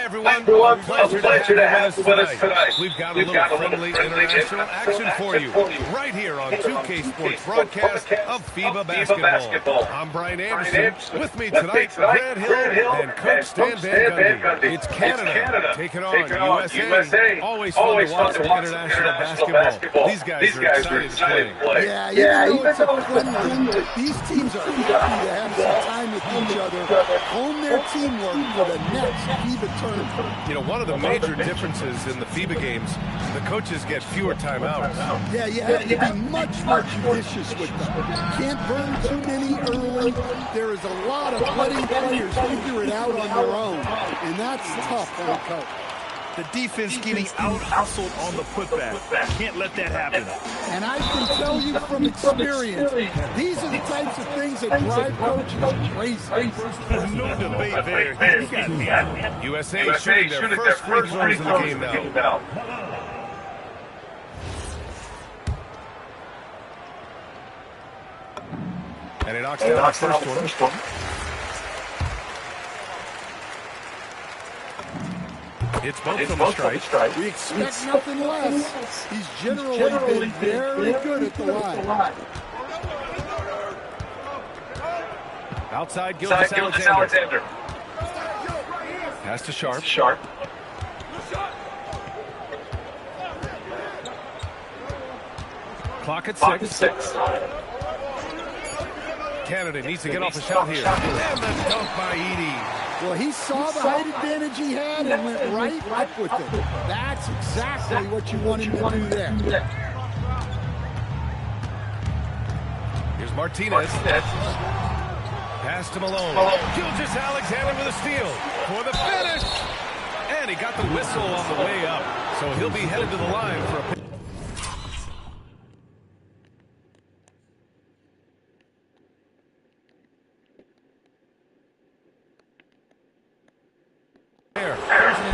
everyone. A pleasure to have you with us tonight. We've got a little friendly international action for you right here on 2K Sports broadcast of FIBA basketball. I'm Brian Anderson. With me tonight, Brad Hill and Coach Stan Van Gundy. It's Canada taking on USA. Always fun to watch some international basketball. These guys are excited to play. Yeah, even though it's friendly, these teams are happy to have some time with each other, hone their teamwork for the next FIBA tournament. You know, one of the major differences in the FIBA games, the coaches get fewer timeouts. Yeah, you have to be much more judicious with them. Can't burn too many early. There is a lot of letting players figure it out on their own, and that's tough for a coach. The defense getting out-hustled on the putback. Can't let that happen. And I can tell you from experience, these are the types of things that drive coaches crazy. There's no debate there. He got me. USA shooting their first free throws in the game now. And it knocks down the first one. It's both from the strike. We expect nothing less. He's generally been very good at the line. Outside, Gildas Alexander. Pass to Sharp. Clock at 6. Canada needs to get off the shot here. And the dunk by Edey. Well, he saw the height advantage he had and went right up with it. That's exactly what you want him to do there. Here's Martinez. Pass to Malone. Gildas Alexander with a steal for the finish. And he got the whistle on the way up. So he'll be headed to the line for a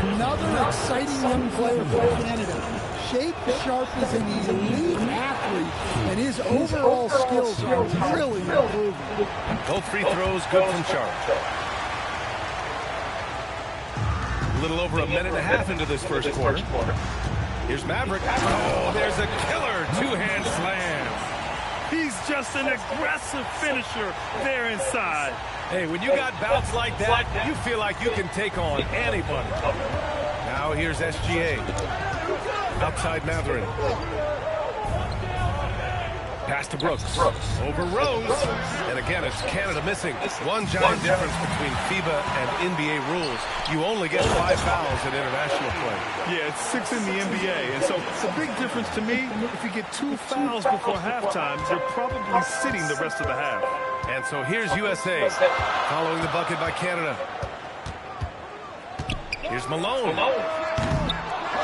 Another exciting young player for Canada. Shape Sharp is an elite athlete, and his overall skills are really improving. Both free throws good from Sharp. A little over a minute and a half into this first quarter. Here's Maverick. Oh, there's a killer two-hand slam. He's just an aggressive finisher there inside. Hey, when you got bouts like that, you feel like you can take on anybody. Now here's SGA. Outside Matherin. Pass to Brooks. Over Rose. And again, it's Canada missing. One giant difference between FIBA and NBA rules. You only get 5 fouls in international play. Yeah, it's 6 in the NBA. And so it's a big difference to me. If you get 2 fouls before halftime, you're probably sitting the rest of the half. And so here's USA following the bucket by Canada. Here's Malone.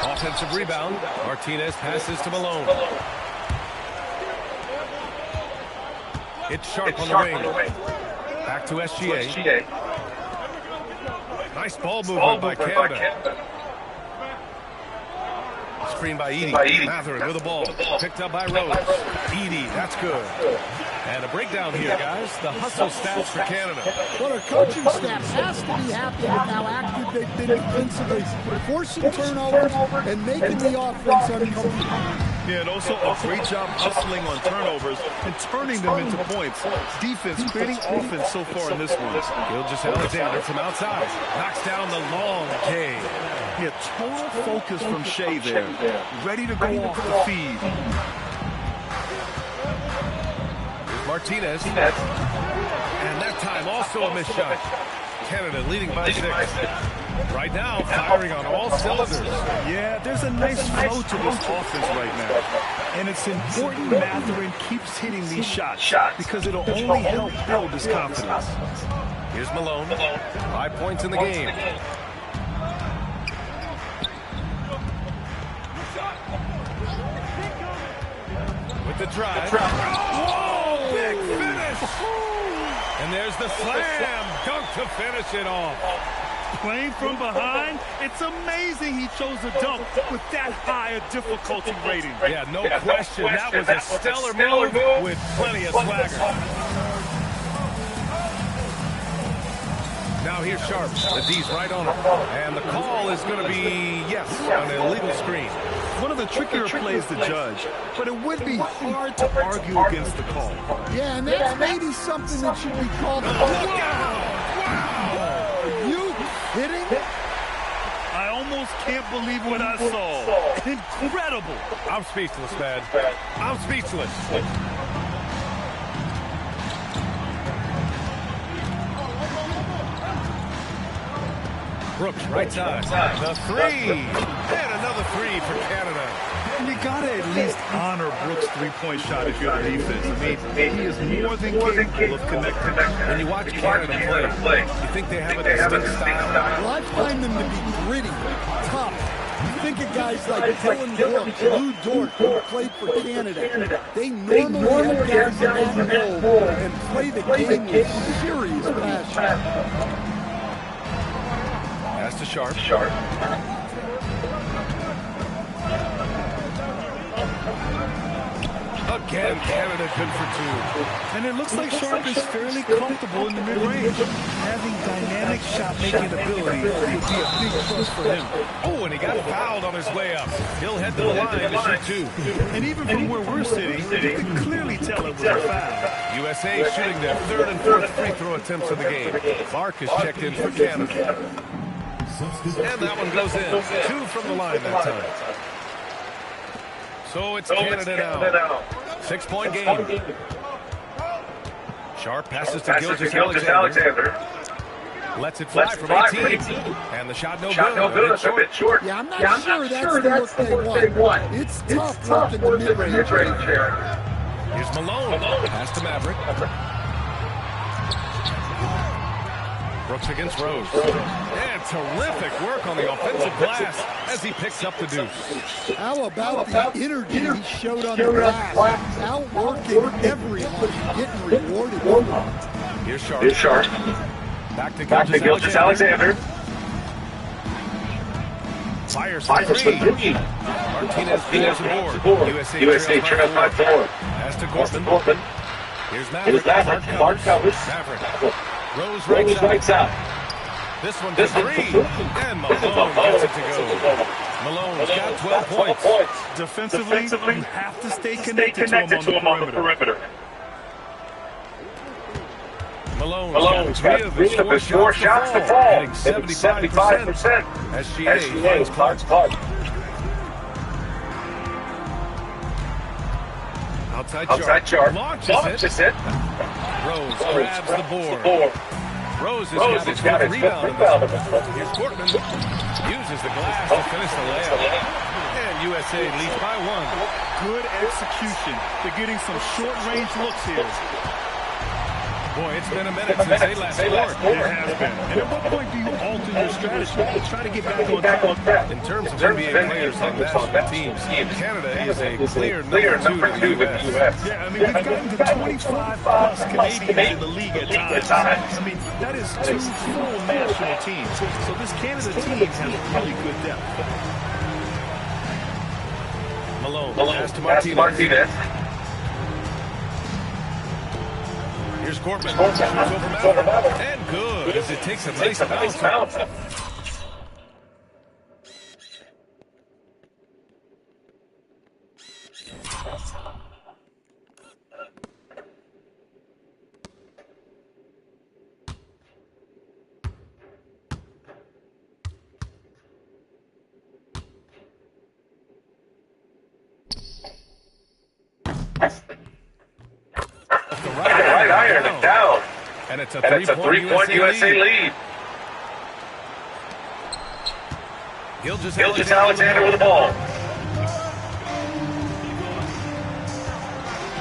Offensive rebound. Martinez passes to Malone. It's Sharp on the wing. Back to SGA. Nice ball movement by Canada. Screen by Edey. Matherin with the ball. Picked up by Rose. Edey, that's good. And a breakdown here, guys. The hustle stats for Canada. Well, our coaching staff has to be happy with how active they've been defensively, forcing turnovers and making the offense uncomfortable. Yeah, and also a great job hustling on turnovers and turning them into points. Defense creating offense so far in this one. Gildas Alexander from outside. Knocks down the long K. Yeah, total focus from Shea there. Ready to go off the feed. Martinez. And that time also a missed shot. Canada leading by 6. Right now, firing on all cylinders. Yeah, there's a nice flow to this offense right now. And it's important Matherin keeps hitting these shots because it'll only help build his confidence. Here's Malone. 5 points in the game. With the drive. Whoa! Big finish! And there's the slam. Dunk to finish it off. Playing from behind, it's amazing he chose a dunk with that high a difficulty rating. Yeah, no question. That was a stellar move with plenty of swagger. Now here's Sharp. The D's right on him. And the call is going to be, yes, an illegal screen. One of the trickier plays to judge, but it would be hard to argue against the call. Yeah, and that's maybe something that should be called. Wow! Are you kidding? I almost can't believe what I saw. Incredible. I'm speechless, man. I'm speechless. Brooks, right side. The three. And another three for Canada. And you got to at least honor Brooks' three-point shot if you're the defense. I mean, he is more than capable of connecting. When you watch Canada play, you think they have a distinct style? Well, I find them to be gritty, tough. You think of guys like Dylan Brooks, Lou Dort, who played for Canada. They normally have guys in that role and play the game with serious passion. Pass to Sharp. Again, Canada good for two. And it looks like Sharp is fairly comfortable in the mid-range. Having dynamic shot-making ability would be a big plus for him. Oh, and he got fouled on his way up. He'll head to the line to shoot two. And even from where we're sitting, you can clearly tell it was a foul. USA shooting their third and fourth free throw attempts of the game. Mark is checked in for Canada. And that one goes in. Two from the line that time. So it's Canada now. 6-point game. Sharp passes to Gilgeous-Alexander. Lets it fly from 18. And the shot no good. A bit short. Yeah, I'm not sure that's the look they want. It's tough working the mid-range here. Here's Malone. Pass to Maverick. Brooks against Rose. And terrific work on the offensive glass as he picks up the deuce. How about the energy he showed on the glass? Outworking everybody, getting rewarded. Here's Sharp. Back to Gilgeous-Alexander. Fires for three. Martinez goes aboard. USA trails by 4. Pass to Corbin. Here's Maverick. Mark covers. Maverick. Rose right side. This one for three. And Malone gets it to go. Malone's got 12 points. Defensively, you have to stay connected to him on the perimeter. Malone's got 3 of his 4 shots to fall, hitting 75% as SGA finds Clark. Outside Sharp launches it. Rose grabs the board. Rose has got his rebound. Here's Portman. Uses the glass to finish the layup. And USA leads by 1. Good execution. They're getting some short-range looks here. Boy, it's been a minute since they last scored. It has been. And at what point do you alter your strategy? Try to get back on track. In terms of NBA players on national teams, Canada is a clear number 2 to the U.S. Yeah, I mean, we've gotten to 25-plus Canadians in the league at times. I mean, that is 2 full national teams. So this Canada team has really good depth. Malone pass to Martinez. Here's Corbin. Shoots over Maverick. And good as it takes a nice bounce. Right iron it down. And it's a 3-point USA lead. Gilgeous-Alexander with the ball.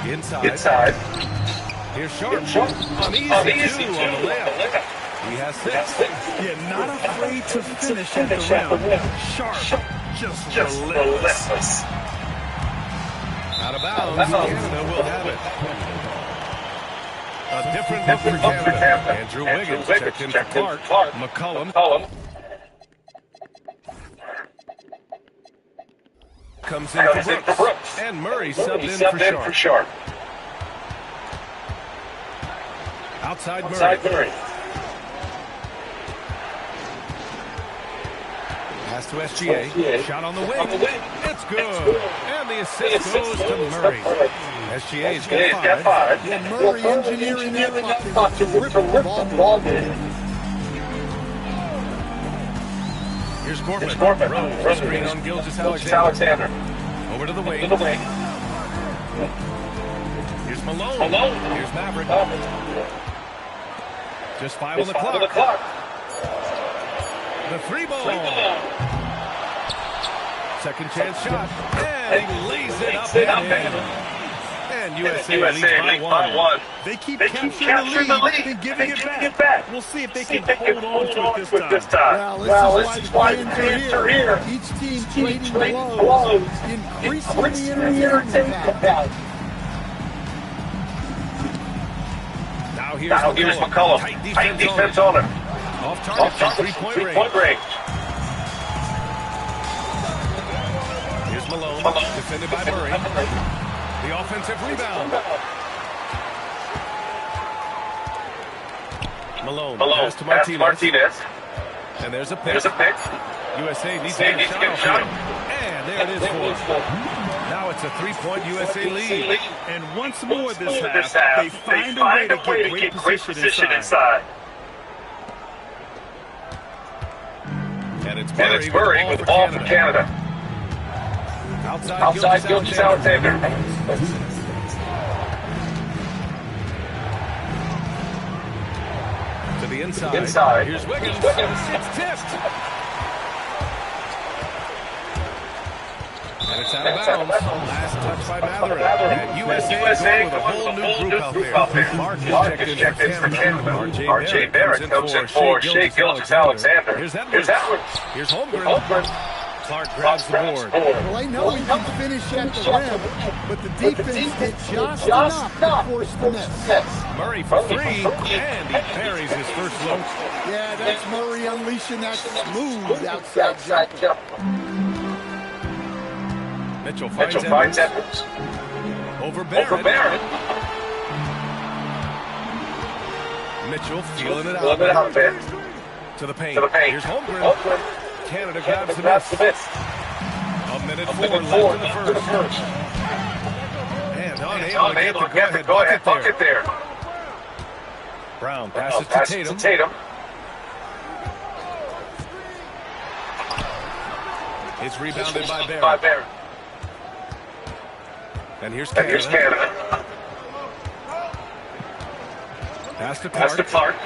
Inside. Here's Sharp. On easy 2 on the layup. He has 6. Yeah, not afraid to finish at the rim. Sharp, just relentless. Out of bounds, Canada will have it. A different look for Canada. Andrew Wiggins checked in for Clark. McCollum comes in for Brooks. And Murray subbed in for Sharp. Outside Murray. Pass to SGA. Shot on the wing. It's good. And the assist goes to Murray. SGA's got 5. Yeah, Murray engineering that puck to rip the ball. Here's Gorman. Rose. Screen on Gilgeous-Alexander. Over to the wing. Here's Malone. Here's Maverick. Just 5 on the clock. The 3-ball. Second chance shot. And he lays it up and in. And USA leads by 1. They keep capturing the lead and giving it back. We'll see if they can hold on to it this time. Well, this is why the fans are here. Each team trading blows, increasing the entertainment value. Now here's McCullum. Tight defense on him. Off target, 3-point range. Here's Malone, defended by Murray. The offensive rebound. Malone pass to Martinez. And there's a pick. USA needs to get a shot. And there it is for him. Now it's a 3-point USA lead. And once more this half, they find a way to get great position inside. And it's Murray with the ball for Canada. Outside Gilgeous-Alexander. To the inside. Here's Wiggins. It's tipped. And it's out of bounds. Last touch by Matherin. And USA going with a whole new group out there. Mark is checked in for Canada. R.J. Barrett comes in for Shai Gilgeous-Alexander. Here's Edwards. Here's Holmgren. Clark grabs the board. Well, I know he can finish at the rim, but the defense did just enough to force the miss. Murray for 3, and he parries his first look. Yeah, that's Murray unleashing that smooth outside jump. Mitchell finds Edwards. Over Barrett. Mitchell feeling it out a bit. To the paint. Here's Holmgren. Canada grabs the miss. A minute 4 left in the first. And unable to get the go-ahead bucket there. Brown passes to Tatum. It's rebounded by Barrett. And here's Canada. Pass to Clark.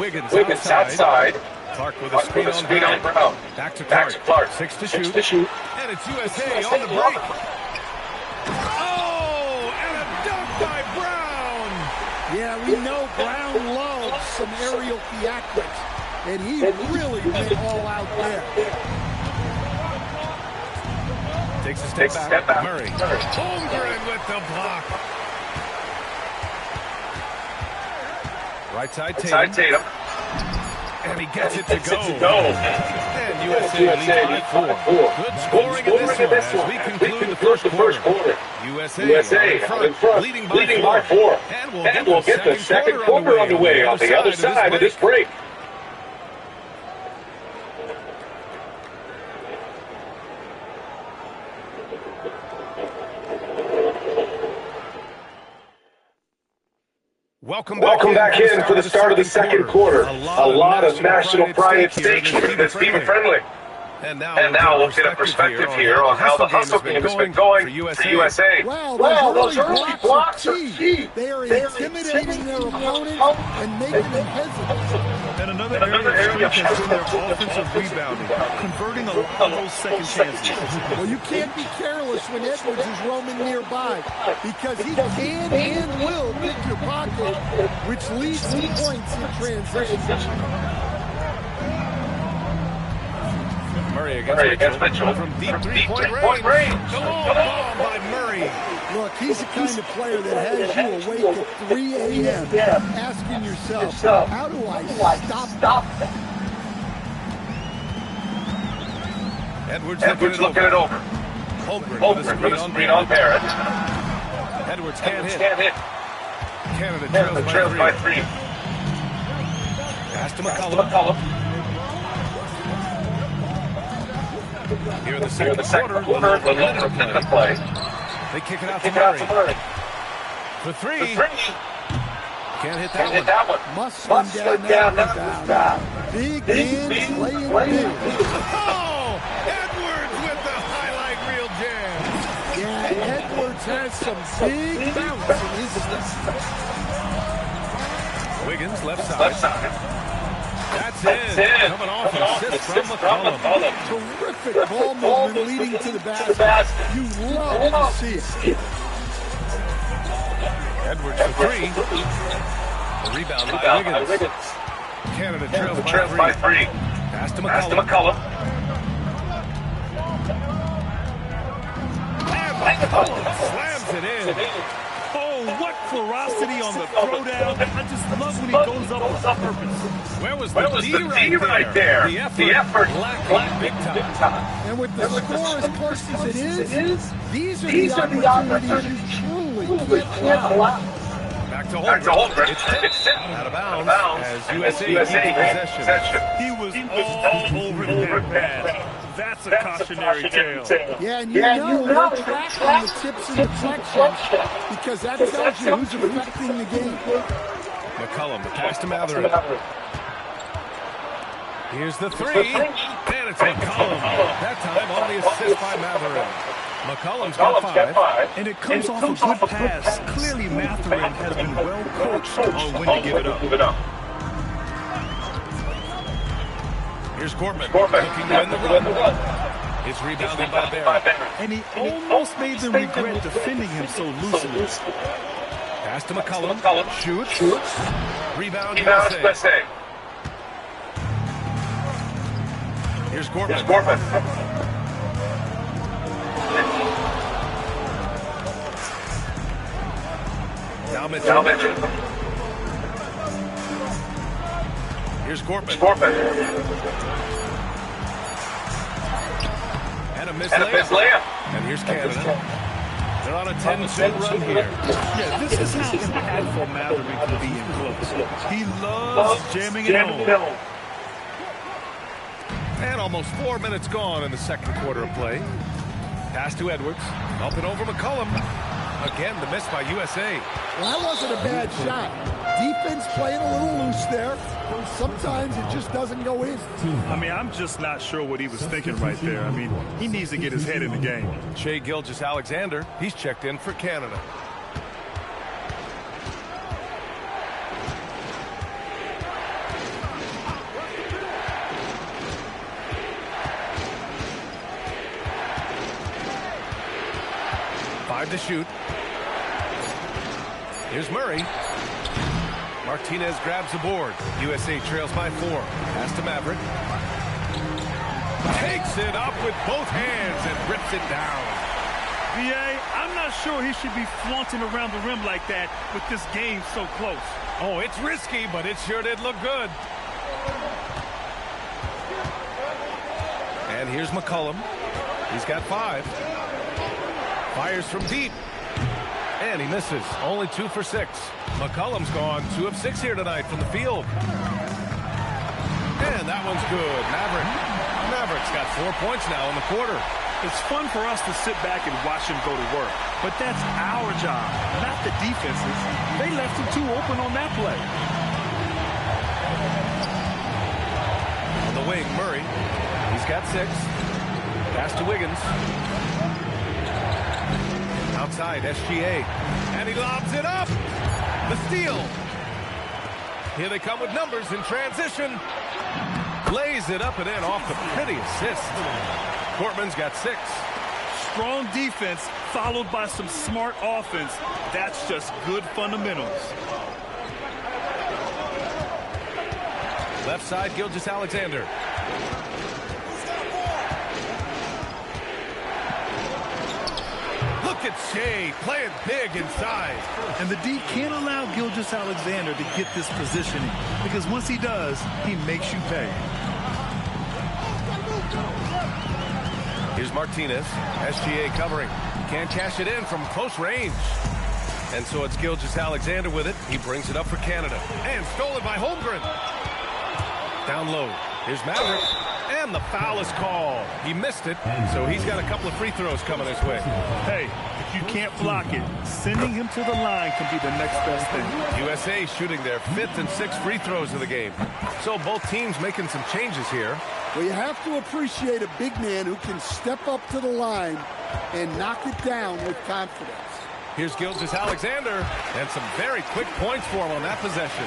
Wiggins outside. Clark with a screen on Brown. Back to Clark. 6 to shoot. And it's USA on the break. Oh, and a dunk by Brown. Yeah, we know Brown loves some aerial theatrics, and he really went all out there. Takes a step back. Murray. Holmgren with the block. Right side Tatum. And he gets it to go. And USA leads by 4. Good scoring in this one as we conclude the first quarter. USA in front, leading by 4. And we'll get the second quarter on the way on the other side of this break. Welcome back in for the start of the second quarter. A lot of national pride at stake here in this team friendly. And now we'll get a perspective here on how the hustle game has been going for USA. Well, those early blocks are key. They are intimidating their opponent and making them hesitate. And another area of strength has been their offensive rebounding, converting a lot of those second chances. Well, you can't be careless when Edwards is roaming nearby because he can and will pick your pocket, which leads to points in transition. Murray against Mitchell from deep three-point range. The long ball by Murray. Look, he's the kind of player that has you awake at 3 a.m. asking yourself, how do I stop them? Edwards looking it over. Holmgren with a screen on Barrett. Edwards can't hit. Canada trails by 3. Pass to McCullum. Here in the second quarter, a minute to play. They kick it out to Murray. For three. Can't hit that one. Must swing down that one. Big man playing big. Oh! Edwards with the highlight reel jam. Yeah, Edwards has some big bounce in his step. Wiggins, left side. That's in. Coming off an assist from McCullum. Terrific ball movement leading to the basket. You love to see it. Edwards for three. A rebound by Wiggins. Canada trails by three. Pass to McCullum. And McCullum slams it in. Oh, what ferocity on the throwdown. I just love when he goes up with purpose. Where was the D right there? The effort lacked big time. And with the score as close as it is, these are the opportunities you truly can't allow. Back to Holmgren. It's tipped out of bounds as USA keeps possession. He was all over that pass. That's a cautionary tale. Yeah, and you know they'll track on the tips and deflections because that tells you who's affecting the game. McCullum, the pass to Matherin. Here's the three, and it's McCullum. That time on the assist by Matherin. McCullum's got five. And it comes off a good pass. Clearly, Matherin has been well coached on when to give it up. Here's Gorman looking to win the run. It's rebounded by Barrett. And he almost made them regret defending him so loosely. Pass to McCullum. Shoots. Rebound USA. Here's Gorman. Now Mitchell. Here's Gorman. And a missed layup. And here's Canada. They're on a 10-2 run here. Yeah, this is how impactful Matherin can be in close. He loves jamming it home. And almost 4 minutes gone in the second quarter of play. Pass to Edwards. Up and over McCullum. Again, the miss by USA. Well, that wasn't a bad shot. Defense playing a little loose there. Sometimes it just doesn't go in. I mean, I'm just not sure what he was thinking right there. I mean, he needs to get his head in the game. Shai Gilgeous-Alexander, he's checked in for Canada. To shoot. Here's Murray. Martinez grabs the board. USA trails by 4. Pass to Maverick. Takes it up with both hands and rips it down. B.A., I'm not sure he should be flaunting around the rim like that with this game so close. Oh, it's risky, but it sure did look good. And here's McCullum. He's got 5. Fires from deep. And he misses. Only 2 for 6. McCullum's gone 2 of 6 here tonight from the field. And that one's good. Maverick's got 4 points now in the quarter. It's fun for us to sit back and watch him go to work. But that's our job, not the defense's. They left him too open on that play. On the wing, Murray. He's got 6. Pass to Wiggins. Outside, SGA. And he lobs it up. The steal. Here they come with numbers in transition. Lays it up and in off the pretty assist. Portman's got 6. Strong defense followed by some smart offense. That's just good fundamentals. Left side, Gilgeous-Alexander. Look at Shai playing big inside. And the D can't allow Gilgeous-Alexander to get this positioning because once he does, he makes you pay. Here's Martinez. SGA covering. Can't cash it in from close range. And so it's Gilgeous-Alexander with it. He brings it up for Canada. And stolen by Holmgren. Down low. Here's Maverick. And the foul is called. He missed it, so he's got a couple of free throws coming his way. Hey, if you can't block it, sending him to the line can be the next best thing. USA shooting their 5th and 6th free throws of the game. So both teams making some changes here. Well, you have to appreciate a big man who can step up to the line and knock it down with confidence. Here's Gilgeous-Alexander, and some very quick points for him on that possession.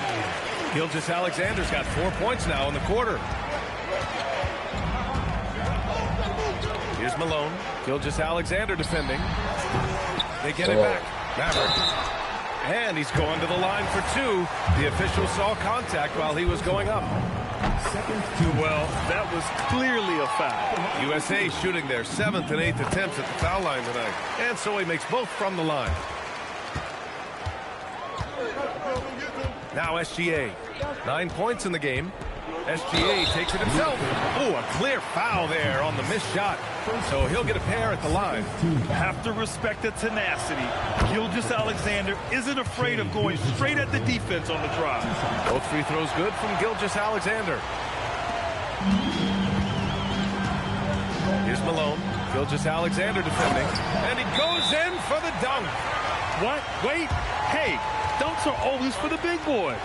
Gilgeous-Alexander's got 4 points now in the quarter. Here's Malone. Gilgeous-Alexander defending. They get it back. Maverick. And he's going to the line for 2. The official saw contact while he was going up. Well, that was clearly a foul. USA shooting their 7th and 8th attempts at the foul line tonight. And so he makes both from the line. Now SGA. 9 points in the game. SGA takes it himself. Oh, a clear foul there on the missed shot. So he'll get a pair at the line. Have to respect the tenacity. Gilgeous-Alexander isn't afraid of going straight at the defense on the drive. Both free throws good from Gilgeous-Alexander. Here's Malone. Gilgeous-Alexander defending. And he goes in for the dunk. What? Wait. Hey, dunks are always for the big boys.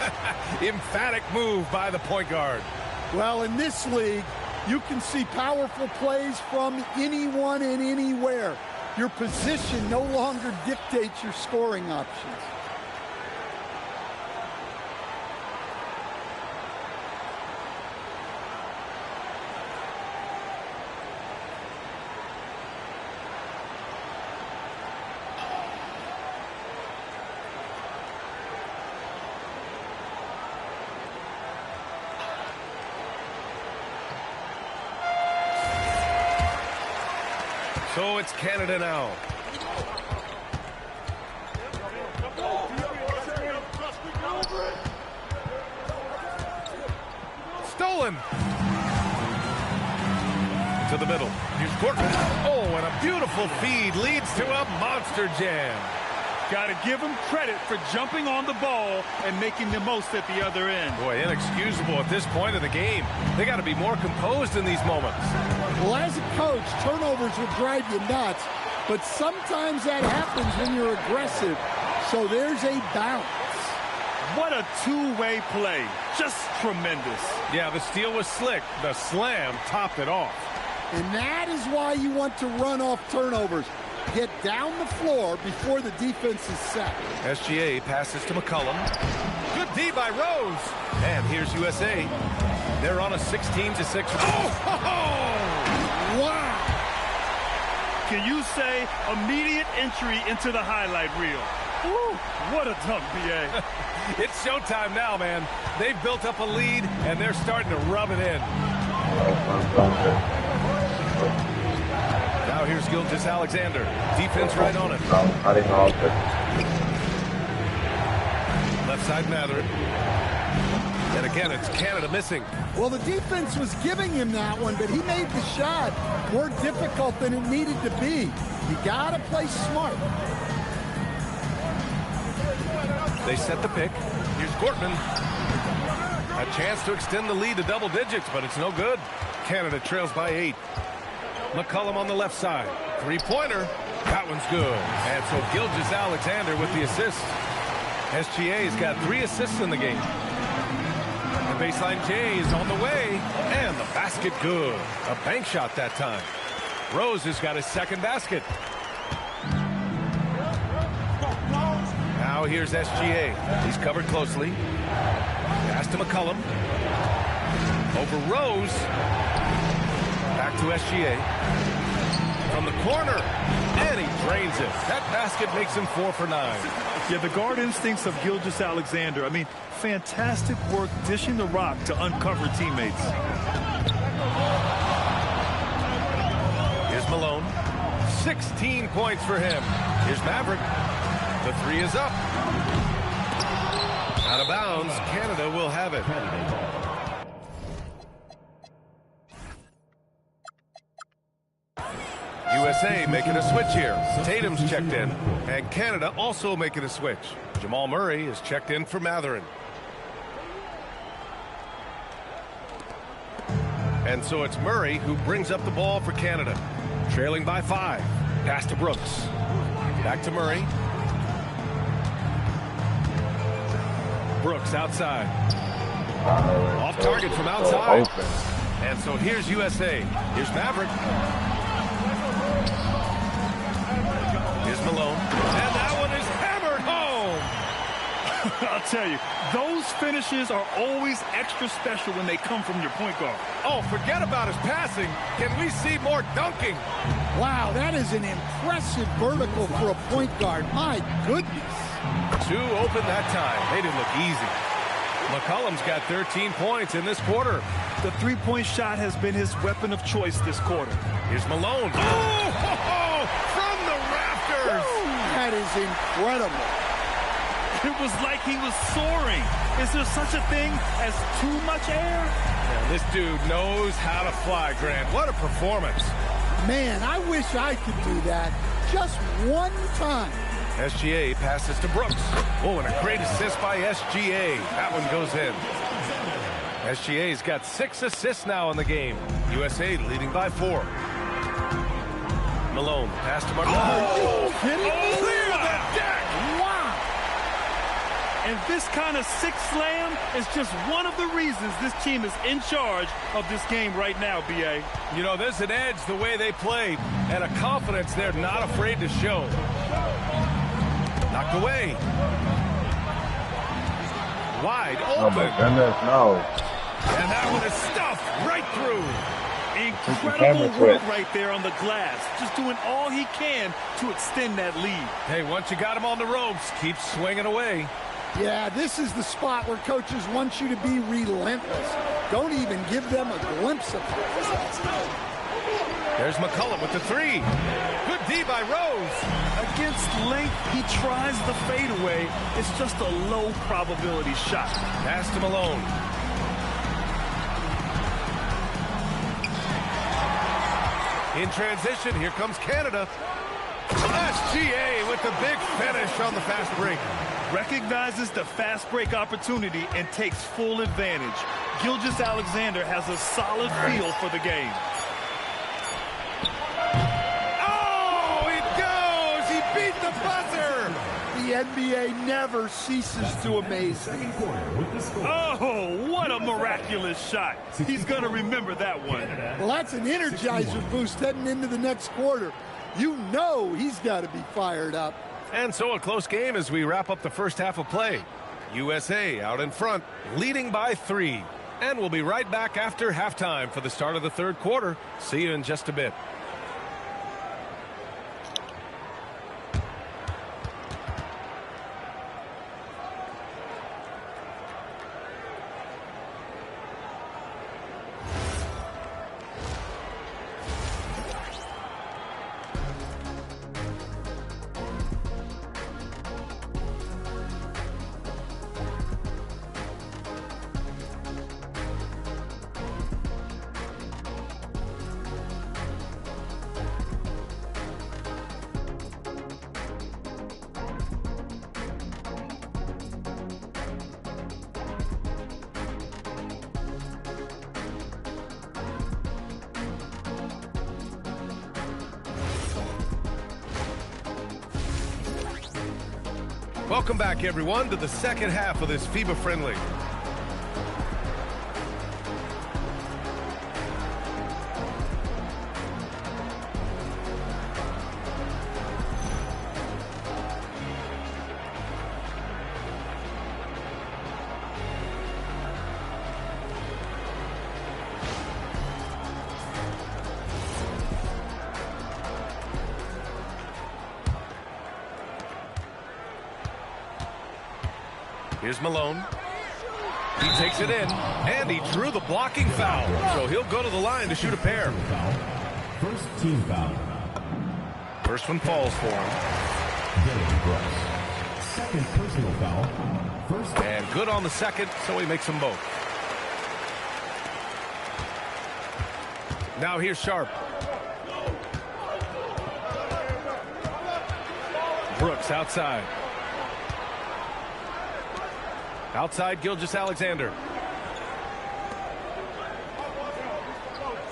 Emphatic move by the point guard. Well, in this league, you can see powerful plays from anyone and anywhere. Your position no longer dictates your scoring options. So it's Canada now. Stolen. To the middle. Here's Courtney. Oh, and a beautiful feed leads to a monster jam. Got to give him credit for jumping on the ball and making the most at the other end. Boy, inexcusable at this point of the game. They got to be more composed in these moments. Well, as a coach, turnovers will drive you nuts, but sometimes that happens when you're aggressive. So there's a bounce. What a two-way play. Just tremendous. Yeah, the steal was slick. The slam topped it off. And that is why you want to run off turnovers. Get down the floor before the defense is set. SGA passes to McCollum. Good D by Rose. And here's USA. They're on a 16-6. Oh! Wow! Can you say immediate entry into the highlight reel? Woo, what a dunk, B.A. It's showtime now, man. They've built up a lead, and they're starting to rub it in. Now here's Gilgeous-Alexander. Defense right on it. Left side Mather. And again, it's Canada missing. Well, the defense was giving him that one, but he made the shot more difficult than it needed to be. You got to play smart. They set the pick. Here's Gortman. A chance to extend the lead to double digits, but it's no good. Canada trails by 8. McCollum on the left side. Three-pointer. That one's good. And so Gilgeous-Alexander with the assist. SGA's got 3 assists in the game. The baseline J is on the way. And the basket good. A bank shot that time. Rose has got his second basket. Now here's SGA. He's covered closely. Pass to McCollum. Over Rose. Back to SGA. From the corner. And he drains it. That basket makes him 4 for 9. Yeah, the guard instincts of Gilgeous-Alexander. I mean, fantastic work dishing the rock to uncover teammates. Here's Malone. 16 points for him. Here's Maverick. The 3 is up. Out of bounds. Canada will have it. USA making a switch here. Tatum's checked in. And Canada also making a switch. Jamal Murray is checked in for Matherin. And so it's Murray who brings up the ball for Canada. Trailing by 5. Pass to Brooks. Back to Murray. Brooks outside. Off target from outside. And so here's USA. Here's Maverick. Here's Malone. And that one is hammered home. I'll tell you, those finishes are always extra special when they come from your point guard. Oh, forget about his passing. Can we see more dunking? Wow, that is an impressive vertical for a point guard. My goodness. 2 open that time. They didn't look easy. McCollum's got 13 points in this quarter. The three-point shot has been his weapon of choice this quarter. Here's Malone. Oh, from the rafters. That is incredible. It was like he was soaring. Is there such a thing as too much air? Yeah, this dude knows how to fly, Grant. What a performance. Man, I wish I could do that just one time. SGA passes to Brooks. Oh, and a great assist by SGA. That one goes in. SGA's got 6 assists now in the game. USA leading by 4. Malone, pass to Martin. Oh, Clear the deck! Wow! And this kind of sixth slam is just one of the reasons this team is in charge of this game right now, B.A. You know, there's an edge the way they play and a confidence they're not afraid to show. Knocked away. Wide open. Oh my goodness, no. And that one is stuffed right through. Incredible work right there on the glass. Just doing all he can to extend that lead. Hey, once you got him on the ropes, keep swinging away. Yeah, this is the spot where coaches want you to be relentless. Don't even give them a glimpse of it. There's McCollum with the 3. Good D by Rose. Against length, he tries the fadeaway. It's just a low probability shot. Pass to Malone. In transition, here comes Canada. SGA with the big finish on the fast break. Recognizes the fast break opportunity and takes full advantage. Gilgeous-Alexander has a solid feel for the game. Oh, it goes! He beat the buzzer! The NBA never ceases to amaze me. Oh, what a miraculous shot. He's going to remember that one. Well, that's an energizer boost heading into the next quarter. You know he's got to be fired up. And so a close game as we wrap up the first half of play. USA out in front, leading by 3. And we'll be right back after halftime for the start of the third quarter. See you in just a bit. Welcome back, everyone, to the second half of this FIBA friendly. Here's Malone. He takes it in, and he drew the blocking foul. So he'll go to the line to shoot a pair. First team foul. First one falls for him. Second personal foul. First. And good on the second, so he makes them both. Now here's Sharp. Brooks outside. Outside, Gilgeous-Alexander.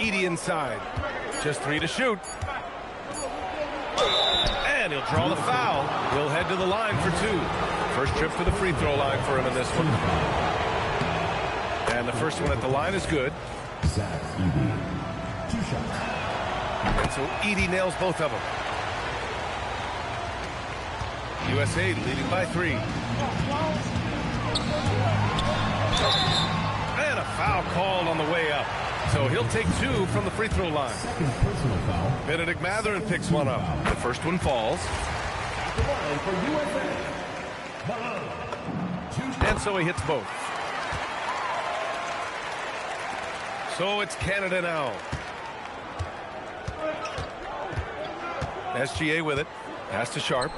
Edie inside. Just 3 to shoot. And he'll draw the foul. He'll head to the line for 2. First trip to the free throw line for him in this one. And the first one at the line is good. Zach Edie. 2 shots. And so Edie nails both of them. USA leading by 3. And a foul called on the way up. So he'll take 2 from the free throw line. Second personal foul. Benedict Mathurin picks one up. The first one falls. And so he hits both. So it's Canada now. SGA with it. Pass to Sharp.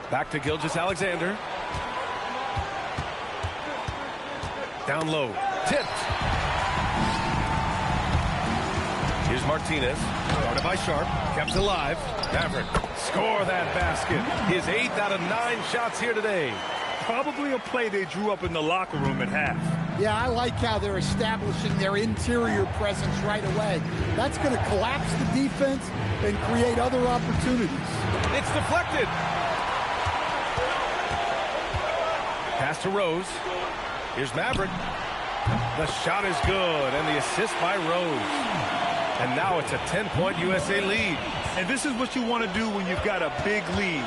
Back to Gilgeous-Alexander. Down low. Tipped. Here's Martinez. Guarded by Sharp. Kept alive. Maverick. Score that basket. His 8th out of 9 shots here today. Probably a play they drew up in the locker room at half. Yeah, I like how they're establishing their interior presence right away. That's going to collapse the defense and create other opportunities. It's deflected. Pass to Rose. Here's Maverick. The shot is good, and the assist by Rose. And now it's a 10-point USA lead. And this is what you want to do when you've got a big lead.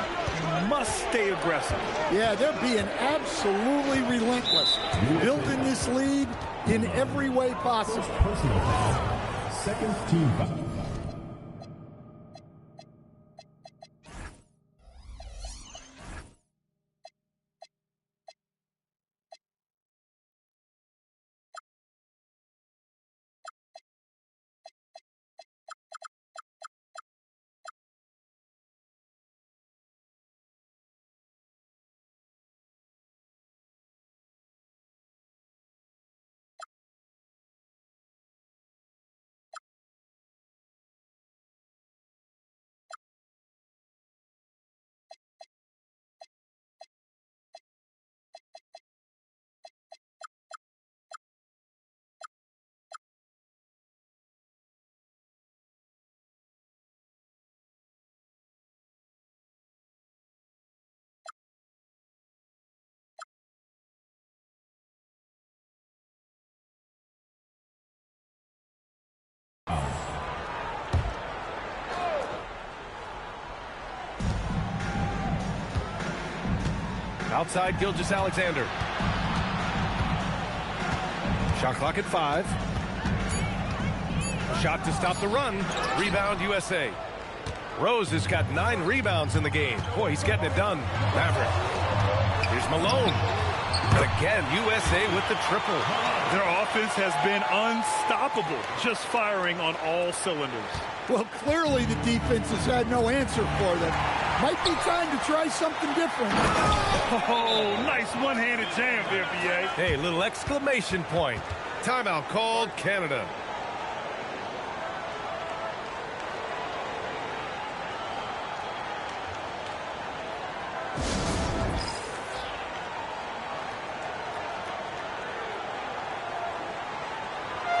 You must stay aggressive. Yeah, they're being absolutely relentless. Building this lead in every way possible. Personal foul. Second team foul. Outside Gilgeous-Alexander. Shot clock at 5. A shot to stop the run. Rebound USA. Rose has got 9 rebounds in the game. Boy, he's getting it done. Maverick. Here's Malone. And again, USA with the triple. Their offense has been unstoppable, just firing on all cylinders. Well, clearly the defense has had no answer for them. Might be time to try something different. Oh, nice one-handed jam there, B.A. Hey, little exclamation point. Timeout called Canada.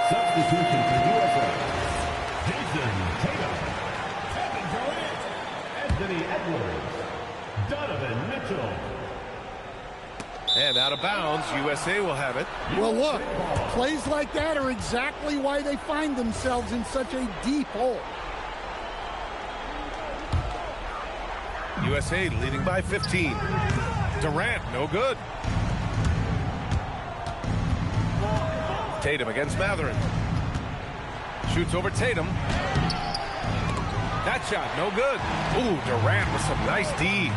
Substitution for USA. Jason Tatum. Kevin Durant. Anthony Edwards. Donovan Mitchell. And out of bounds, USA will have it. Well, look, plays like that are exactly why they find themselves in such a deep hole. USA leading by 15. Durant, no good. Tatum against Mathurin. Shoots over Tatum. That shot, no good. Ooh, Durant with some nice D.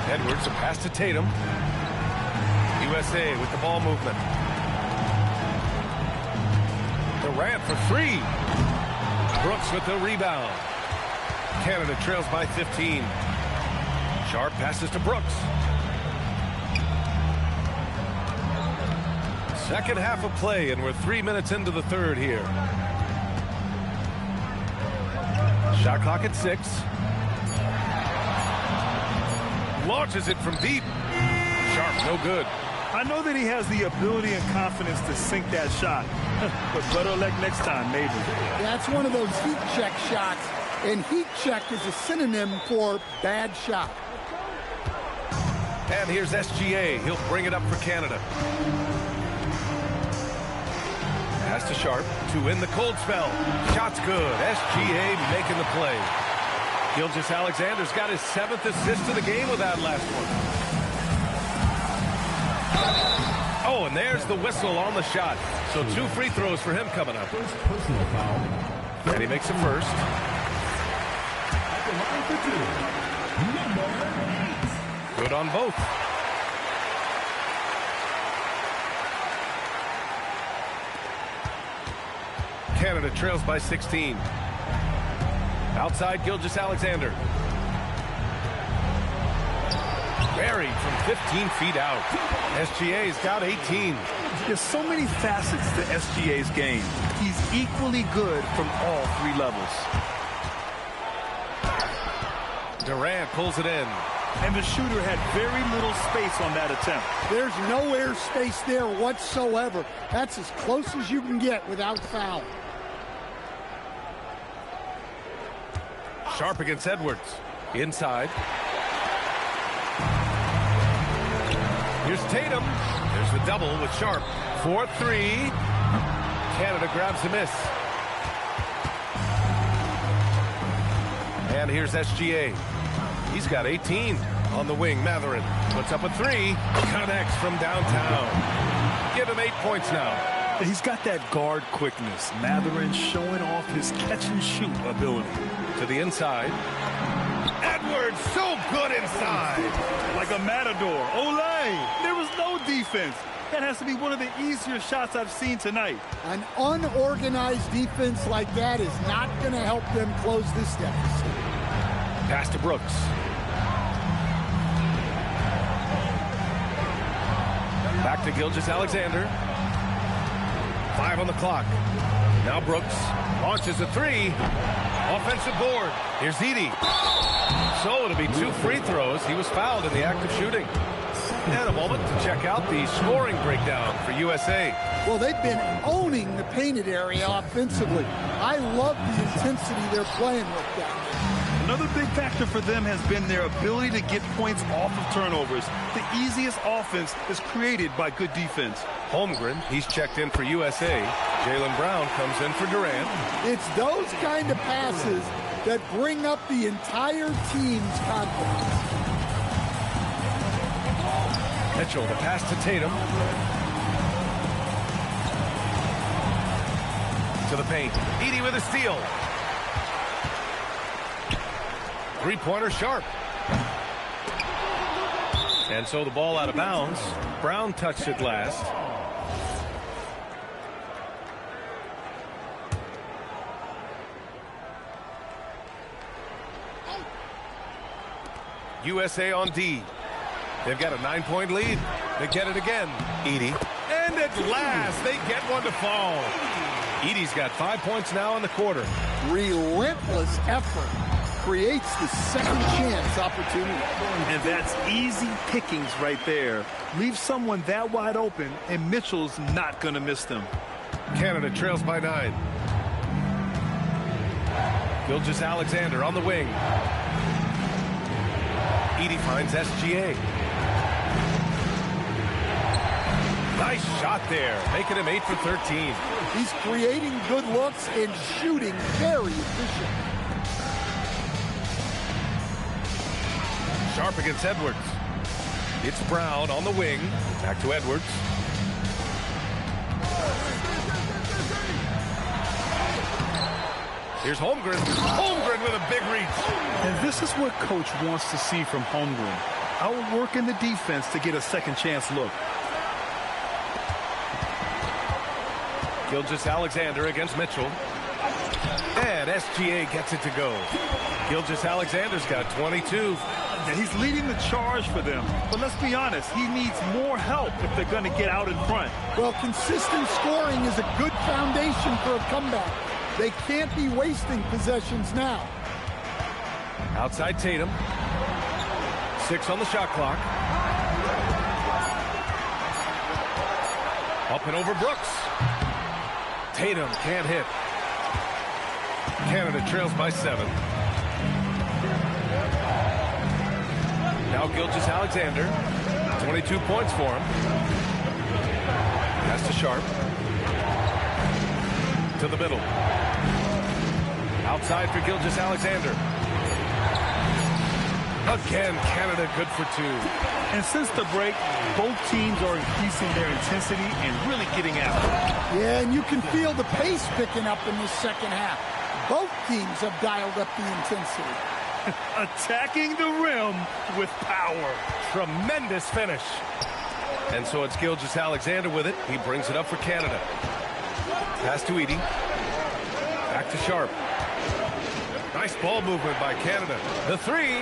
Edwards, a pass to Tatum. USA with the ball movement. Durant for 3. Brooks with the rebound. Canada trails by 15. Sharp passes to Brooks. Second half of play, and we're 3 minutes into the third here. Shot clock at 6. Launches it from deep. Sharp, no good. I know that he has the ability and confidence to sink that shot, but better luck next time, maybe. That's one of those heat check shots, and heat check is a synonym for bad shot. And here's SGA. He'll bring it up for Canada. Pass to Sharp to win the cold spell. Shot's good. SGA making the play. Gilgeous-Alexander's got his 7th assist of the game with that last one. Oh, and there's the whistle on the shot. So 2 free throws for him coming up. First personal foul. And he makes it first. At the line for 2, number 8. Good on both. Canada trails by 16. Outside, Gilgeous-Alexander. Buried from 15 feet out. SGA's got 18. There's so many facets to SGA's game. He's equally good from all 3 levels. Durant pulls it in. And the shooter had very little space on that attempt. There's no air space there whatsoever. That's as close as you can get without foul. Sharp against Edwards. Inside. Here's Tatum. There's the double with Sharp. 4-3. Canada grabs the miss. And here's SGA. He's got 18 on the wing. Matherin puts up a 3. Connects from downtown. Give him 8 points now. He's got that guard quickness. Matherin showing off his catch-and-shoot ability. To the inside. Edwards, so good inside. Like a matador. Olay! There was no defense. That has to be one of the easier shots I've seen tonight. An unorganized defense like that is not going to help them close this deficit. Pass to Brooks. Back to Gilgeous-Alexander. 5 on the clock. Now Brooks launches a 3. Offensive board. Here's Edey. So it'll be 2 free throws. He was fouled in the act of shooting. And a moment to check out the scoring breakdown for USA. Well, they've been owning the painted area offensively. I love the intensity they're playing with that. Another big factor for them has been their ability to get points off of turnovers. The easiest offense is created by good defense. Holmgren, he's checked in for USA. Jaylen Brown comes in for Durant. It's those kind of passes that bring up the entire team's confidence. Mitchell, the pass to Tatum. To the paint. Edey with a steal. 3-pointer Sharp. And so the ball out of bounds. Brown touched it last. USA on D. They've got a 9-point lead. They get it again. Edey. And at last, they get one to fall. Edey's got 5 points now in the quarter. Relentless effort creates the second chance opportunity. And that's easy pickings right there. Leave someone that wide open, and Mitchell's not going to miss them. Canada trails by 9. Gilgeous-Alexander on the wing. Edey finds SGA. Nice shot there, making him 8 for 13. He's creating good looks and shooting very efficient. Sharp against Edwards. It's Brown on the wing. Back to Edwards. Here's Holmgren. Holmgren with a big reach. And this is what Coach wants to see from Holmgren. Outworking the defense to get a second chance look. Gilgeous-Alexander against Mitchell. And SGA gets it to go. Gilgeous-Alexander's got 22. And he's leading the charge for them. But let's be honest, he needs more help if they're going to get out in front. Well, consistent scoring is a good foundation for a comeback. They can't be wasting possessions now. Outside Tatum. 6 on the shot clock. Up and over Brooks. Tatum can't hit. Canada trails by 7. Now Gilgeous-Alexander. 22 points for him. Pass to Sharp. To the middle. Outside for Gilgeous-Alexander. Again, Canada good for 2. And since the break, both teams are increasing their intensity and really getting after it. Yeah, and you can feel the pace picking up in this second half. Both teams have dialed up the intensity. Attacking the rim with power. Tremendous finish. And so it's Gilgeous-Alexander with it. He brings it up for Canada. Pass to Edey. Back to Sharp. Nice ball movement by Canada. The 3.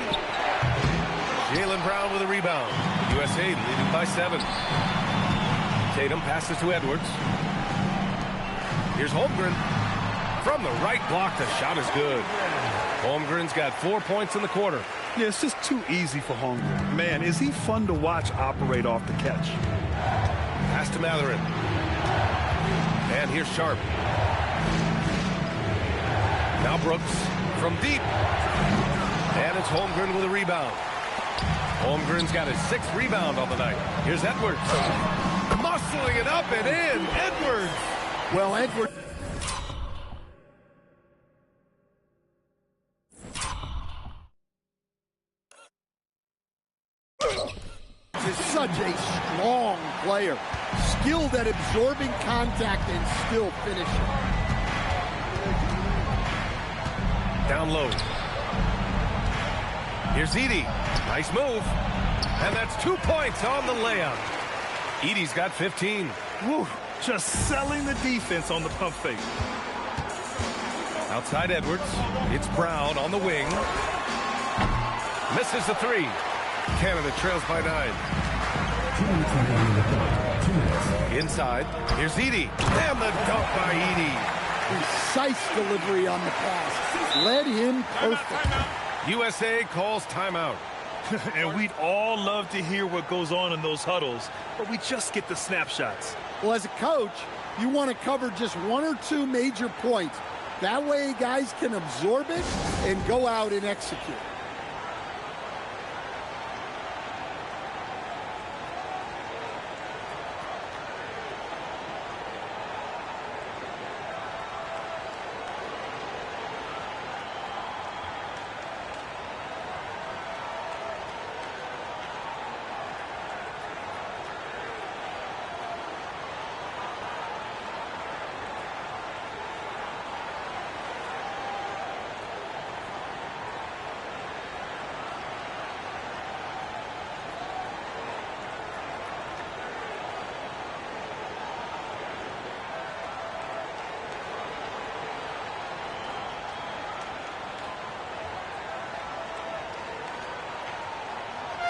Jaylen Brown with a rebound. USA leading by 7. Tatum passes to Edwards. Here's Holmgren. From the right block, the shot is good. Holmgren's got 4 points in the quarter. Yeah, it's just too easy for Holmgren. Man, is he fun to watch operate off the catch. Pass to Mathurin. And here's Sharp. Now Brooks from deep. And it's Holmgren with a rebound. Holmgren's got his 6th rebound on the night. Here's Edwards. Muscling it up and in. Edwards. Well, Edwards. Is such a strong player. Skilled at absorbing contact and still finishing. Down low. Here's Edey. Nice move. And that's 2 points on the layup. Edey's got 15. Woo, just selling the defense on the pump fake. Outside Edwards. It's Brown on the wing. Misses the 3. Canada trails by 9. Inside. Here's Edey. And the dunk by Edey. Precise delivery on the pass. Led him perfect. USA calls timeout. And we'd all love to hear what goes on in those huddles, but we just get the snapshots. Well, as a coach, you want to cover just 1 or 2 major points. That way guys can absorb it and go out and execute.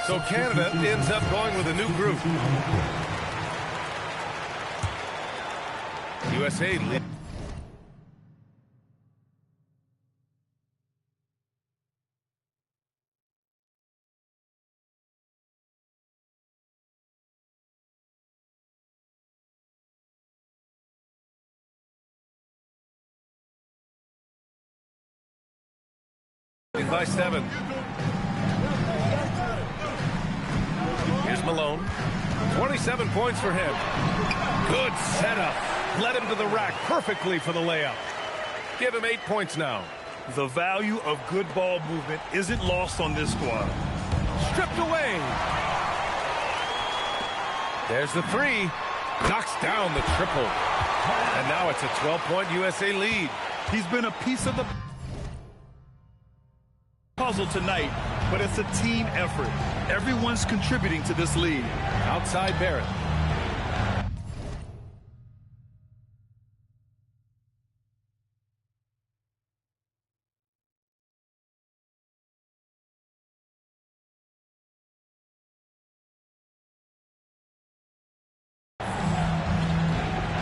So Canada ends up going with a new group. USA lead. By 7. Here's Malone. 27 points for him. Good setup. Led him to the rack perfectly for the layup. Give him 8 points now. The value of good ball movement isn't lost on this squad. Stripped away. There's the 3. Knocks down the triple. And now it's a 12-point USA lead. He's been a piece of the puzzle tonight, but it's a team effort. Everyone's contributing to this lead. Outside Barrett.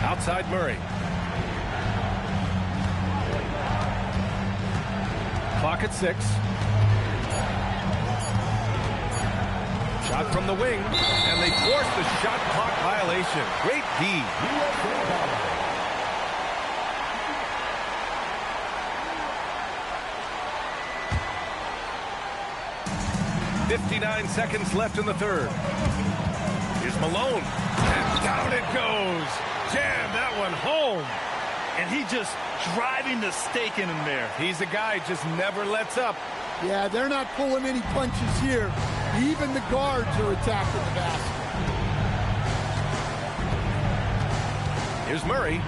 Outside Murray. Clock at 6. Shot from the wing, and they force the shot clock violation. Great D. 59 seconds left in the third. Here's Malone. And down it goes. Jam that one home. And he just driving the stake in him there. He's a guy just never lets up. Yeah, they're not pulling any punches here. Even the guards are attacking the basket. Here's Murray.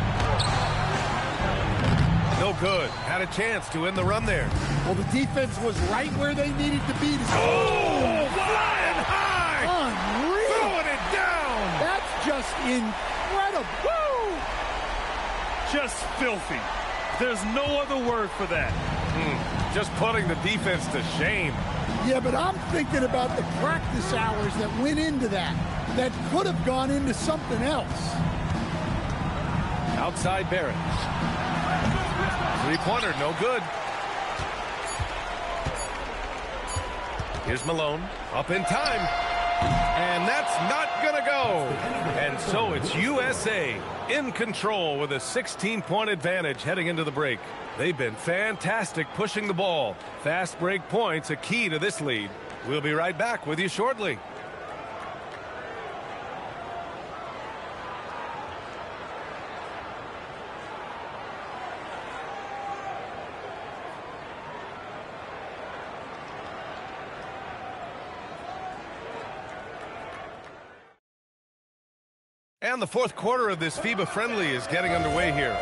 No good. Had a chance to end the run there. Well, the defense was right where they needed to be. Oh, flying high. Unreal. Throwing it down. That's just incredible. Woo! Just filthy. There's no other word for that. Just putting the defense to shame. Yeah, but I'm thinking about the practice hours that went into that. That could have gone into something else. Outside Barrett. Three-pointer, no good. Here's Malone, up in time. And that's not gonna go. And so it's USA in control with a 16-point advantage heading into the break. They've been fantastic pushing the ball. Fast break points, a key to this lead. We'll be right back with you shortly. And the fourth quarter of this FIBA friendly is getting underway here.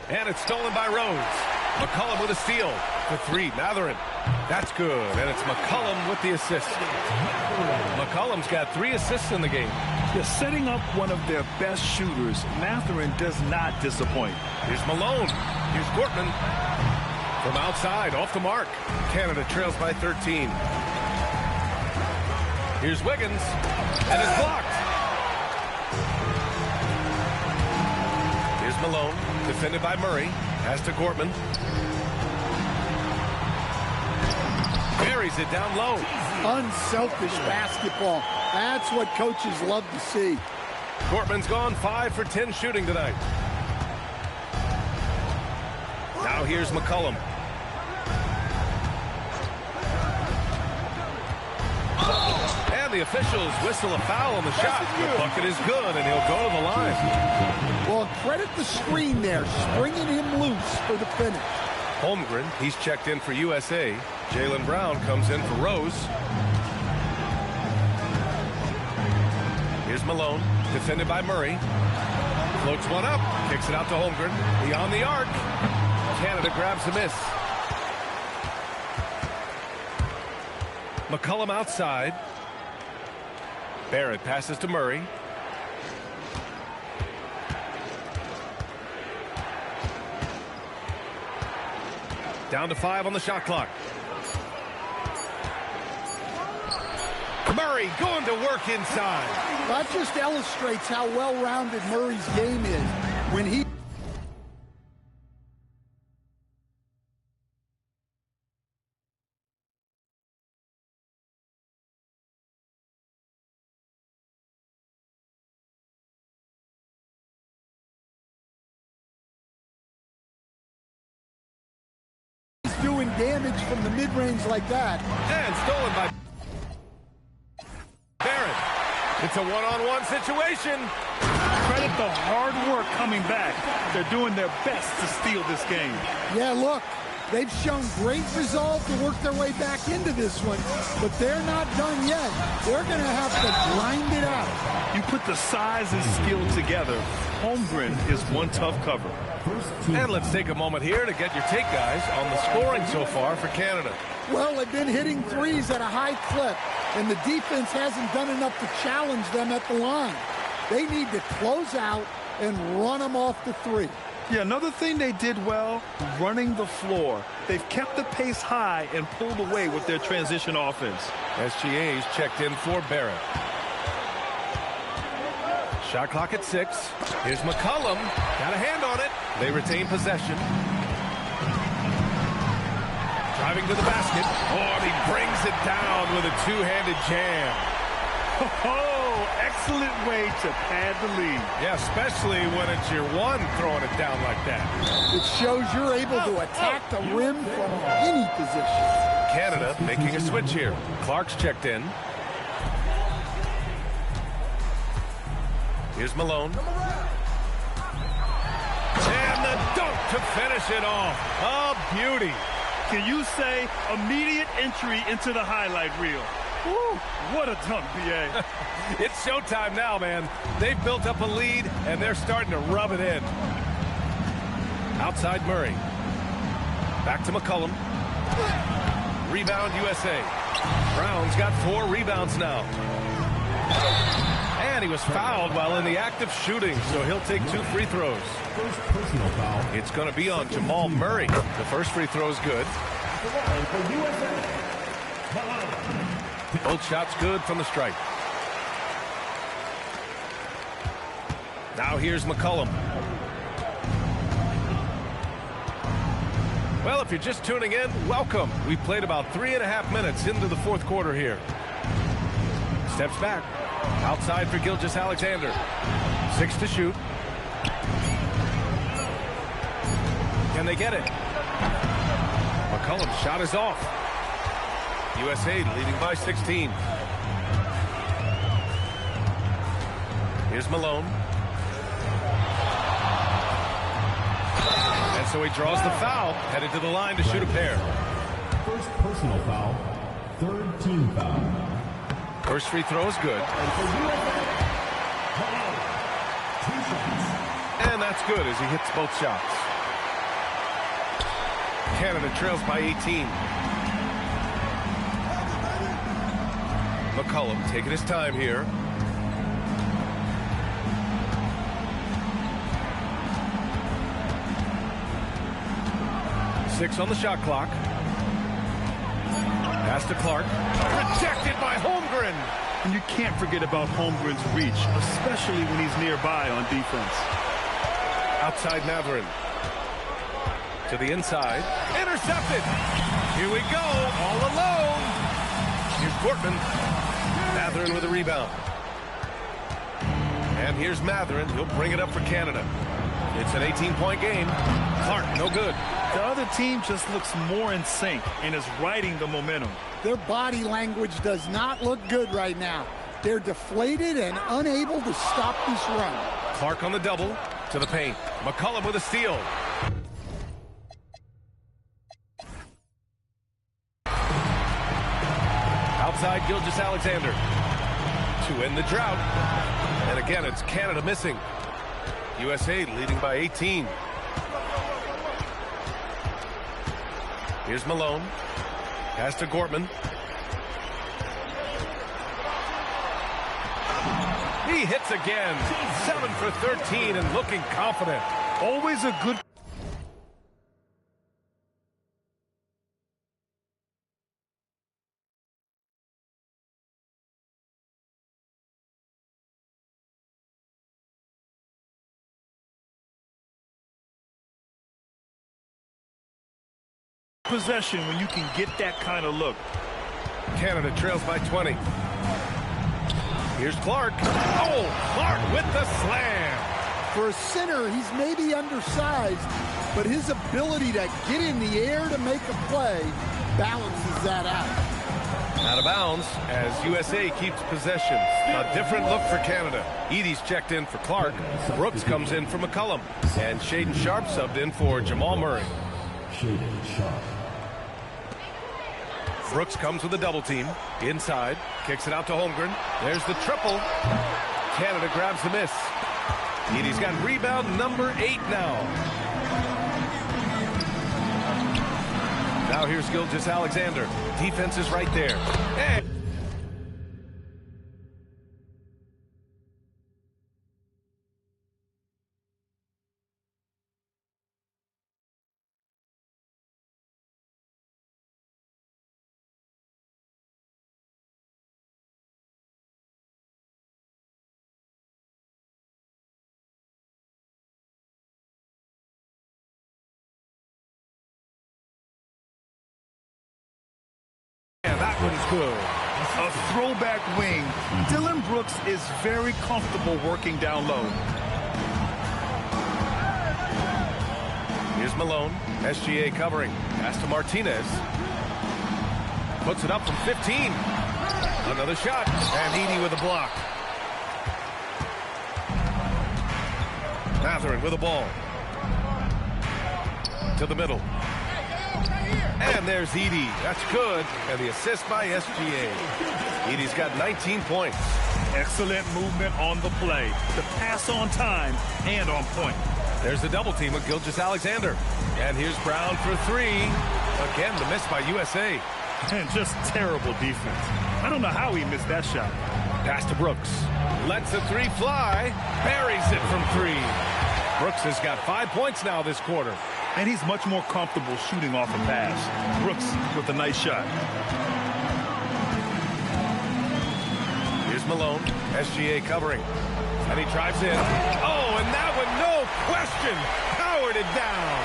And it's stolen by Rose. McCollum with a steal for three. Mathurin. That's good. And it's McCollum with the assist. McCollum's got 3 assists in the game. They're setting up one of their best shooters. Mathurin does not disappoint. Here's Malone. Here's Gortman. From outside, off the mark. Canada trails by 13. Here's Wiggins, and it's blocked. Here's Malone, defended by Murray. Pass to Gortman. Buries it down low. Unselfish basketball. That's what coaches love to see. Gortman's gone 5 for 10 shooting tonight. Now here's McCollum. The officials whistle a foul on the shot. The bucket is good, and he'll go to the line. Well, credit the screen there, springing him loose for the finish. Holmgren, he's checked in for USA. Jaylen Brown comes in for Rose. Here's Malone, defended by Murray. Floats one up, kicks it out to Holmgren. Beyond the arc. Canada grabs the miss. McCollum outside. Barrett passes to Murray. Down to 5 on the shot clock. Murray going to work inside. That just illustrates how well-rounded Murray's game is. When he doing damage from the mid-range like that. And stolen by Barrett. It's a one-on-one situation. Credit the hard work coming back. They're doing their best to steal this game. Yeah, look, they've shown great resolve to work their way back into this one, but they're not done yet. They're going to have to grind it out. You put the size and skill together. Holmgren is one tough cover. And let's take a moment here to get your take, guys, on the scoring so far for Canada. Well, they've been hitting threes at a high clip, and the defense hasn't done enough to challenge them at the line. They need to close out and run them off the three. Yeah, another thing they did well, running the floor. They've kept the pace high and pulled away with their transition offense. SGA's checked in for Barrett. Shot clock at 6. Here's McCollum. Got a hand on it. They retain possession. Driving to the basket. Oh, and he brings it down with a two-handed jam. Oh, excellent way to pad the lead. Yeah, especially when it's your one throwing it down like that. It shows you're able to attack the rim from any position. Canada making a switch here. Clark's checked in. Here's Malone. And the dunk to finish it off. A beauty. Can you say immediate entry into the highlight reel? Woo, what a dunk, B.A. It's showtime now, man. They've built up a lead, and they're starting to rub it in. Outside Murray. Back to McCollum. Rebound USA. Brown's got 4 rebounds now. And he was fouled while in the act of shooting, so he'll take 2 free throws. First personal foul. It's going to be on Jamal Murray. The first free throw is good. For USA. Both shots good from the stripe. Now here's McCollum. Well, if you're just tuning in, welcome. We've played about 3.5 minutes into the fourth quarter here. Steps back. Outside for Gilgeous-Alexander. 6 to shoot. Can they get it? McCollum's shot is off. USA leading by 16. Here's Malone. And so he draws the foul, headed to the line to shoot a pair. First personal foul. Third team foul. First free throw is good. And that's good as he hits both shots. Canada trails by 18. McCollum taking his time here. Six on the shot clock. Pass to Clark. Rejected by Holmgren. And you can't forget about Holmgren's reach, especially when he's nearby on defense. Outside Mathurin. To the inside. Intercepted. Here we go. All alone. Here's Portman. Mathurin with a rebound. And here's Mathurin. He'll bring it up for Canada. It's an 18-point game. Clark, no good. The other team just looks more in sync and is riding the momentum. Their body language does not look good right now. They're deflated and unable to stop this run. Clark on the double. To the paint. McCollum with a steal. Outside Gilgeous-Alexander to end the drought. And again, it's Canada missing. USA leading by 18. Here's Malone. Pass to Gortman. He hits again. 7 for 13 and looking confident. Always a good possession when you can get that kind of look. Canada trails by 20. Here's Clark. Oh, Clark with the slam. For a center, he's maybe undersized, but his ability to get in the air to make a play balances that out. Out of bounds as USA keeps possession. A different look for Canada. Edie's checked in for Clark. Brooks comes in for McCollum. And Shaden Sharp subbed in for Jamal Murray. Shaden Sharp. Brooks comes with a double team. Inside. Kicks it out to Holmgren. There's the triple. Canada grabs the miss. Edie's got rebound number 8 now. Now here's Gilgeous-Alexander. Defense is right there. And good. A throwback wing. Dylan Brooks is very comfortable working down low. Here's Malone. SGA covering. Pass to Martinez. Puts it up from 15. Another shot. And Edey with a block. Matherin with a ball. To the middle. And there's Edey. That's good. And the assist by SGA. Edey's got 19 points. Excellent movement on the play. The pass on time and on point. There's the double team with Gilgeous-Alexander. And here's Brown for three. Again, the miss by USA. And just terrible defense. I don't know how he missed that shot. Pass to Brooks. Lets the three fly. Buries it from three. Brooks has got 5 points now this quarter. And he's much more comfortable shooting off a pass. Brooks with a nice shot. Here's Malone. SGA covering. And he drives in. Oh, and that one, no question, powered it down.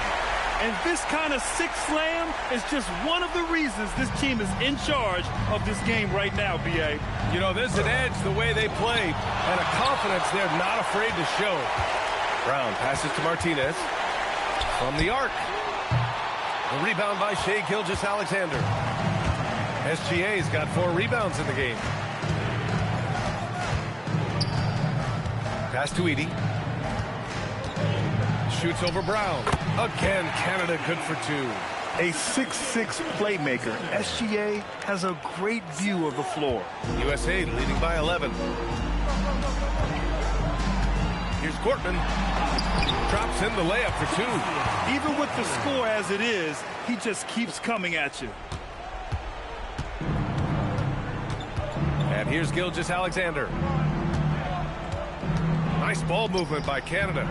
And this kind of six slam is just one of the reasons this team is in charge of this game right now, B.A. You know, there's an edge the way they play and a confidence they're not afraid to show. Brown passes to Martinez from the arc. The rebound by Shai Gilgeous-Alexander. SGA's got 4 rebounds in the game. Pass to Edey. Shoots over Brown. Again, Canada good for 2. A 6'6" playmaker. SGA has a great view of the floor. USA leading by 11. Here's Cortman. Drops in the layup for 2. Even with the score as it is, he just keeps coming at you. And here's Gilgeous-Alexander. Nice ball movement by Canada.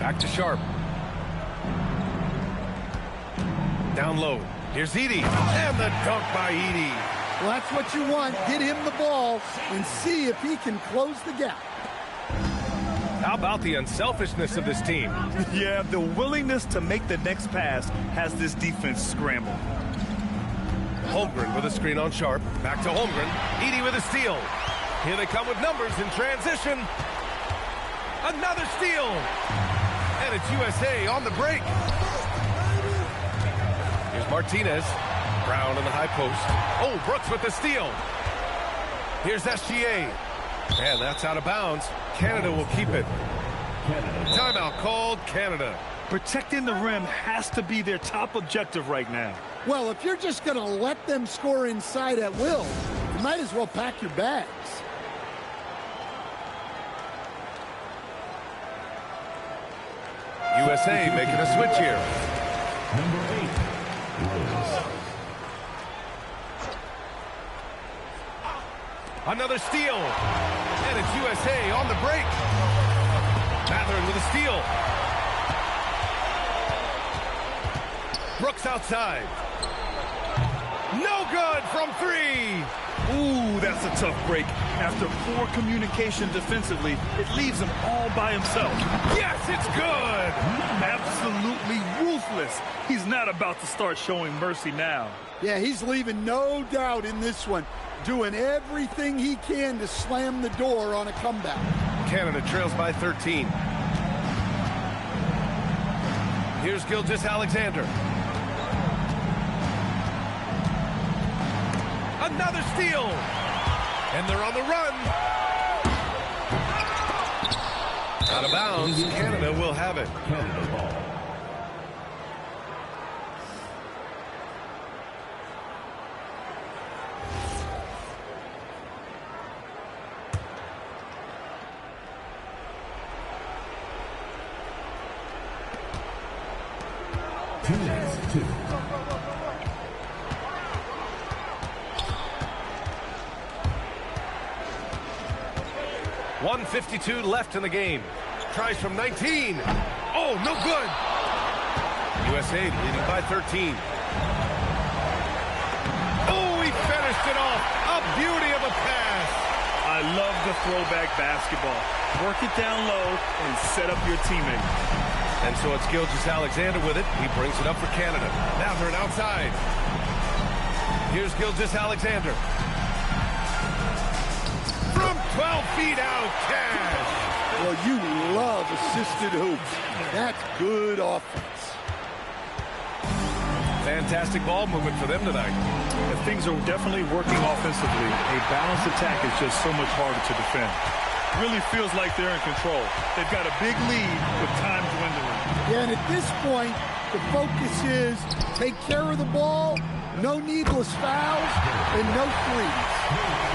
Back to Sharp. Down low. Here's Edey. And the dunk by Edey. Well, that's what you want. Get him the ball and see if he can close the gap. How about the unselfishness of this team? Yeah, the willingness to make the next pass has this defense scrambled. Holmgren with a screen on Sharp. Back to Holmgren. Edey with a steal. Here they come with numbers in transition. Another steal. And it's USA on the break. Here's Martinez. Brown in the high post. Oh, Brooks with the steal. Here's SGA. And that's out of bounds. Canada will keep it. Timeout called, Canada. Protecting the rim has to be their top objective right now. Well, if you're just going to let them score inside at will, you might as well pack your bags. USA making a switch here. Number 8. Another steal. And it's USA on the break. Matherin with a steal. Brooks outside. No good from 3. Ooh, that's a tough break. After poor communication defensively, it leaves him all by himself. Yes, it's good. Absolutely ruthless. He's not about to start showing mercy now. Yeah, he's leaving no doubt in this one. Doing everything he can to slam the door on a comeback. Canada trails by 13. Here's Gilgeous-Alexander. Another steal. And they're on the run. Out of bounds. Canada will have it. Canada ball. Two. 1:52 left in the game. Tries from 19. Oh, no good. USA leading by 13. Oh, he finished it off. A beauty of a pass. I love the throwback basketball. Work it down low and set up your teammate. And so it's Gilgeous-Alexander with it. He brings it up for Canada. Now they're outside. Here's Gilgeous-Alexander. From 12 feet out, cash. Well, you love assisted hoops. That's good offense. Fantastic ball movement for them tonight. And things are definitely working offensively. A balanced attack is just so much harder to defend. Really feels like they're in control. They've got a big lead with time dwindling. Yeah, and at this point, the focus is take care of the ball, no needless fouls, and no threes.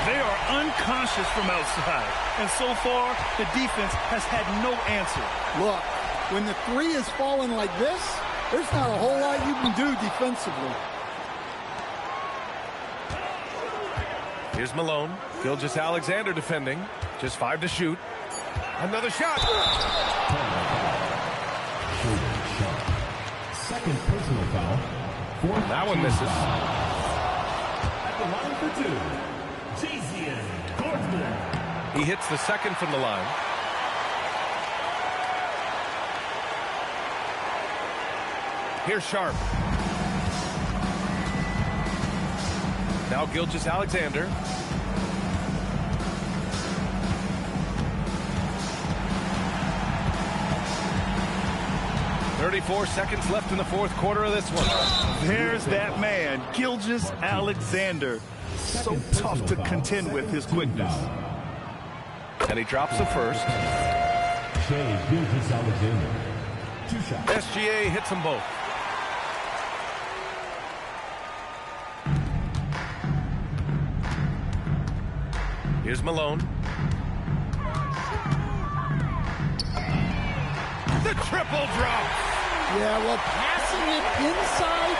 They are unconscious from outside. And so far, the defense has had no answer. Look, when the three is falling like this, there's not a whole lot you can do defensively. Here's Malone. Gilgeous-Alexander defending. Just 5 to shoot. Another shot. Second personal foul. That one misses. At the line for two, Jason Gordon. He hits the second from the line. Here's Sharp. Now Gilgeous-Alexander. "34 seconds left in the fourth quarter of this one." There's that man, Gilgeous-Alexander. So tough to contend with his quickness. And he drops the first. Shea Gilgeous-Alexander. 2 shots. SGA hits them both. Here's Malone. The triple drop. Yeah, well, passing it inside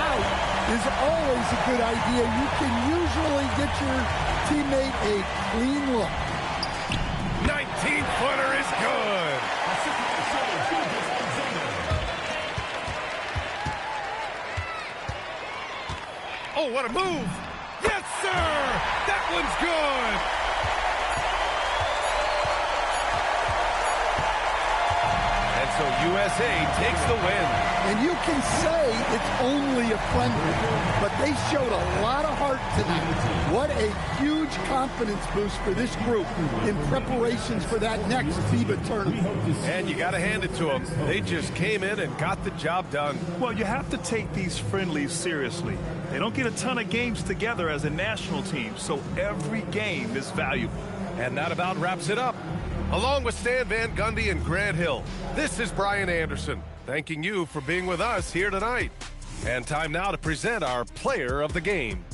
out is always a good idea. You can usually get your teammate a clean look. 19-footer is good. Oh, what a move. Yes, sir. That one's good. And so USA takes the win. And you can say it's only a friendly, but they showed a lot of heart tonight. What a huge confidence boost for this group in preparations for that next FIBA tournament. And you got to hand it to them. They just came in and got the job done. Well, you have to take these friendlies seriously. They don't get a ton of games together as a national team, so every game is valuable. And that about wraps it up. Along with Stan Van Gundy and Grant Hill, this is Brian Anderson, thanking you for being with us here tonight. And time now to present our player of the game.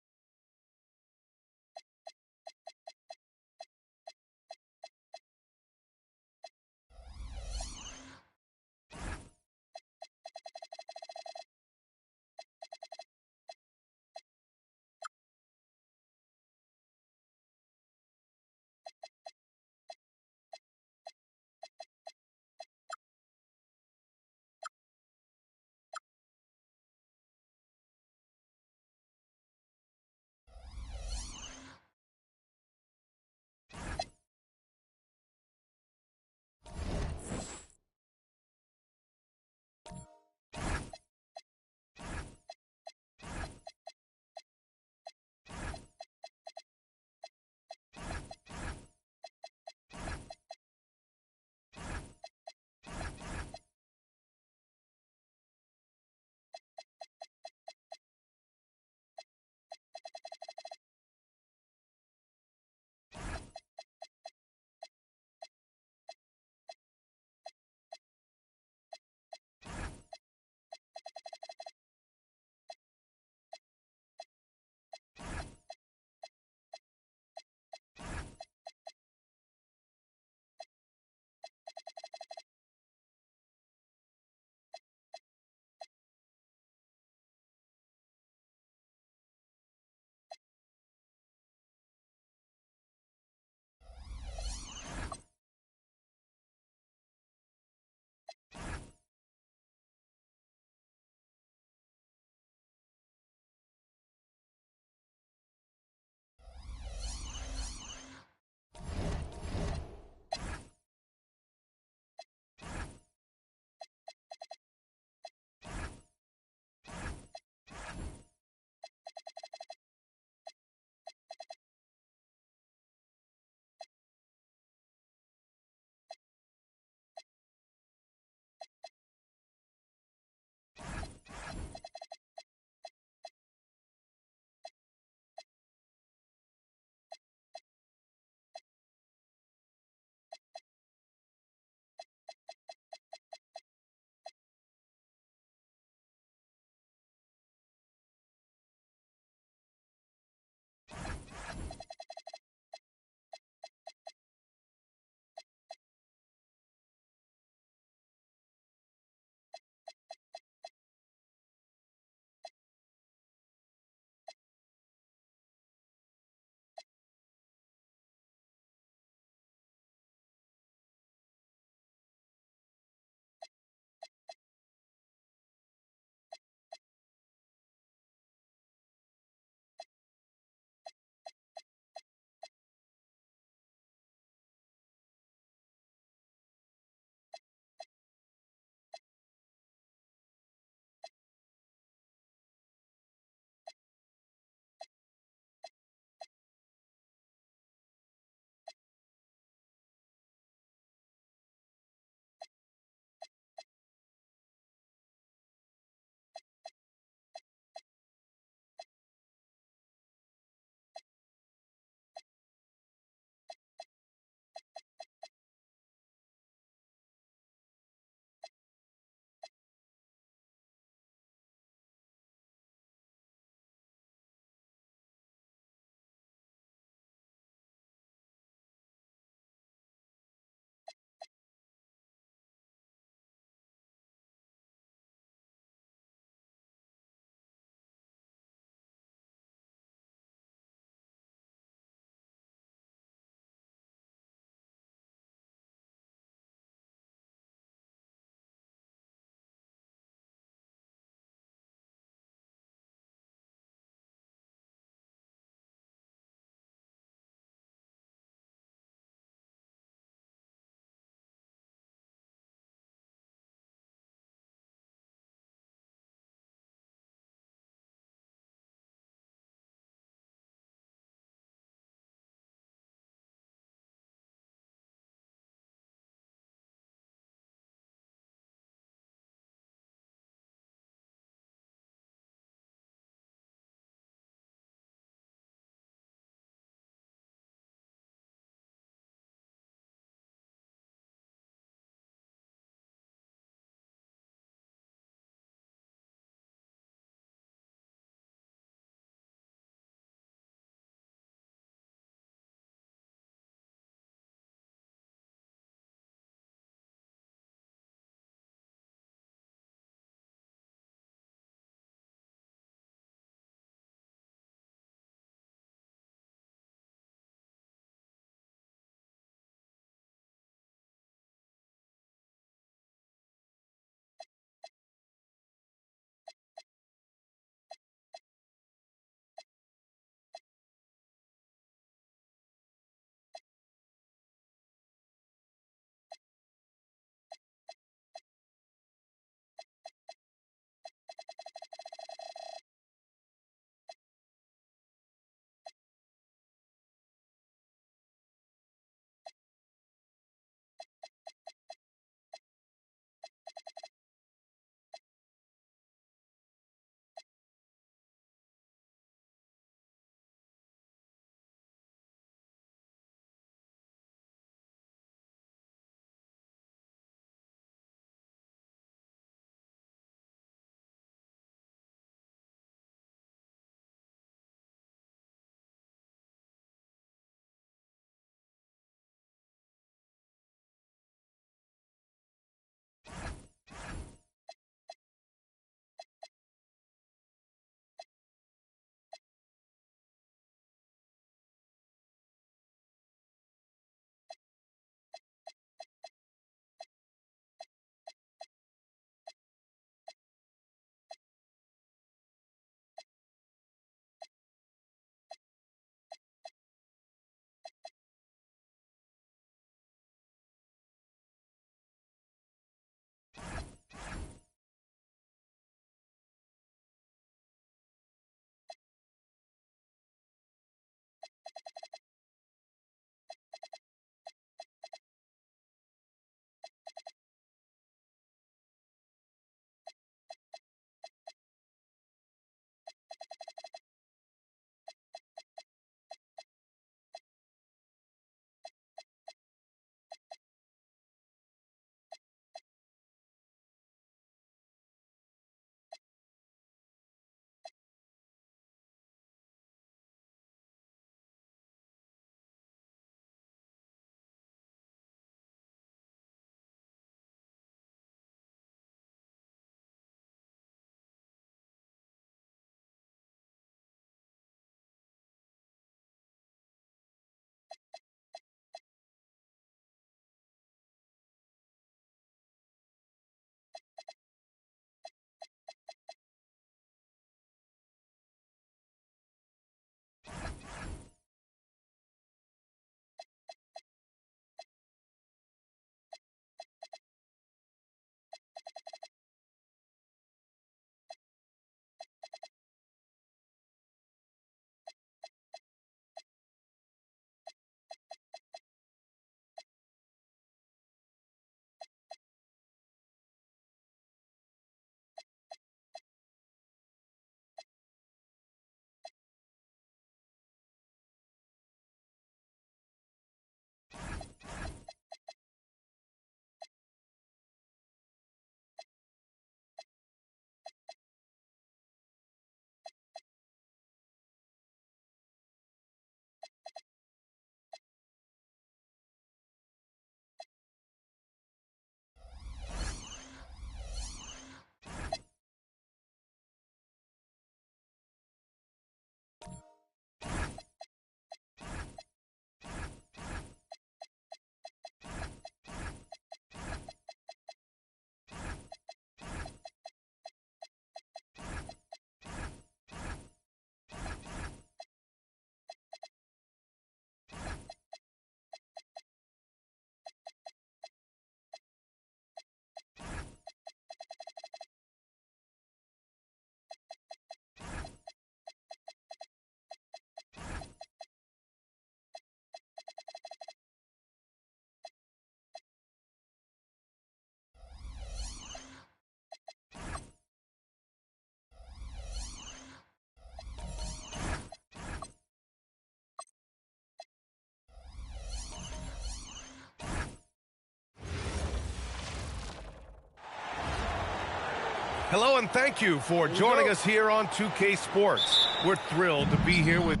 Hello and thank you for joining us here on 2K Sports. We're thrilled to be here with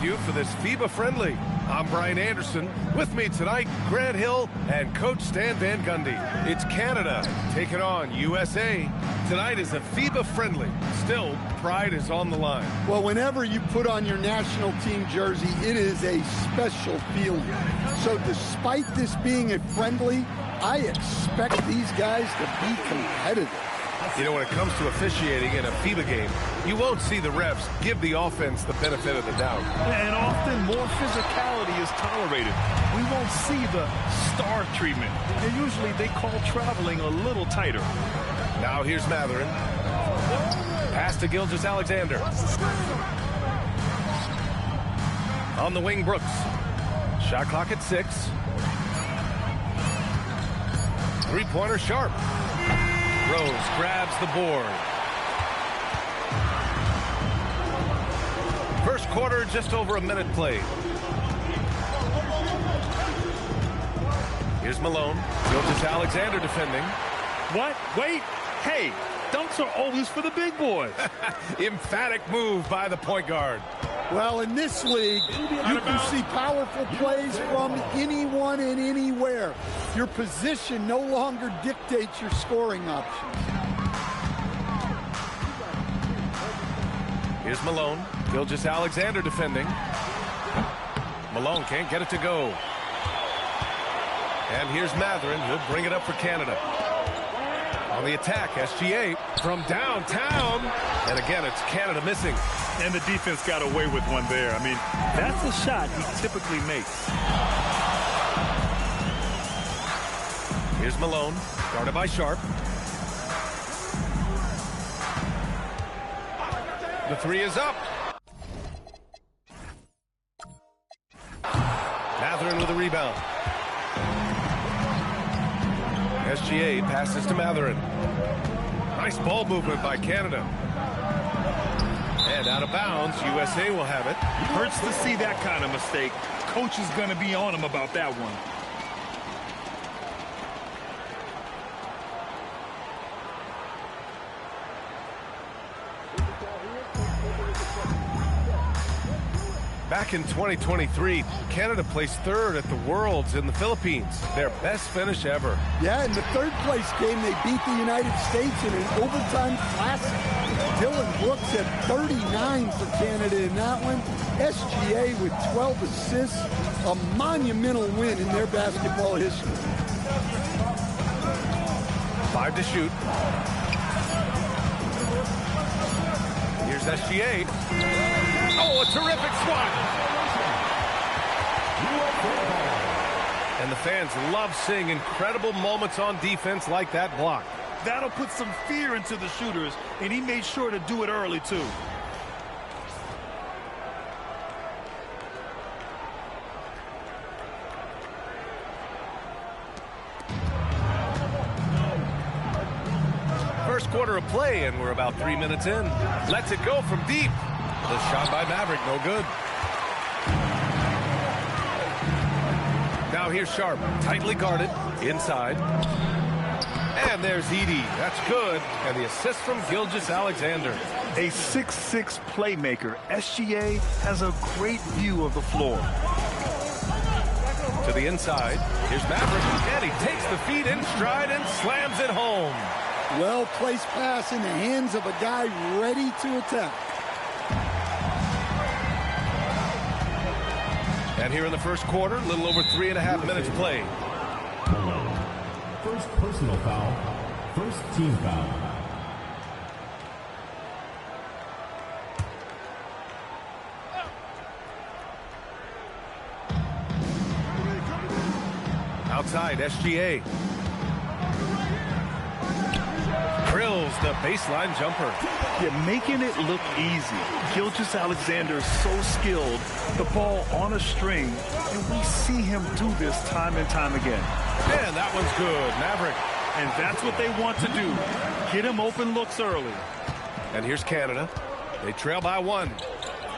you for this FIBA friendly. I'm Brian Anderson. With me tonight, Grant Hill and Coach Stan Van Gundy. It's Canada taking on USA. Tonight is a FIBA friendly. Still, pride is on the line. Well, whenever you put on your national team jersey, it is a special feeling. So despite this being a friendly, I expect these guys to be competitive. You know, when it comes to officiating in a FIBA game, you won't see the refs give the offense the benefit of the doubt. And often more physicality is tolerated. We won't see the star treatment. And usually they call traveling a little tighter. Now here's Matherin. Pass to Gilgeous-Alexander. On the wing, Brooks. Shot clock at 6. Three-pointer Sharp. Rose grabs the board. First quarter, just over a minute played. Here's Malone. Gilgeous-Alexander defending. What? Wait. Hey, dunks are always for the big boys. Emphatic move by the point guard. Well, in this league, you can see powerful plays from anyone and anywhere. Your position no longer dictates your scoring options. Here's Malone. Gilgeous-Alexander defending. Malone can't get it to go. And here's Matherin. He'll bring it up for Canada. On the attack, SGA from downtown. And again, it's Canada missing. And the defense got away with one there. I mean, that's a shot he typically makes. Here's Malone, guarded by Sharp. The three is up. Matherin with a rebound. SGA passes to Matherin. Nice ball movement by Canada. And out of bounds, USA will have it. Hurts to see that kind of mistake. Coach is going to be on him about that one. Back in 2023, Canada placed third at the Worlds in the Philippines. Their best finish ever. Yeah, in the third-place game, they beat the United States in an overtime classic. Dylan Brooks had 39 for Canada in that one. SGA with 12 assists. A monumental win in their basketball history. 5 to shoot. Here's SGA. Oh, a terrific swat. And the fans love seeing incredible moments on defense like that block. That'll put some fear into the shooters, and he made sure to do it early, too. First quarter of play, and we're about 3 minutes in. Lets it go from deep. The shot by Maverick, no good. Now here's Sharp, tightly guarded, inside. And there's Edey. That's good. And the assist from Gilgeous-Alexander. A 6'6" playmaker, SGA has a great view of the floor. To the inside. Here's Maverick. And he takes the feet in stride and slams it home. Well-placed pass in the hands of a guy ready to attack. And here in the first quarter, a little over 3.5 minutes played. First personal foul. First team foul. Outside, SGA. Drills the baseline jumper. Yeah, making it look easy. Gilgeous-Alexander is so skilled. The ball on a string, and we see him do this time and time again. And that one's good. Maverick. And that's what they want to do. Get him open looks early. And here's Canada. They trail by 1.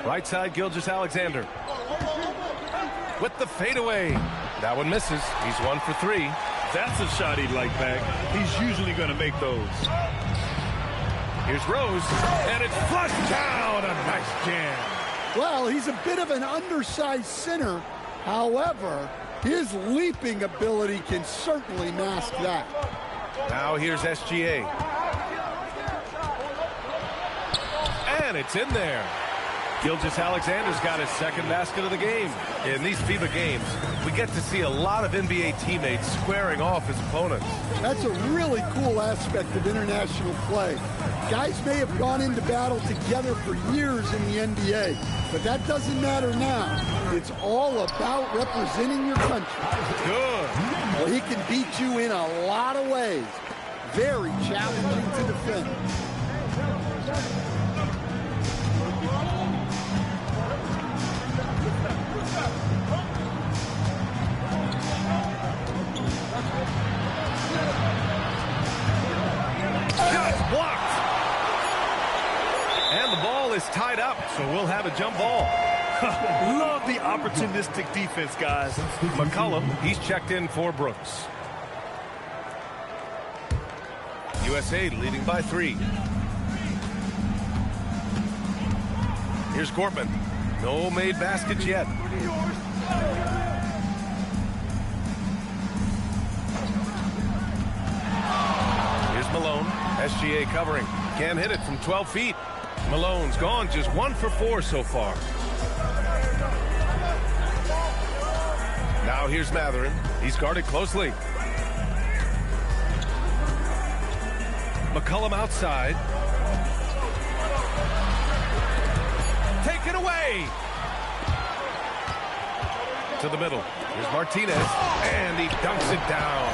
Right side, Gilgeous-Alexander. with the fadeaway. That one misses. He's 1 for 3. That's a shot he'd like back. He's usually going to make those. Here's Rose, and it's flushed down. A nice jam. Well, he's a bit of an undersized center. However, his leaping ability can certainly mask that. Now here's SGA. And it's in there. Gilgeous-Alexander's got his second basket of the game. In these FIBA games, we get to see a lot of NBA teammates squaring off his opponents. That's a really cool aspect of international play. Guys may have gone into battle together for years in the NBA, but that doesn't matter now. It's all about representing your country. Good. Well, he can beat you in a lot of ways. Very challenging to defend. Shot blocked. And the ball is tied up, so we'll have a jump ball. Love the opportunistic defense, guys. McCollum, he's checked in for Brooks. USA leading by 3. Here's Gortman. No made baskets yet. Here's Malone. SGA covering. Can't hit it from 12 feet. Malone's gone just 1 for 4 so far. Now here's Matherin. He's guarded closely. McCollum outside. Take it away. To the middle. Here's Martinez. And he dunks it down.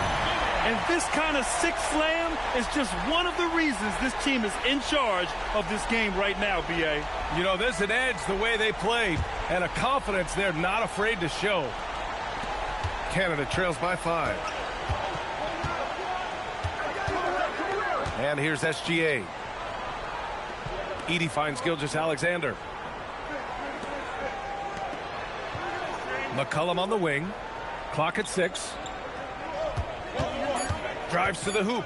And this kind of sick slam is just one of the reasons this team is in charge of this game right now, B.A. You know, there's an edge the way they play and a confidence they're not afraid to show. Canada trails by 5. And here's SGA. Edey finds Gilgeous-Alexander. McCollum on the wing. Clock at 6. Drives to the hoop.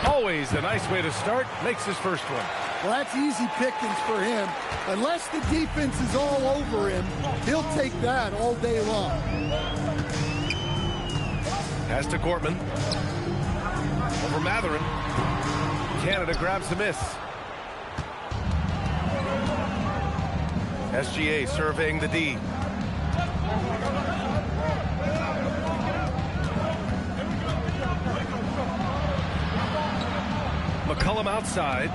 Always a nice way to start. Makes his first one. Well, that's easy pickings for him. Unless the defense is all over him, he'll take that all day long. Pass to Gortman. Over Matherin. Canada grabs the miss. SGA surveying the D. McCollum outside.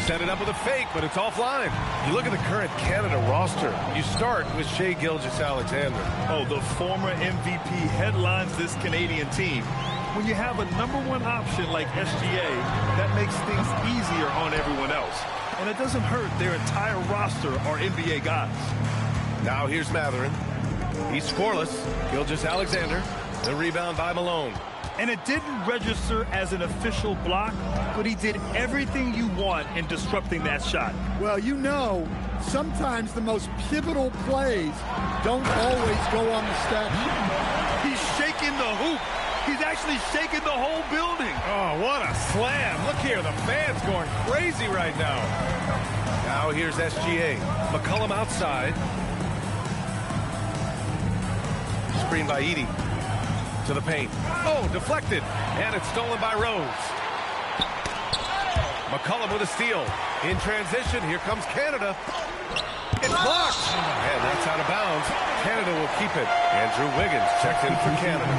Set it up with a fake, but it's offline. You look at the current Canada roster. You start with Shai Gilgeous-Alexander. Oh, the former MVP headlines this Canadian team. When you have a #1 option like SGA, that makes things easier on everyone else. And it doesn't hurt their entire roster are NBA guys. Now here's Matherin. He's scoreless. Gilgeous-Alexander. The rebound by Malone. And it didn't register as an official block, but he did everything you want in disrupting that shot. Well, you know, sometimes the most pivotal plays don't always go on the stat sheet. He's shaking the hoop. He's actually shaking the whole building. Oh, what a slam. Look here, the fans going crazy right now. Now here's SGA. McCollum outside. Screen by Edey. To the paint. Oh, deflected. And it's stolen by Rose. McCollum with a steal. In transition, here comes Canada. It's blocked. And that's out of bounds. Canada will keep it. Andrew Wiggins checks in for Canada.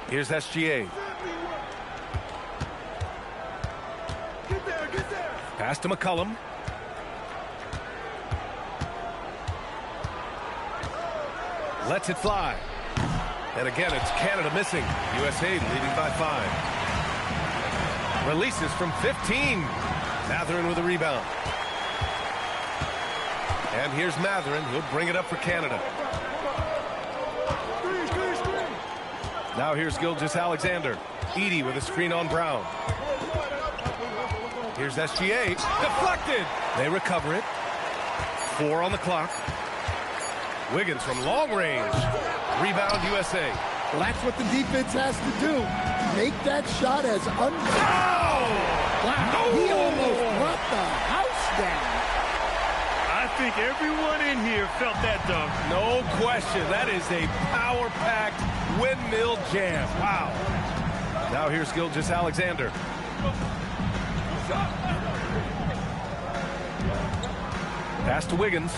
Here's SGA. Pass to McCollum. Lets it fly. And again, it's Canada missing. USA leading by 5. Releases from 15. Matherin with a rebound. And here's Matherin. He'll bring it up for Canada. Now here's Gilgeous-Alexander. Edey with a screen on Brown. Here's SGA. Deflected. They recover it. 4 on the clock. Wiggins from long range. Rebound USA. Well, that's what the defense has to do. Make that shot as Wow! He almost brought the house down. I think everyone in here felt that dunk. No question. That is a power-packed windmill jam. Wow. Now here's Gilgeous-Alexander. Pass to Wiggins.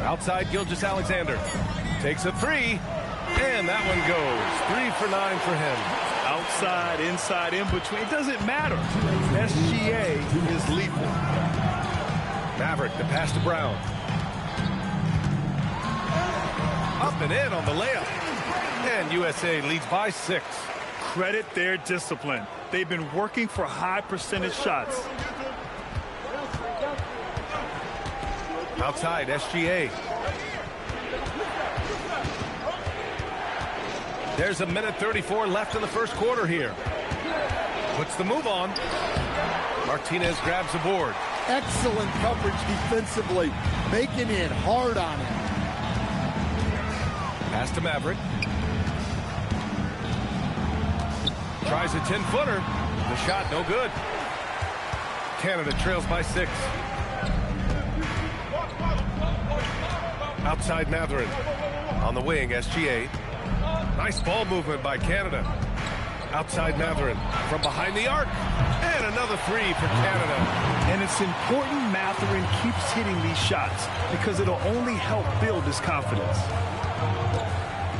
Outside Gilgeous-Alexander. Takes a 3. And that one goes. 3 for 9 for him. Outside, inside, in between. It doesn't matter. SGA is lethal. Maverick, the pass to Brown. Up and in on the layup. And USA leads by 6. Credit their discipline. They've been working for high percentage shots. Outside, SGA. There's a minute 34 left in the first quarter here. Puts the move on. Martinez grabs the board. Excellent coverage defensively, making it hard on him. Pass to Maverick. Tries a 10-footer. The shot no good. Canada trails by 6. Outside Matherin. On the wing, SGA. Nice ball movement by Canada. Outside Matherin from behind the arc. And another 3 for Canada. And it's important Matherin keeps hitting these shots because it'll only help build his confidence.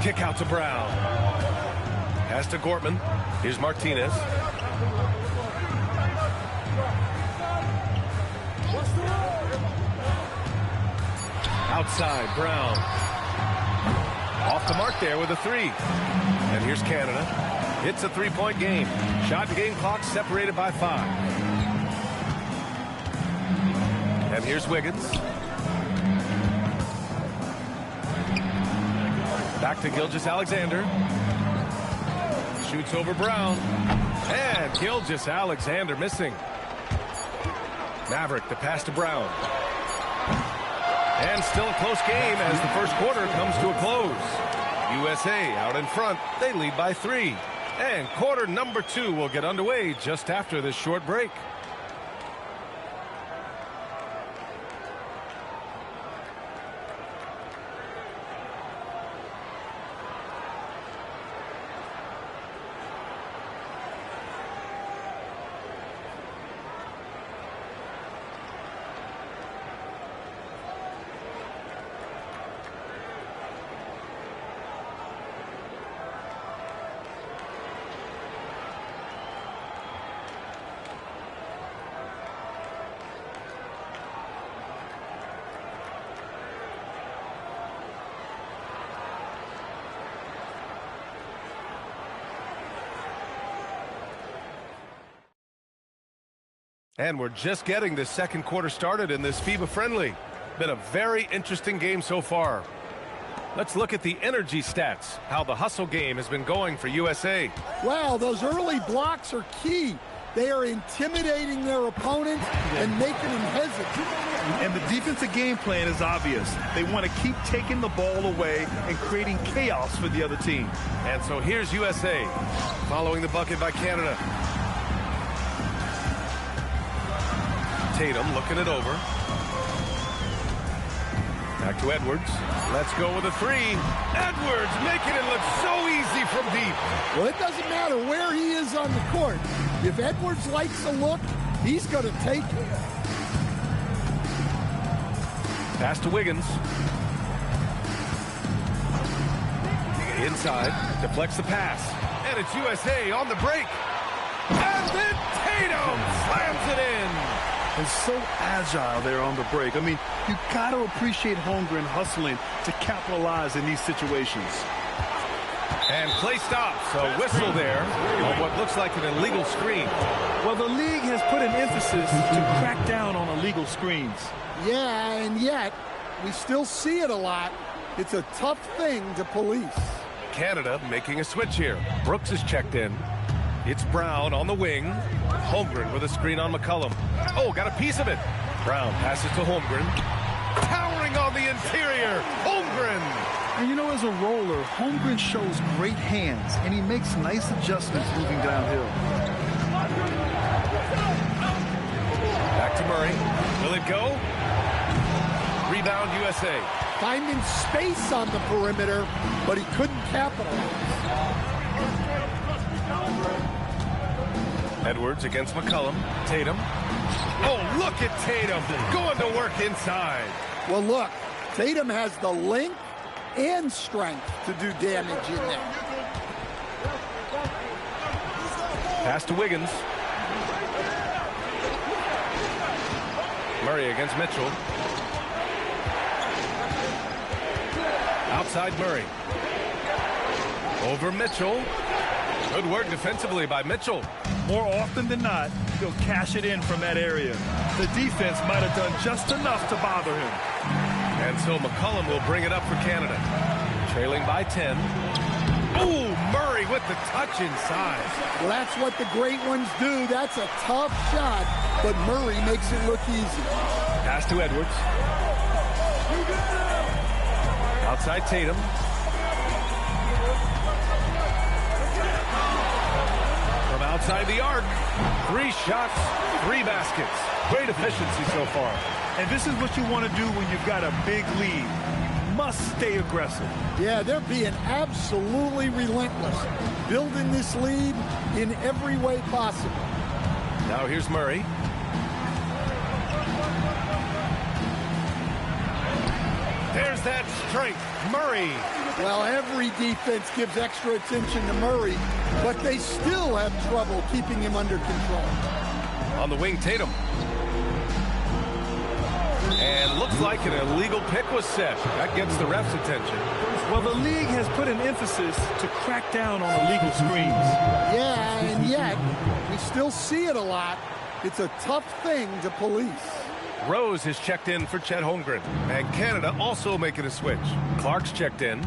Kick out to Brown. Pass to Gortman. Here's Martinez. Outside, Brown. Off the mark there with a 3. And here's Canada. It's a 3-point game. Shot and game clock separated by 5. And here's Wiggins. Back to Gilgeous-Alexander. Shoots over Brown. And Gilgeous-Alexander missing. Maverick, the pass to Brown. And still a close game as the first quarter comes to a close. USA out in front. They lead by 3. And quarter number 2 will get underway just after this short break. And we're just getting the second quarter started in this FIBA friendly. Been a very interesting game so far. Let's look at the energy stats, how the hustle game has been going for USA. Wow, those early blocks are key. They are intimidating their opponent and making them hesitant. And the defensive game plan is obvious. They want to keep taking the ball away and creating chaos for the other team. And so here's USA following the bucket by Canada. Tatum looking it over. Back to Edwards. Let's go with a 3. Edwards making it look so easy from deep. Well, it doesn't matter where he is on the court. If Edwards likes a look, he's going to take it. Pass to Wiggins. Inside. Deflects the pass. And it's USA on the break. And then Tatum slams it in. And so agile there on the break. I mean, you got to appreciate hunger and hustling to capitalize in these situations. And play stops. A whistle there on what looks like an illegal screen. Well, the league has put an emphasis to crack down on illegal screens. Yeah, and yet we still see it a lot. It's a tough thing to police. Canada making a switch here. Brooks is checked in. It's Brown on the wing. Holmgren with a screen on McCollum. Oh, got a piece of it. Brown passes to Holmgren. Towering on the interior. Holmgren. And you know, as a roller, Holmgren shows great hands, and he makes nice adjustments moving downhill. Back to Murray. Will it go? Rebound USA. Finding space on the perimeter, but he couldn't capitalize. Edwards against McCollum. Tatum. Oh, look at Tatum going to work inside. Well, look, Tatum has the length and strength to do damage in there. Pass to Wiggins. Murray against Mitchell. Outside Murray. Over Mitchell. Good work defensively by Mitchell. More often than not, he'll cash it in from that area. The defense might have done just enough to bother him. And so McCollum will bring it up for Canada. Trailing by 10. Ooh, Murray with the touch inside. Well, that's what the great ones do. That's a tough shot, but Murray makes it look easy. Pass to Edwards. Outside Tatum. From outside the arc. 3 shots, 3 baskets. Great efficiency so far. And this is what you want to do when you've got a big lead. Must stay aggressive. Yeah, they're being absolutely relentless, building this lead in every way possible. Now here's Murray. There's that strength. Murray. Well, every defense gives extra attention to Murray, but they still have trouble keeping him under control. On the wing, Tatum. And looks like an illegal pick was set. That gets the ref's attention. Well, the league has put an emphasis to crack down on illegal screens. Yeah, and yet we still see it a lot. It's a tough thing to police. Rose is checked in for Chet Holmgren. And Canada also making a switch. Clark's checked in.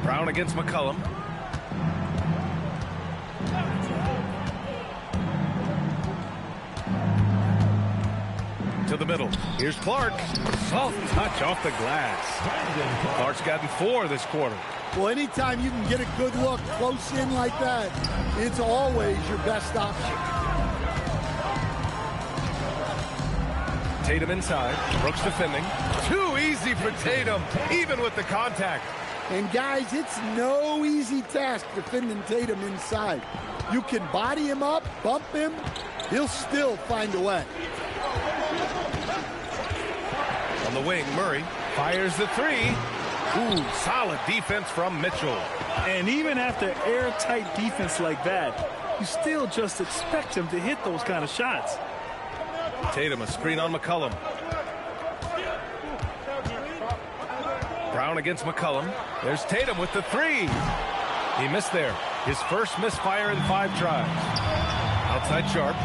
Brown against McCollum. To the middle. Here's Clark. Soft touch off the glass. Clark's gotten 4 this quarter. Well, anytime you can get a good look close in like that, it's always your best option. Tatum inside. Brooks defending. Too easy for Tatum, even with the contact. And guys, it's no easy task defending Tatum inside. You can body him up, bump him, he'll still find a way. On the wing, Murray fires the 3. Ooh, solid defense from Mitchell. And even after airtight defense like that, you still just expect him to hit those kind of shots. Tatum, a screen on McCollum. Brown against McCollum. There's Tatum with the 3. He missed there. His first misfire in 5 tries. Outside Sharp.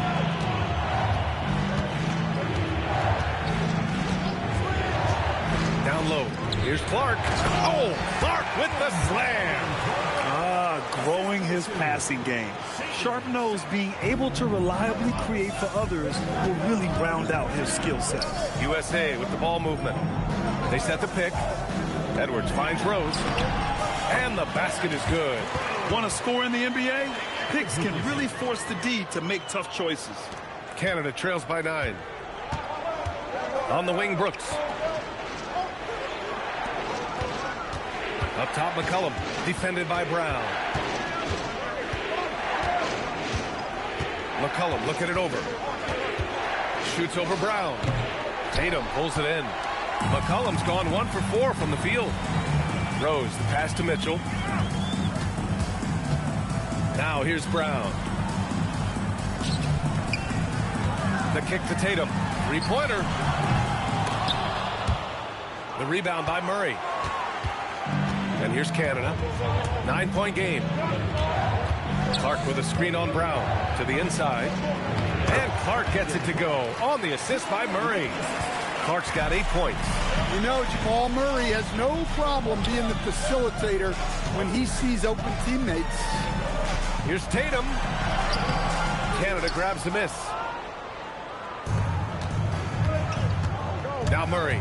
Down low. Here's Clark. Oh, Clark with the slam. Growing his passing game. Sharp knows being able to reliably create for others will really round out his skill set. USA with the ball movement. They set the pick. Edwards finds Rose. And the basket is good. Want to score in the NBA? Picks can really force the D to make tough choices. Canada trails by 9. On the wing, Brooks. Up top, McCollum. Defended by Brown. McCollum looking it over. Shoots over Brown. Tatum pulls it in. McCollum's gone 1 for 4 from the field. Rose, the pass to Mitchell. Now here's Brown. The kick to Tatum. 3-pointer. The rebound by Murray. And here's Canada. 9-point game. Clark with a screen on Brown to the inside. And Clark gets it to go on the assist by Murray. Clark's got 8 points. You know, Jamal Murray has no problem being the facilitator when he sees open teammates. Here's Tatum. Canada grabs the miss. Now Murray.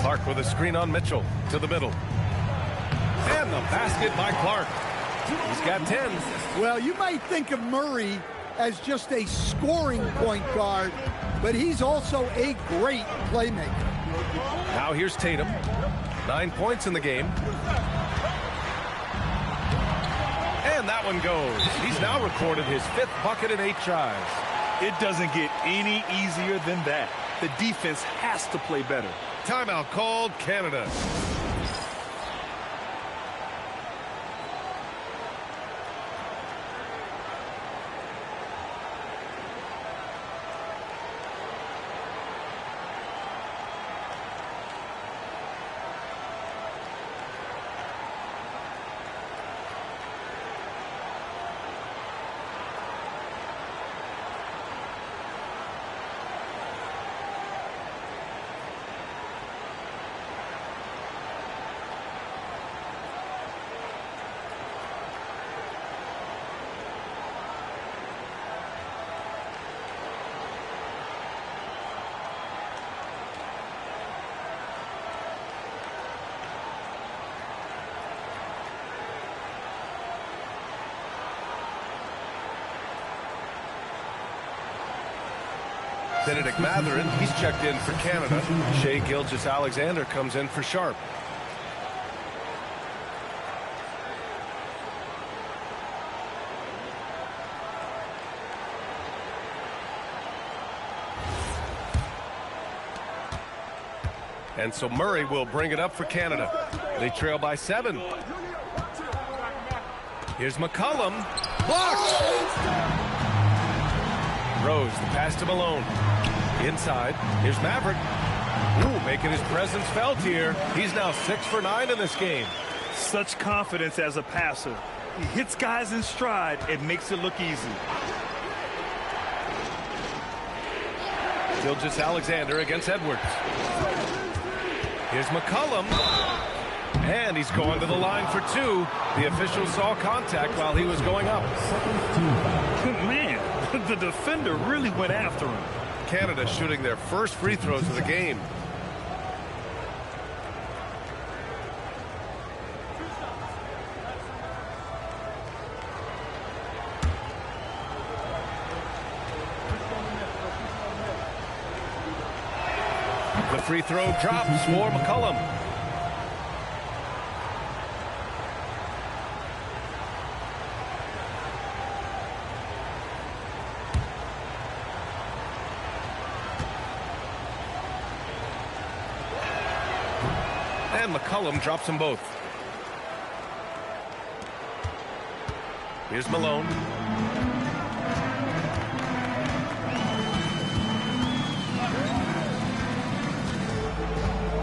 Clark with a screen on Mitchell to the middle. And the basket by Clark. He's got 10. Well, you might think of Murray as just a scoring point guard, but he's also a great playmaker. Now here's Tatum. 9 points in the game. And that one goes. He's now recorded his 5th bucket in 8 tries. It doesn't get any easier than that. The defense has to play better. Timeout called, Canada. Benedict Mathurin, he's checked in for Canada. Shai Gilgeous-Alexander comes in for Sharp. And so Murray will bring it up for Canada. They trail by 7. Here's McCollum. Blocked! Rose, the pass to Malone. Inside, here's Maverick. Ooh, making his presence felt here. He's now 6 for 9 in this game. Such confidence as a passer. He hits guys in stride and makes it look easy. Gilgeous-Alexander against Edwards. Here's McCollum. And he's going to the line for 2. The official saw contact while he was going up. Man, the defender really went after him. Canada shooting their first free throws of the game. The free throw drops for McCollum. And McCollum drops them both. Here's Malone.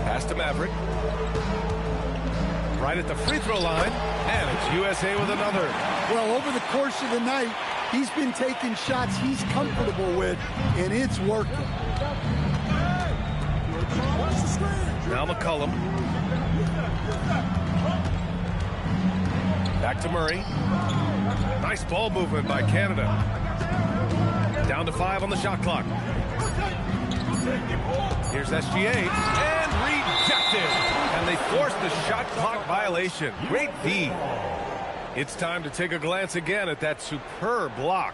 Pass to Maverick. Right at the free throw line. And it's USA with another. Well, over the course of the night, he's been taking shots he's comfortable with, and it's working. Now McCollum. Back to Murray. Nice ball movement by Canada. Down to 5 on the shot clock. Here's SGA. And rejected. And they forced the shot clock violation. Great D. It's time to take a glance again at that superb block.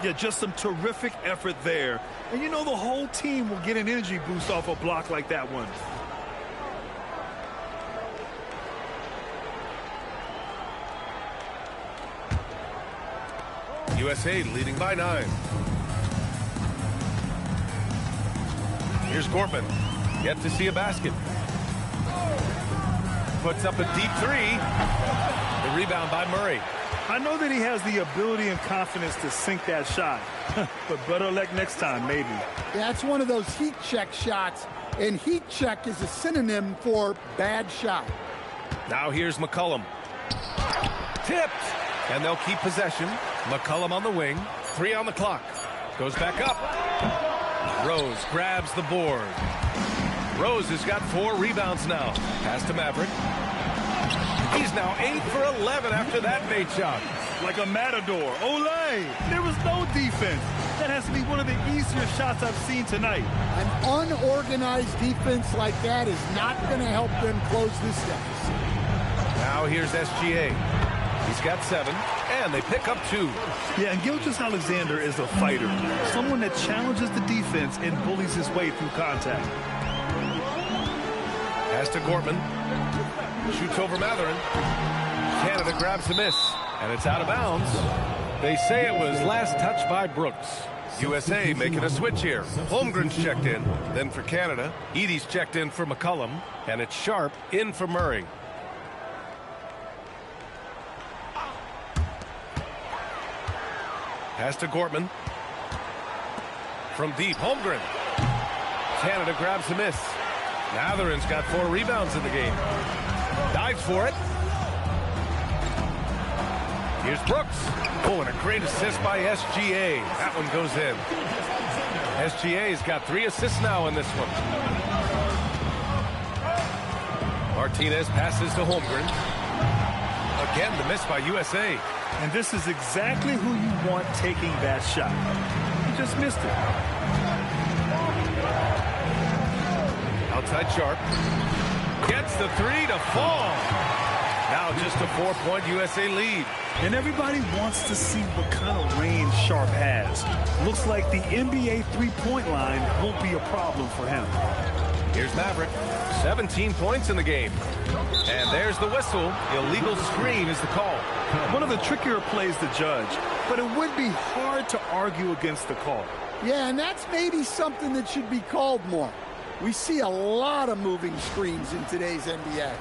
Yeah, just some terrific effort there. And you know the whole team will get an energy boost off a block like that one. USA leading by 9. Here's Gorman. Yet to see a basket. Puts up a deep 3. The rebound by Murray. I know that he has the ability and confidence to sink that shot. But better luck next time, maybe. That's one of those heat check shots. And heat check is a synonym for bad shot. Now here's McCollum. Tipped. And they'll keep possession. McCollum on the wing. 3 on the clock. Goes back up. Rose grabs the board. Rose has got 4 rebounds now. Pass to Maverick. He's now 8 for 11 after that made shot. Like a matador. Olay! There was no defense. That has to be one of the easier shots I've seen tonight. An unorganized defense like that is not going to help them close this deficit. Now here's SGA. He's got 7, and they pick up 2. Yeah, and Gilgeous-Alexander is a fighter. Someone that challenges the defense and bullies his way through contact. Pass to Gortman. Shoots over Matherin. Canada grabs a miss, and it's out of bounds. They say it was last touched by Brooks. USA making a switch here. Holmgren's checked in. Then for Canada, Edey's checked in for McCollum, and it's Sharp in for Murray. Pass to Gortman. From deep, Holmgren. Canada grabs the miss. Matherin's got 4 rebounds in the game. Dives for it. Here's Brooks. Oh, and a great assist by SGA. That one goes in. SGA's got 3 assists now in this one. Martinez passes to Holmgren. Again, the miss by USA. And this is exactly who you want taking that shot. He just missed it. Outside Sharp. Gets the 3 to fall. Now just a 4-point USA lead. And everybody wants to see what kind of range Sharp has. Looks like the NBA three-point line won't be a problem for him. Here's Maverick. 17 points in the game. And there's the whistle. Illegal screen is the call. One of the trickier plays to judge, but it would be hard to argue against the call. Yeah, and that's maybe something that should be called more. We see a lot of moving screens in today's NBA.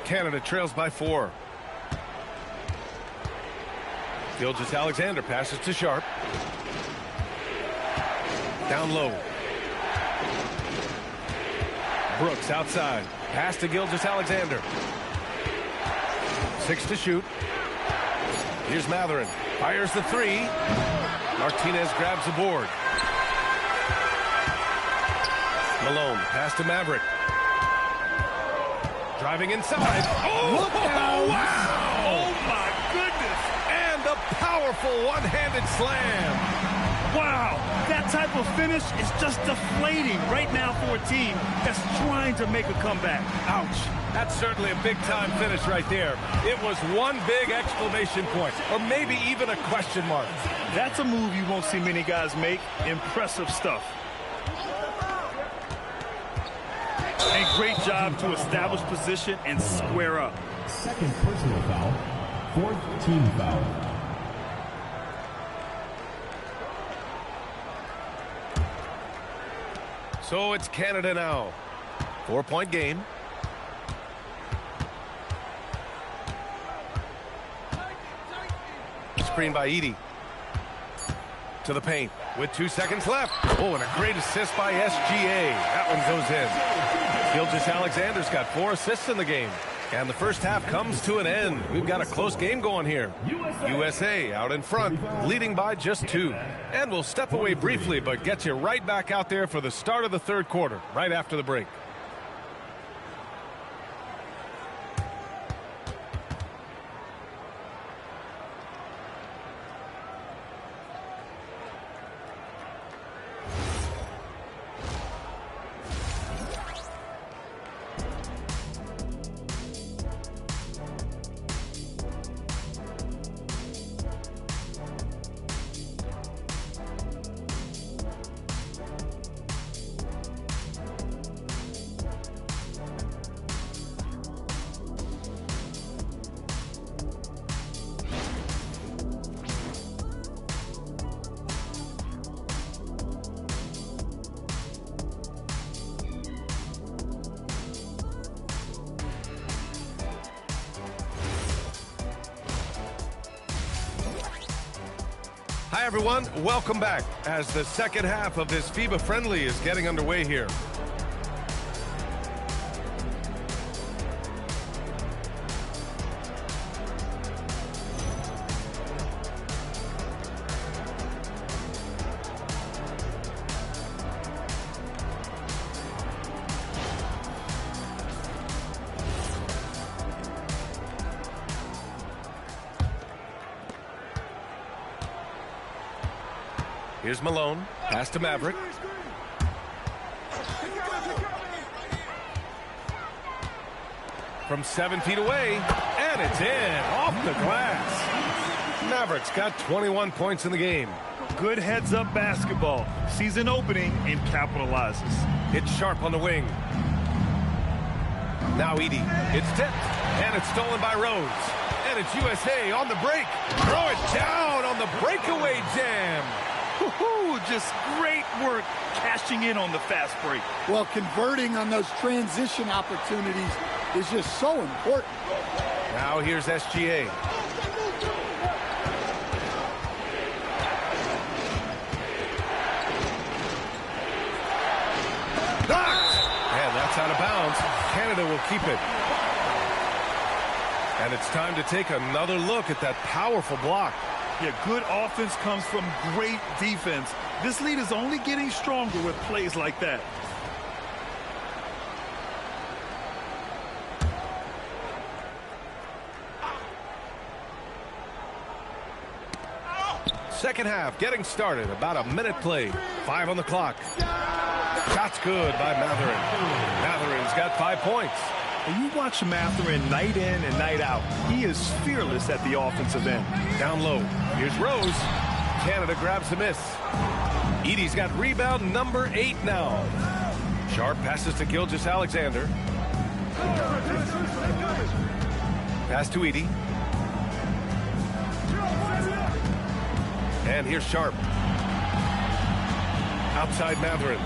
Canada trails by 4. Gilgeous-Alexander passes to Sharp. Down low. Brooks outside. Pass to Gilgeous-Alexander. 6 to shoot. Here's Matherin. Fires the 3. Martinez grabs the board. Malone. Pass to Maverick. Driving inside. Oh, Look out. wow! Oh, my goodness! And a powerful one-handed slam. Wow, that type of finish is just deflating right now for a team that's trying to make a comeback. Ouch. That's certainly a big-time finish right there. It was one big exclamation point, or maybe even a question mark. That's a move you won't see many guys make. Impressive stuff. A great job to establish position and square up. Second personal foul. 4th team foul. So it's Canada now. 4-point game. Screen by Edey. To the paint with 2 seconds left. Oh, and a great assist by SGA. That one goes in. Gilgeous-Alexander's got 4 assists in the game. And the first half comes to an end. We've got a close game going here. USA out in front, leading by just 2. And we'll step away briefly, but get you right back out there for the start of the third quarter, right after the break. Hi, everyone. Welcome back as the second half of this FIBA Friendly is getting underway here. Here's Malone. Pass to Maverick. From 7 feet away, and it's in, off the glass. Mavericks got 21 points in the game. Good heads-up basketball. Sees an opening and capitalizes. It's Sharp on the wing. Now Edey. It's tipped, and it's stolen by Rose. And it's USA on the break. Throw it down on the breakaway jam. Just great work cashing in on the fast break. Well, converting on those transition opportunities is just so important. Now here's SGA. Knocked! And that's out of bounds. Canada will keep it. And it's time to take another look at that powerful block. Yeah, good offense comes from great defense. This lead is only getting stronger with plays like that. Second half getting started. About a minute played. 5 on the clock. Shot's good by Mathurin. Matherin's got 5 points. And you watch Mathurin night in and night out. He is fearless at the offensive end. Down low. Here's Rose. Canada grabs the miss. Edey's got rebound number 8 now. Sharp passes to Gilgeous-Alexander. Pass to Edey. And here's Sharp. Outside Mathurin.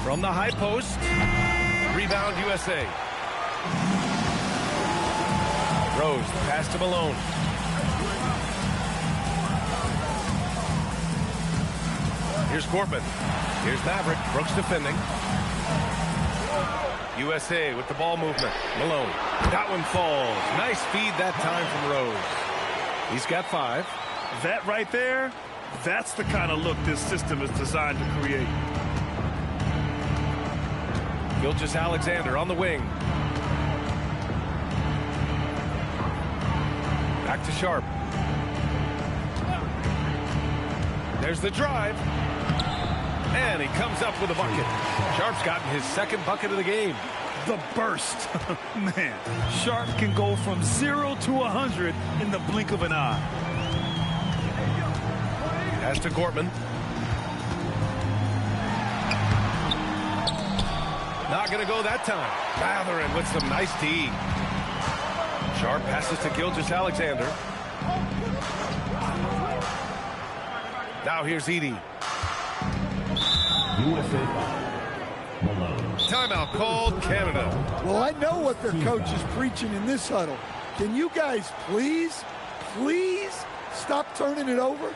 From the high post. Rebound USA. Rose, pass to Malone. Here's Corbin. Here's Maverick. Brooks defending. USA with the ball movement. Malone. That one falls. Nice feed that time from Rose. He's got 5. That right there, that's the kind of look this system is designed to create. Gilgeous-Alexander on the wing. Back to Sharp. There's the drive. And he comes up with a bucket. Sharp's gotten his second bucket of the game. The burst. Man, Sharp can go from 0 to 100 in the blink of an eye. Pass to Gortman. Not going to go that time. Mathurin with some nice D. Sharp passes to Gilgeous-Alexander. Now here's Edey. USA Malone. Timeout called Canada. Well, I know what their coach is preaching in this huddle. Can you guys please stop turning it over?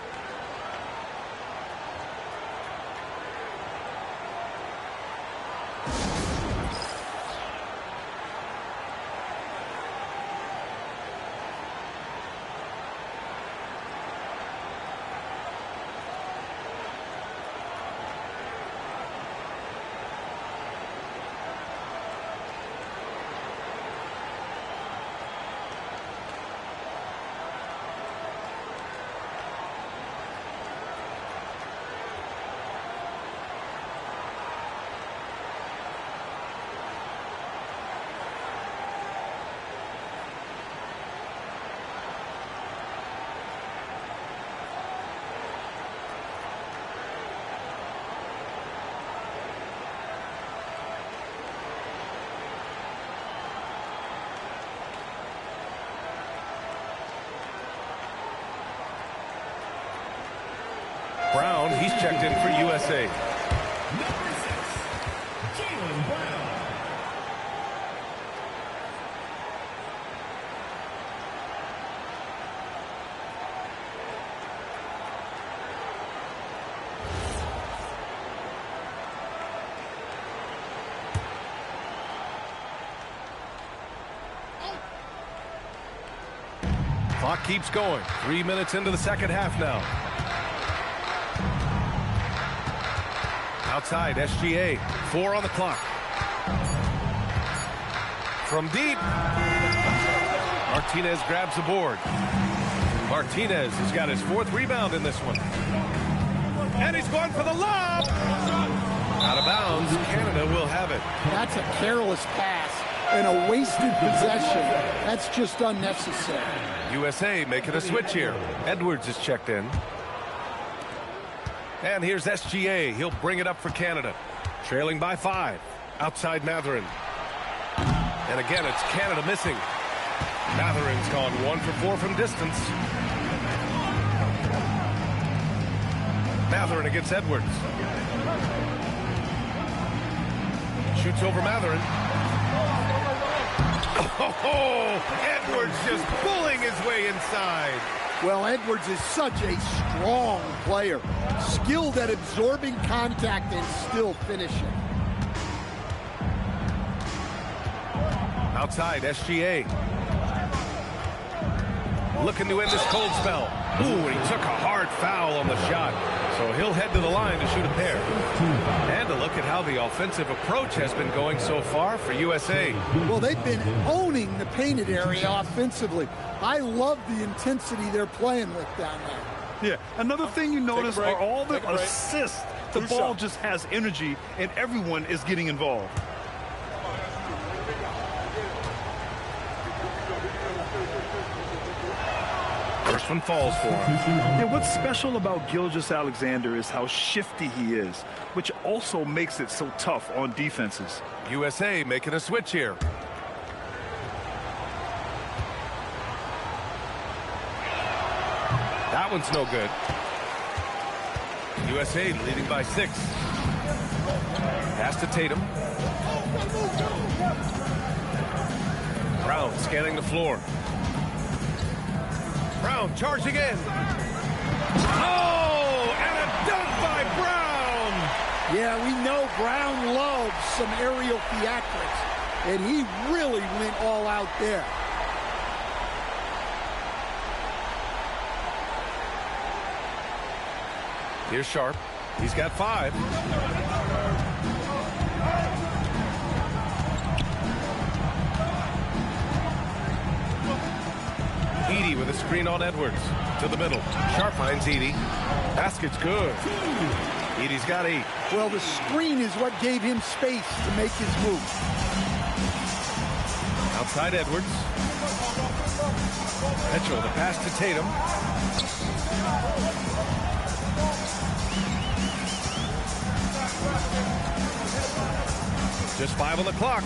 Brown, he's checked in for USA. Number 6, Jaylen Brown. Clock keeps going. 3 minutes into the second half now. Outside, SGA. 4 on the clock. From deep. Martinez grabs the board. Martinez has got his 4th rebound in this one. And he's going for the lob. Out of bounds. Canada will have it. That's a careless pass and a wasted possession. That's just unnecessary. USA making a switch here. Edwards is checked in. And here's SGA. He'll bring it up for Canada. Trailing by 5. Outside Mathurin. And again, it's Canada missing. Mathurin's gone 1 for 4 from distance. Mathurin against Edwards. Shoots over Mathurin. Oh, Edwards just pulling his way inside. Well, Edwards is such a strong player. Skilled at absorbing contact and still finishing. Outside, SGA. Looking to end this cold spell. Ooh, and he took a hard foul on the shot. So he'll head to the line to shoot a pair. And a look at how the offensive approach has been going so far for USA. Well, they've been owning the painted area offensively. I love the intensity they're playing with down there. Yeah, another thing you notice are all the assists. The ball just has energy, and everyone is getting involved. First one falls for him. Yeah, what's special about Gilgeous-Alexander is how shifty he is, which also makes it so tough on defenses. USA making a switch here. That one's no good. USA leading by 6. Pass to Tatum. Brown scanning the floor. Brown charging in. Oh, and a dunk by Brown. Yeah, we know Brown loves some aerial theatrics, and he really went all out there. Here's Sharp. He's got 5. Edey with a screen on Edwards. To the middle. Sharp finds Edey. Basket's good. Edey's got 8. Well, the screen is what gave him space to make his move. Outside Edwards. Mitchell, the pass to Tatum. Just 5 on the clock.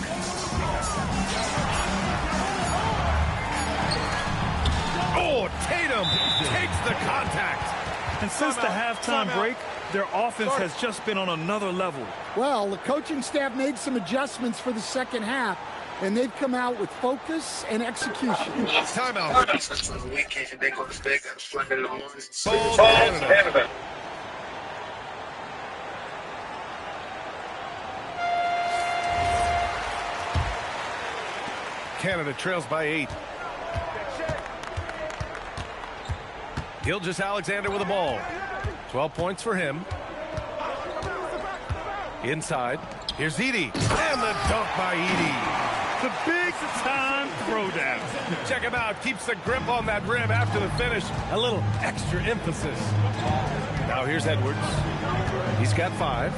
Oh, Tatum takes the contact. And since the halftime break, their offense has just been on another level. Well, the coaching staff made some adjustments for the second half, and they've come out with focus and execution. Timeout. Canada. Canada trails by 8. Gilgeous-Alexander with the ball. 12 points for him. Inside. Here's Edey. And the dunk by Edey. The big-time throwdown. Check him out. Keeps the grip on that rim after the finish. A little extra emphasis. Now here's Edwards. He's got 5.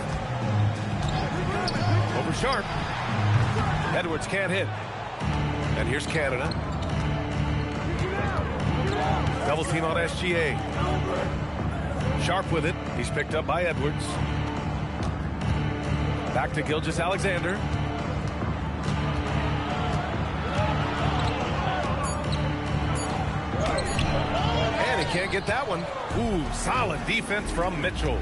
Over Sharp. Edwards can't hit. And here's Canada. Double team on SGA. Sharp with it. He's picked up by Edwards. Back to Gilgeous-Alexander. And he can't get that one. Ooh, solid defense from Mitchell.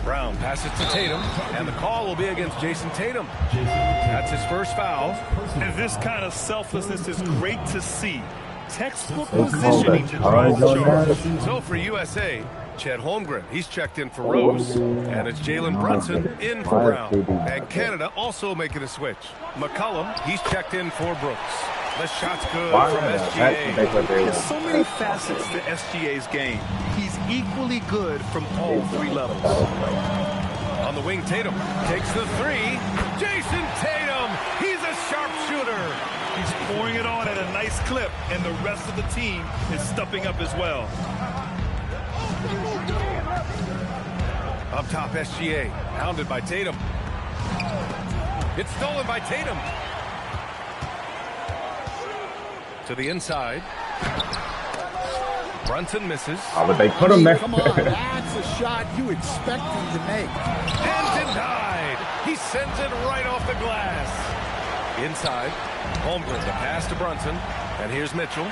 Brown passes to Tatum, and the call will be against Jason Tatum. That's his first foul. And this kind of selflessness is great to see. Textbook positioning to drive the charge. So for USA, Chet Holmgren, he's checked in for Rose, and it's Jalen Brunson in for Brown. And Canada also making a switch. McCollum, he's checked in for Brooks. The shot's good from SGA. There's so many facets to SGA's game. He's equally good from all 3 levels. On the wing, Tatum takes the 3. Jason Tatum, he's a sharpshooter. He's pouring it on at a nice clip, and the rest of the team is stepping up as well. Up top, SGA, hounded by Tatum. It's stolen by Tatum. To the inside. Brunson misses. Oh, but they put him there. Come on, that's a shot you expect him to make. And denied. He sends it right off the glass. Inside. Holmgren, the pass to Brunson. And here's Mitchell.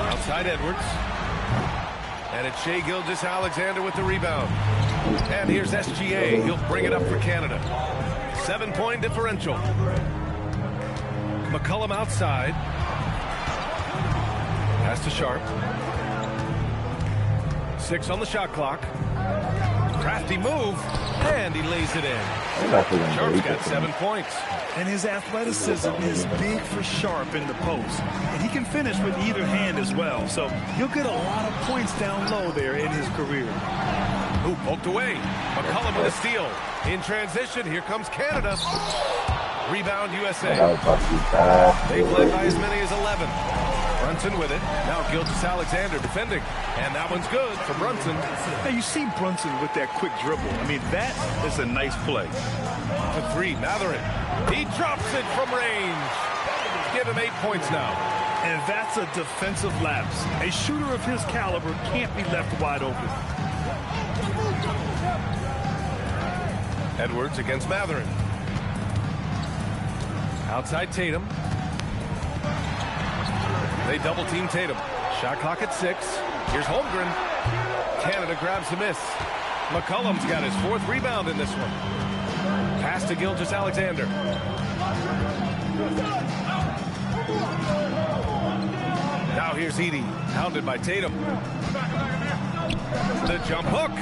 Outside Edwards. And it's Shai Gilgeous-Alexander with the rebound. And here's SGA. He'll bring it up for Canada. 7-point differential. McCollum outside. Pass to Sharp. 6 on the shot clock. Crafty move. And he lays it in. Sharp's got 7 points. And his athleticism is big for Sharp in the post. And he can finish with either hand as well. So he'll get a lot of points down low there in his career. Ooh, poked away. McCollum with a steal. In transition, here comes Canada. Rebound USA. They've led by as many as 11. Brunson with it. Now Gilgeous-Alexander defending. And that one's good for Brunson. Now you see Brunson with that quick dribble. I mean, that is a nice play. To 3, Matherin. He drops it from range. Give him 8 points now. And that's a defensive lapse. A shooter of his caliber can't be left wide open. Edwards against Matherin. Outside Tatum. They double team Tatum. Shot clock at 6. Here's Holmgren. Canada grabs the miss. McCollum's got his 4th rebound in this one. Pass to Gilgeous-Alexander. Now here's Edey, hounded by Tatum. The jump hook.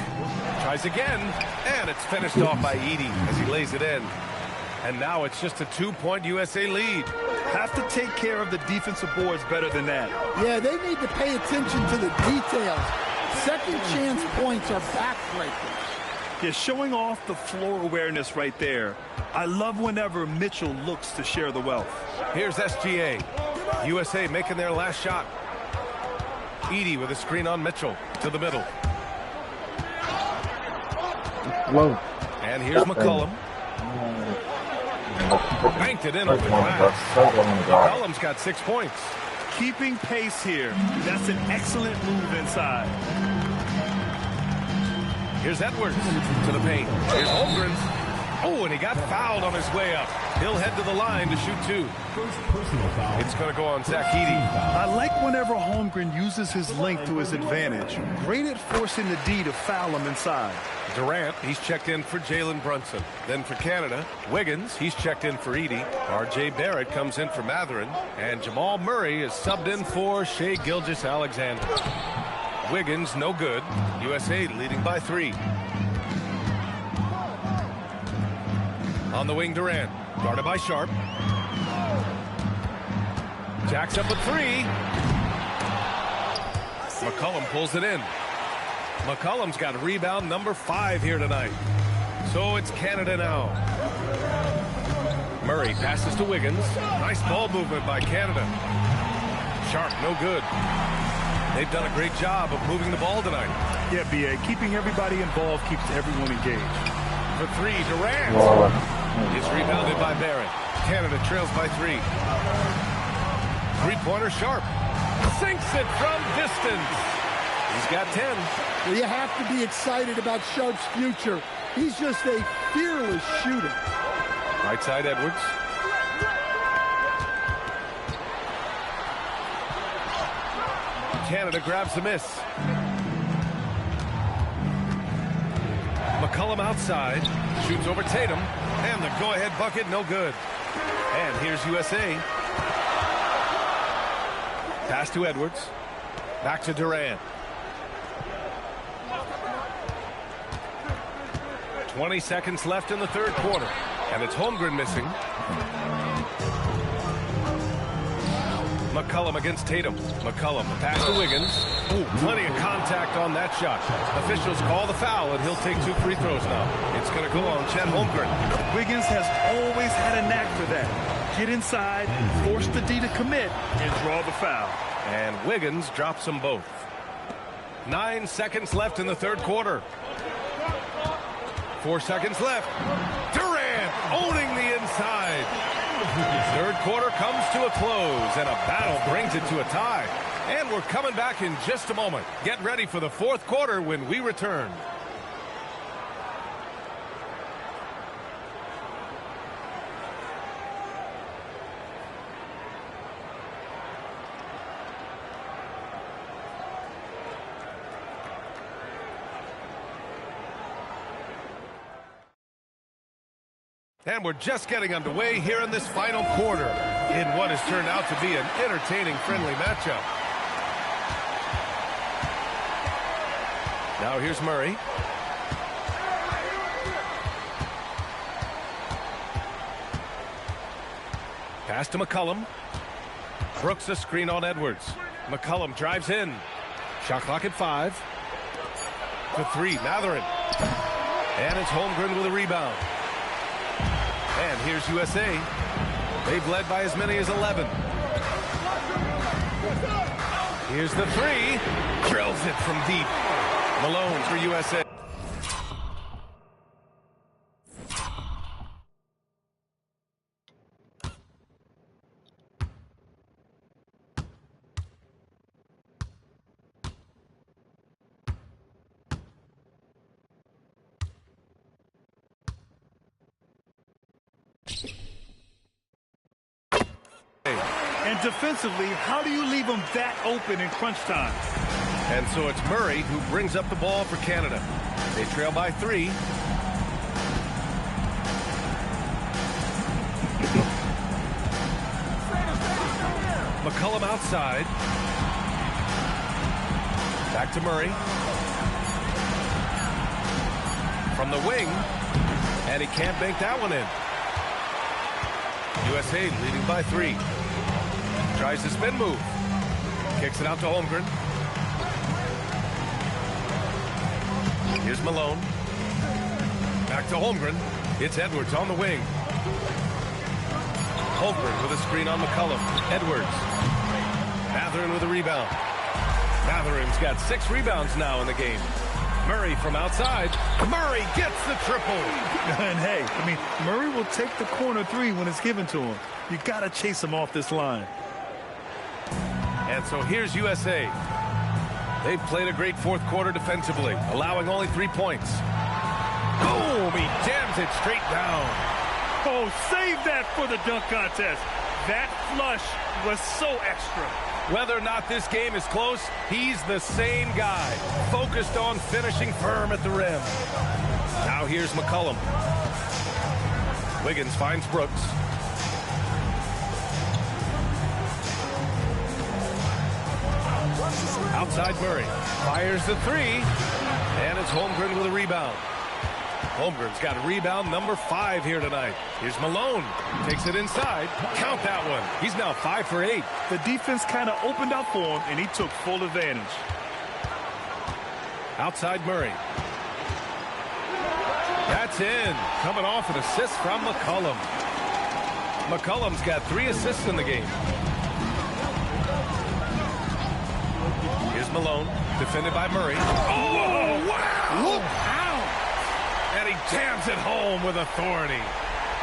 Tries again, and it's finished off by Edey as he lays it in. And now it's just a 2-point USA lead. Have to take care of the defensive boards better than that. Yeah, they need to pay attention to the details. Second chance points are backbreakers. Yeah, showing off the floor awareness right there. I love whenever Mitchell looks to share the wealth. Here's SGA. USA making their last shot. Edey with a screen on Mitchell to the middle. Whoa. And here's McCollum. Banked it in off the glass. McCollum's got 6 points. Keeping pace here. That's an excellent move inside. Here's Edwards to the paint. Here's Holmgren. Oh, and he got fouled on his way up. He'll head to the line to shoot 2. It's going to go on Zach Edey. I like whenever Holmgren uses his length to his advantage. Great at forcing the D to foul him inside. Durant, he's checked in for Jalen Brunson. Then for Canada, Wiggins, he's checked in for Edey. R.J. Barrett comes in for Matherin. And Jamal Murray is subbed in for Shai Gilgeous-Alexander. Wiggins, no good. USA leading by 3. On the wing, Durant. Guarded by Sharp. Jacks up a 3. McCollum pulls it in. McCollum's got rebound number 5 here tonight. So it's Canada now. Murray passes to Wiggins. Nice ball movement by Canada. Sharp, no good. They've done a great job of moving the ball tonight. Yeah, B.A. Keeping everybody involved keeps everyone engaged. For 3, Durant. It's rebounded by Barrett. Canada trails by 3. Three-pointer Sharp. Sinks it from distance. He's got 10. Well, you have to be excited about Sharp's future. He's just a fearless shooter. Right side Edwards. Canada grabs the miss. McCollum outside. Shoots over Tatum. And the go-ahead bucket, no good. And here's USA. Pass to Edwards. Back to Durant. 20 seconds left in the 3rd quarter. And it's Holmgren missing. McCollum against Tatum. McCollum, pass to Wiggins. Ooh, plenty of contact on that shot. Officials call the foul, and he'll take 2 free throws now. It's going to go on Chet Holmgren. Wiggins has always had a knack for that. Get inside, force the D to commit, and draw the foul. And Wiggins drops them both. 9 seconds left in the third quarter. 4 seconds left. Durant owning the inside. Third quarter comes to a close, and a battle brings it to a tie. And we're coming back in just a moment. Get ready for the fourth quarter when we return. And we're just getting underway here in this final quarter in what has turned out to be an entertaining, friendly matchup. Now here's Murray. Pass to McCollum. Brooks a screen on Edwards. McCollum drives in. Shot clock at 5. To 3, Matherin. And it's Holmgren with a rebound. And here's USA. They've led by as many as 11. Here's the 3. Drills it from deep. Malone for USA. And defensively, how do you leave them that open in crunch time? And so it's Murray who brings up the ball for Canada. They trail by 3. McCollum outside. Back to Murray. From the wing. And he can't bank that one in. USA leading by 3. Tries the spin move. Kicks it out to Holmgren. Here's Malone. Back to Holmgren. It's Edwards on the wing. Holmgren with a screen on McCollum. Edwards. Matherin with a rebound. Matherin's got 6 rebounds now in the game. Murray from outside. Murray gets the triple. And hey, I mean, Murray will take the corner 3 when it's given to him. You got to chase him off this line. And so here's USA. They've played a great fourth quarter defensively, allowing only 3 points. Boom! He jams it straight down. Oh, save that for the dunk contest. That flush was so extra. Whether or not this game is close, he's the same guy, focused on finishing firm at the rim. Now here's McCollum. Wiggins finds Brooks. Outside Murray. Fires the 3. And it's Holmgren with a rebound. Holmgren's got a rebound number 5 here tonight. Here's Malone. Takes it inside. Count that one. He's now 5 for 8. The defense kind of opened up for him, and he took full advantage. Outside Murray. That's in. Coming off an assist from McCollum. McCollum's got 3 assists in the game. Here's Malone. Defended by Murray. Oh, wow! Look out! And he jams it home with authority.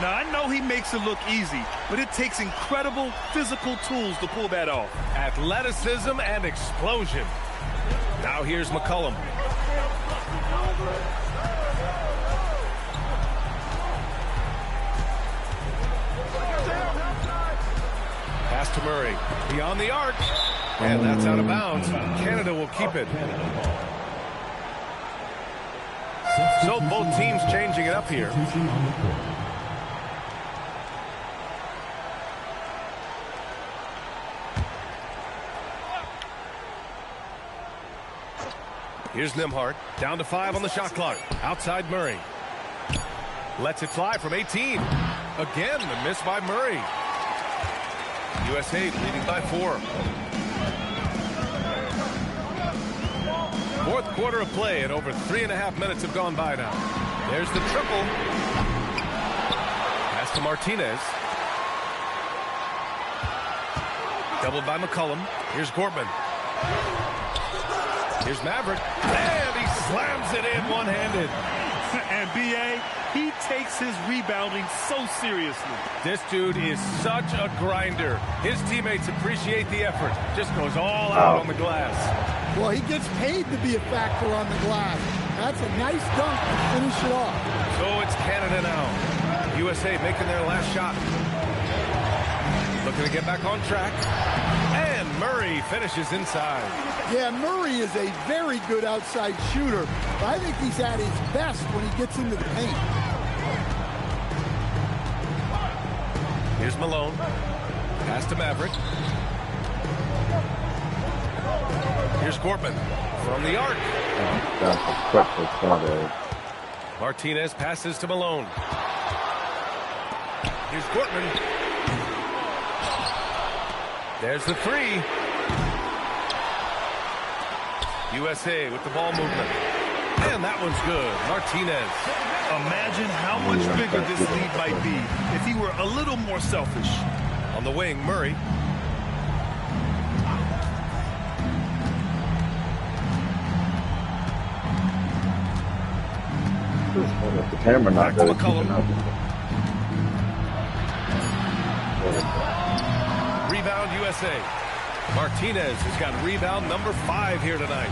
Now, I know he makes it look easy, but it takes incredible physical tools to pull that off. Athleticism and explosion. Now here's McCollum. Pass to Murray. Beyond the arc. And that's out of bounds. Canada will keep it. So both teams changing it up here. Here's Nembhard. Down to 5 on the shot clock. Outside Murray. Lets it fly from 18. Again, the miss by Murray. USA leading by 4. Fourth quarter of play, and over 3.5 minutes have gone by now. There's the triple. Pass to Martinez. Doubled by McCollum. Here's Gortman. Here's Maverick. And he slams it in one-handed. And B.A., he takes his rebounding so seriously. This dude is such a grinder. His teammates appreciate the effort. Just goes all out on the glass. Well, he gets paid to be a factor on the glass. That's a nice dunk to finish it off. So it's Canada now. USA making their last shot. Looking to get back on track. And Murray finishes inside. Yeah, Murray is a very good outside shooter. But I think he's at his best when he gets into the paint. Here's Malone. Pass to Maverick. Here's Gortman from the arc. That's a quick started. Martinez passes to Malone. Here's Gortman. There's the 3. USA with the ball movement. And that one's good. Martinez. Imagine how much bigger this lead might be if he were a little more selfish. On the wing, Murray. The camera not Back to really McCollum. keeping up. Rebound USA. Martinez has got rebound number 5 here tonight.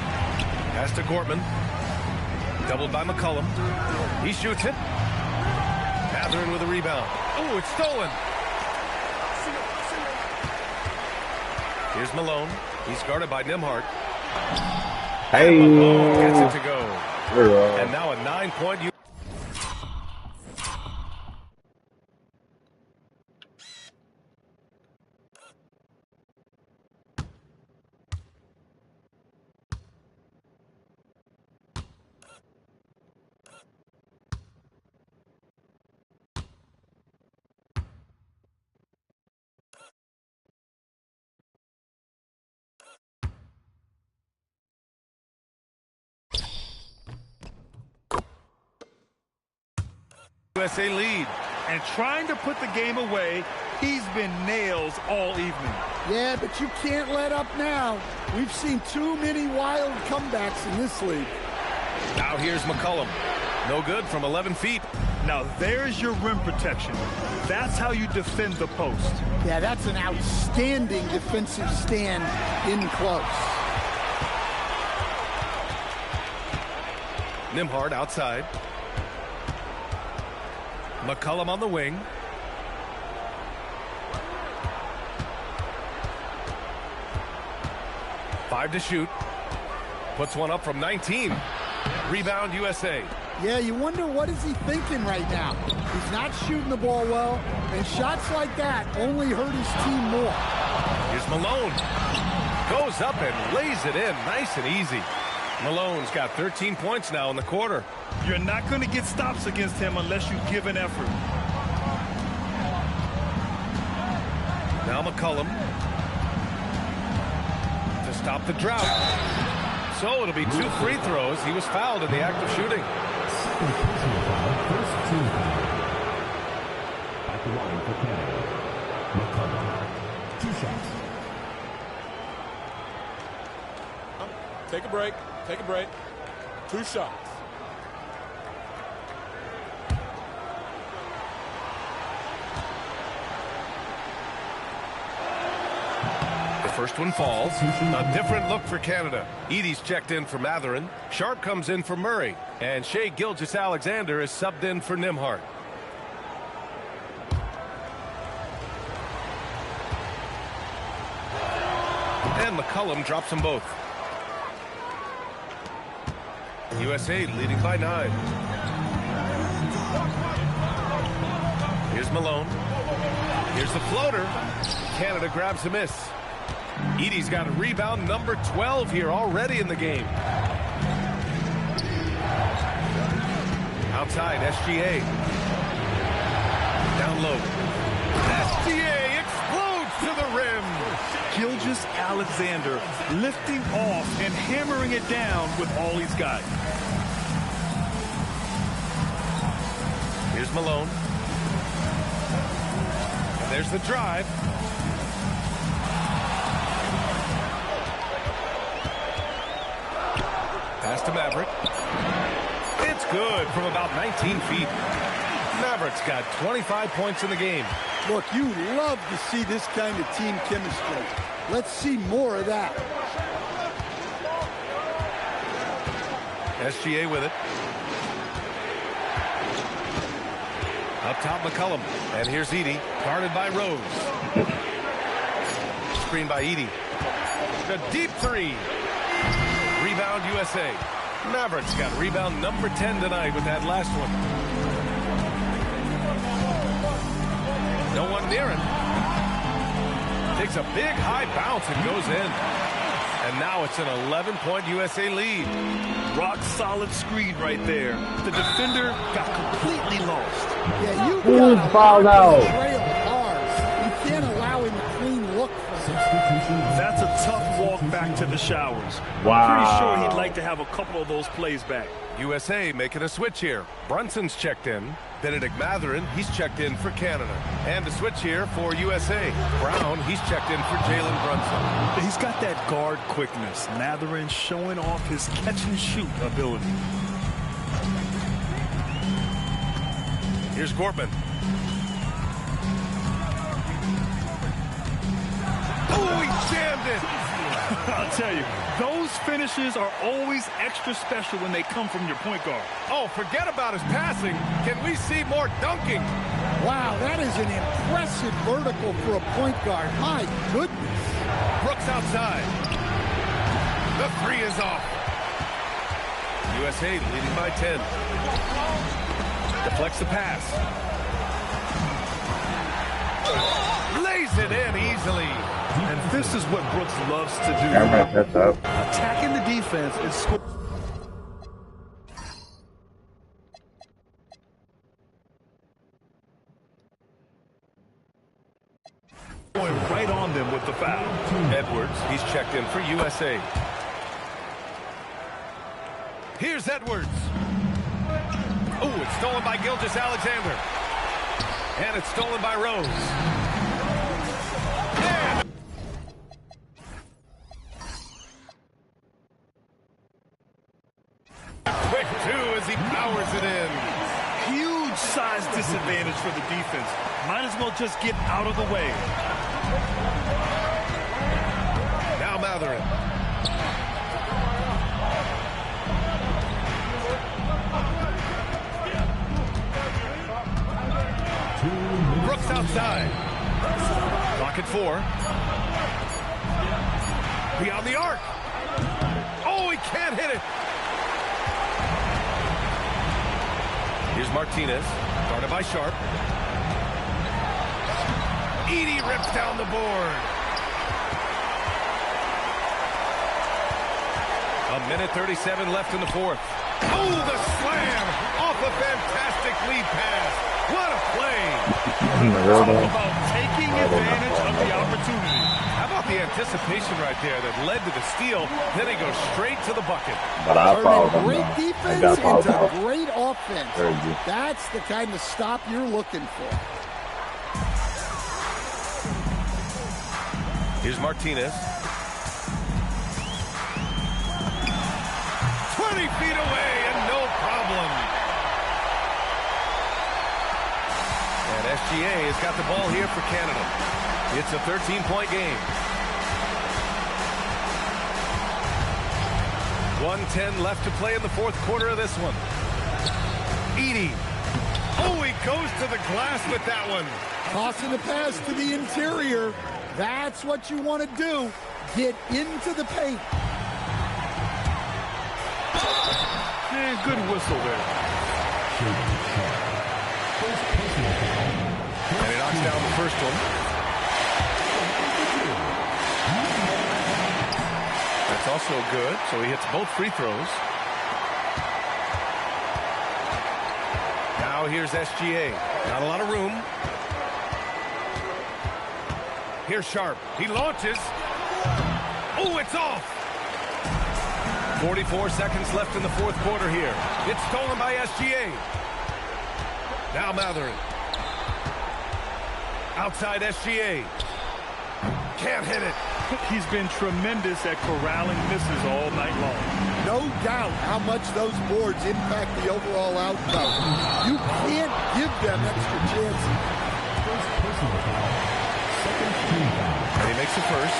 Pass to Gortman. Doubled by McCollum. He shoots it. Mathurin with a rebound. Oh, it's stolen. Here's Malone. He's guarded by Nembhard. Hey! Malone gets it to go. We're, And now a 9-point. USA lead. And trying to put the game away, he's been nails all evening. Yeah, but you can't let up now. We've seen too many wild comebacks in this league. Now here's McCollum. No good from 11 feet. Now there's your rim protection. That's how you defend the post. Yeah, that's an outstanding defensive stand in close. Nembhard outside. McCollum on the wing. Five to shoot. Puts one up from 19. Rebound USA. Yeah, you wonder what is he thinking right now. He's not shooting the ball well, and shots like that only hurt his team more. Here's Malone. Goes up and lays it in nice and easy. Malone's got 13 points now in the quarter. You're not going to get stops against him unless you give an effort. Now McCollum to stop the drought. So it'll be 2 free throws. He was fouled in the act of shooting. Second personal foul, first team foul. At the line for Canada. McCollum. 2 shots. Take a break. Take a break. 2 shots. The first one falls. A different look for Canada. Edie's checked in for Mathurin. Sharp comes in for Murray. And Shai Gilgeous-Alexander is subbed in for Nembhard. And McCollum drops them both. USA leading by 9. Here's Malone. Here's the floater. Canada grabs the miss. Edie's got a rebound number 12 here already in the game. Outside, SGA. Down low. SGA explodes to the just Alexander lifting off and hammering it down with all he's got. Here's Malone. And there's the drive. Pass to Maverick. It's good from about 19 feet. Maverick's got 25 points in the game. Look, you love to see this kind of team chemistry. Let's see more of that. SGA with it. Up top, McCollum. And here's Edey, guarded by Rose. Screen by Edey. The deep three. Rebound USA. Mavericks got rebound number 10 tonight with that last one. No one near him. Takes a big high bounce and goes in. And now it's an 11-point USA lead. Rock solid screen right there. The defender got completely lost. Yeah, you Who's fouled out? trail hard. You can't allow him a clean look from him. That's a tough walk back to the showers. Wow. Pretty sure he'd like to have a couple of those plays back. USA making a switch here. Brunson's checked in. Benedict Mathurin, he's checked in for Canada. And a switch here for USA. Brown, he's checked in for Jalen Brunson. He's got that guard quickness. Mathurin showing off his catch-and-shoot ability. Here's Gortman. Oh, he jammed it! I'll tell you, those finishes are always extra special when they come from your point guard. Oh, forget about his passing. Can we see more dunking? Wow, that is an impressive vertical for a point guard. My goodness. Brooks outside. The three is off. USA leading by 10. Deflects the pass. Lays it in easily. And this is what Brooks loves to do. Camera sets up. Attacking the defense and scoring. Going right on them with the foul. Edwards, he's checked in for USA. Here's Edwards. Oh, it's stolen by Gilgeous-Alexander. And it's stolen by Rose. And quick two as he powers it in. Huge size disadvantage for the defense. Might as well just get out of the way. Now Mathurin. Brooks outside. Clock at 4. Beyond the arc. Oh, he can't hit it. Here's Martinez, guarded by Sharp. Edey rips down the board. A minute 37 left in the fourth. Oh, the slam off a fantastic lead pass. What a play. Talk about taking advantage of the opportunity. How about the anticipation right there that led to the steal? Then he goes straight to the bucket. But I fouled him. Great I defense got fouled into out. great offense. Very good. That's the kind of stop you're looking for. Here's Martinez. 20 feet away and no problem. And SGA has got the ball here for Canada. It's a 13-point game. 1:10 left to play in the fourth quarter of this one. Edey. Oh, he goes to the glass with that one. Tossing the pass to the interior. That's what you want to do. Get into the paint. And good whistle there. And he knocks down the first one. That's also good, so he hits both free throws. Now here's SGA. Not a lot of room. Here's Sharp. He launches. Oh, it's off. 44 seconds left in the fourth quarter here. It's stolen by SGA. Now Matherin. Outside SGA. Can't hit it. He's been tremendous at corralling misses all night long. No doubt how much those boards impact the overall outcome. You can't give them extra chances. First personal foul. Second team foul. And he makes the first.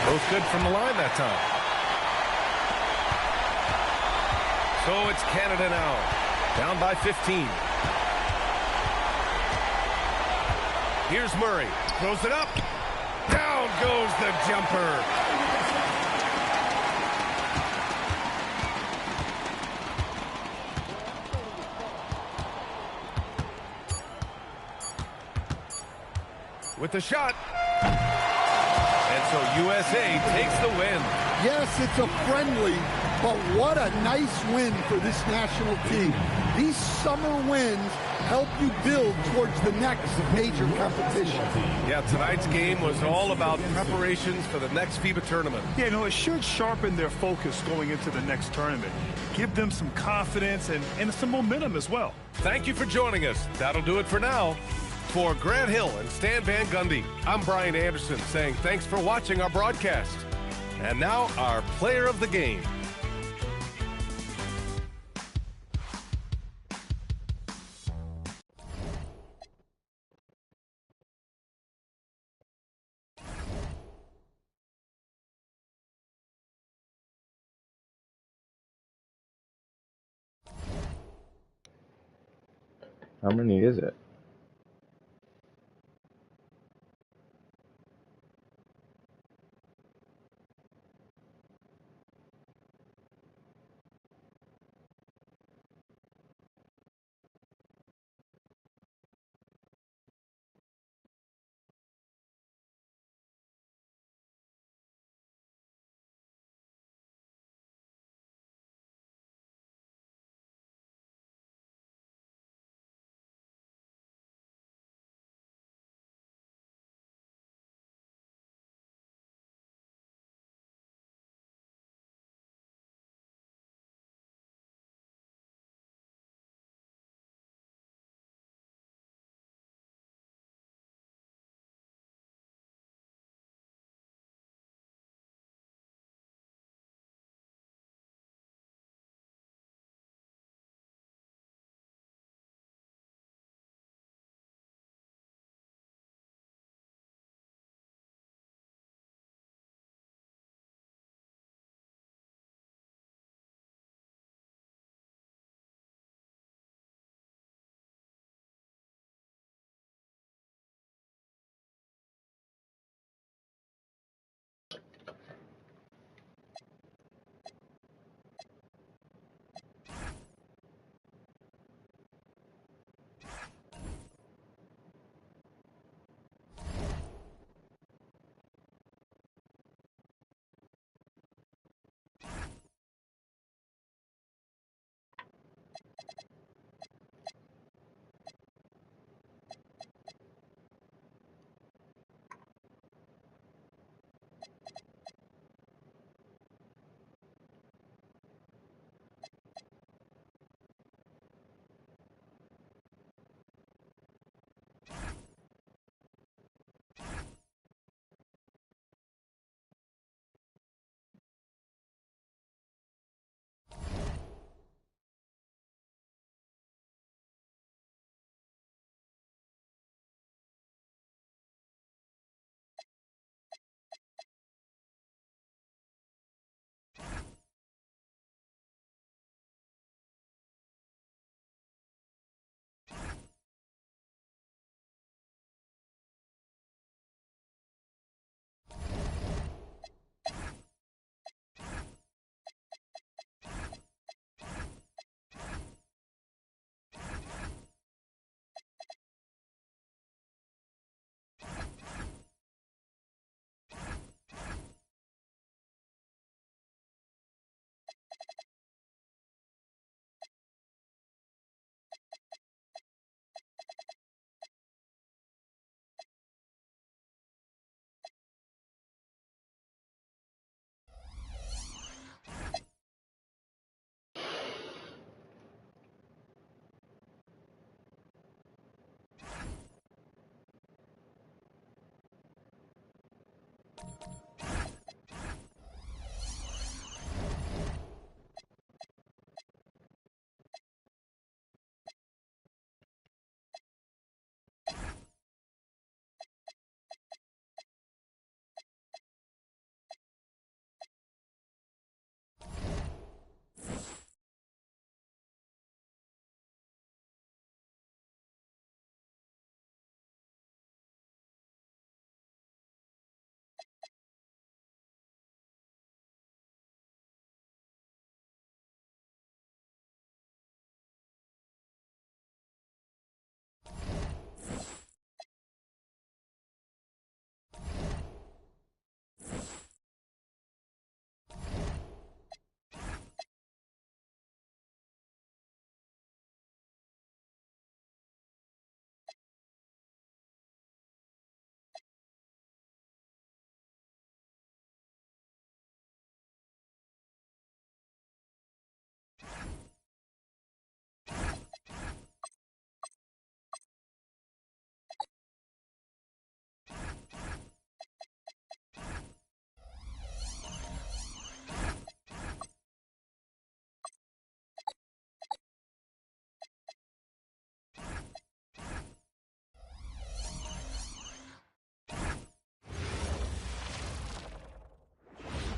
Both good from the line that time. So it's Canada now. Down by 15. Here's Murray. Throws it up. Down goes the jumper. With the shot. And so USA takes the win. Yes, it's a friendly, but what a nice win for this national team. These summer wins help you build towards the next major competition. Yeah, tonight's game was all about preparations for the next FIBA tournament. Yeah, no, it should sharpen their focus going into the next tournament. Give them some confidence and some momentum as well. Thank you for joining us. That'll do it for now. For Grant Hill and Stan Van Gundy, I'm Brian Anderson saying thanks for watching our broadcast. And now our player of the game. How many is it?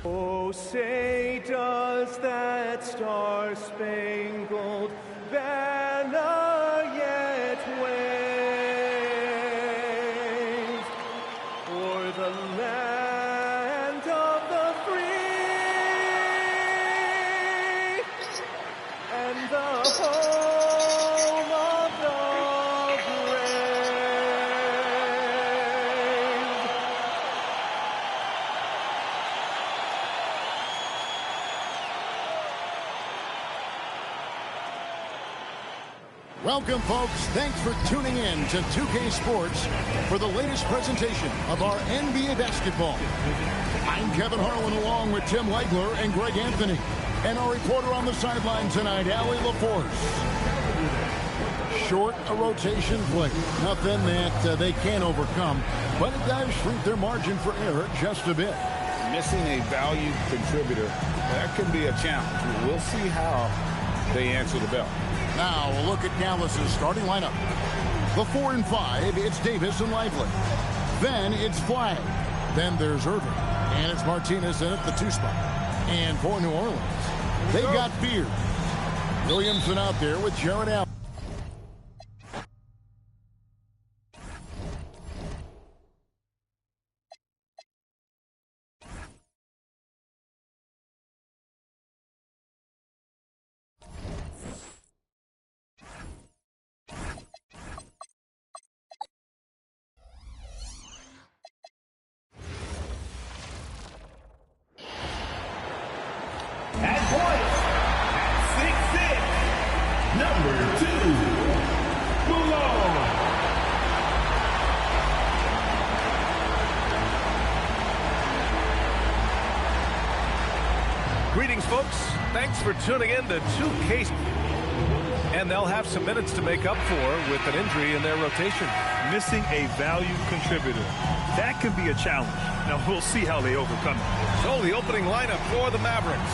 Oh, say does that star-spangled banner yet wave o'er the land of the free and the home of the Welcome, folks. Thanks for tuning in to 2K Sports for the latest presentation of our NBA basketball. I'm Kevin Harlan along with Tim Legler and Greg Anthony. And our reporter on the sideline tonight, Allie LaForce. Short a rotation play. Nothing that they can't overcome, but it does shrink their margin for error just a bit. Missing a valued contributor, that can be a challenge. We'll see how they answer the bell. Now we'll look at Dallas's starting lineup. The 4 and 5, it's Davis and Lively. Then it's Flagg. Then there's Irving. And it's Martinez in at the 2 spot. And for New Orleans, they've got Beard. Williamson out there with Jared Allen. At point, at 6'6", number 2, Malone. Greetings, folks. Thanks for tuning in to 2K. And they'll have some minutes to make up for with an injury in their rotation. Missing a valued contributor. That can be a challenge. Now, we'll see how they overcome it. So the opening lineup for the Mavericks.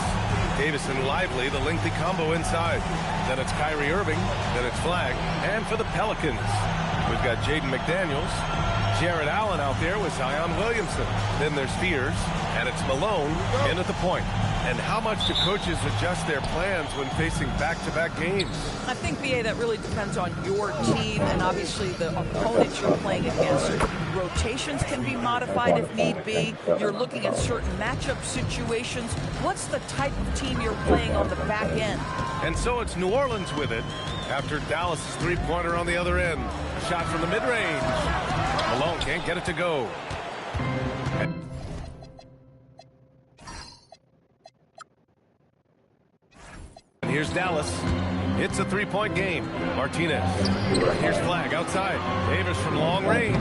Davis and Lively, the lengthy combo inside. Then it's Kyrie Irving. Then it's Flagg. And for the Pelicans, we've got Jaden McDaniels. Jared Allen out there with Zion Williamson. Then there's Spears. And it's Malone in at the point. And how much do coaches adjust their plans when facing back-to-back games? I think, B.A., that really depends on your team and obviously the opponent you're playing against. Rotations can be modified if need be. You're looking at certain matchup situations. What's the type of team you're playing on the back end? And so it's New Orleans with it after Dallas' three-pointer on the other end. Shot from the mid-range. Malone can't get it to go. And here's Dallas. It's a three-point game. Martinez. Here's Flagg outside. Davis from long range.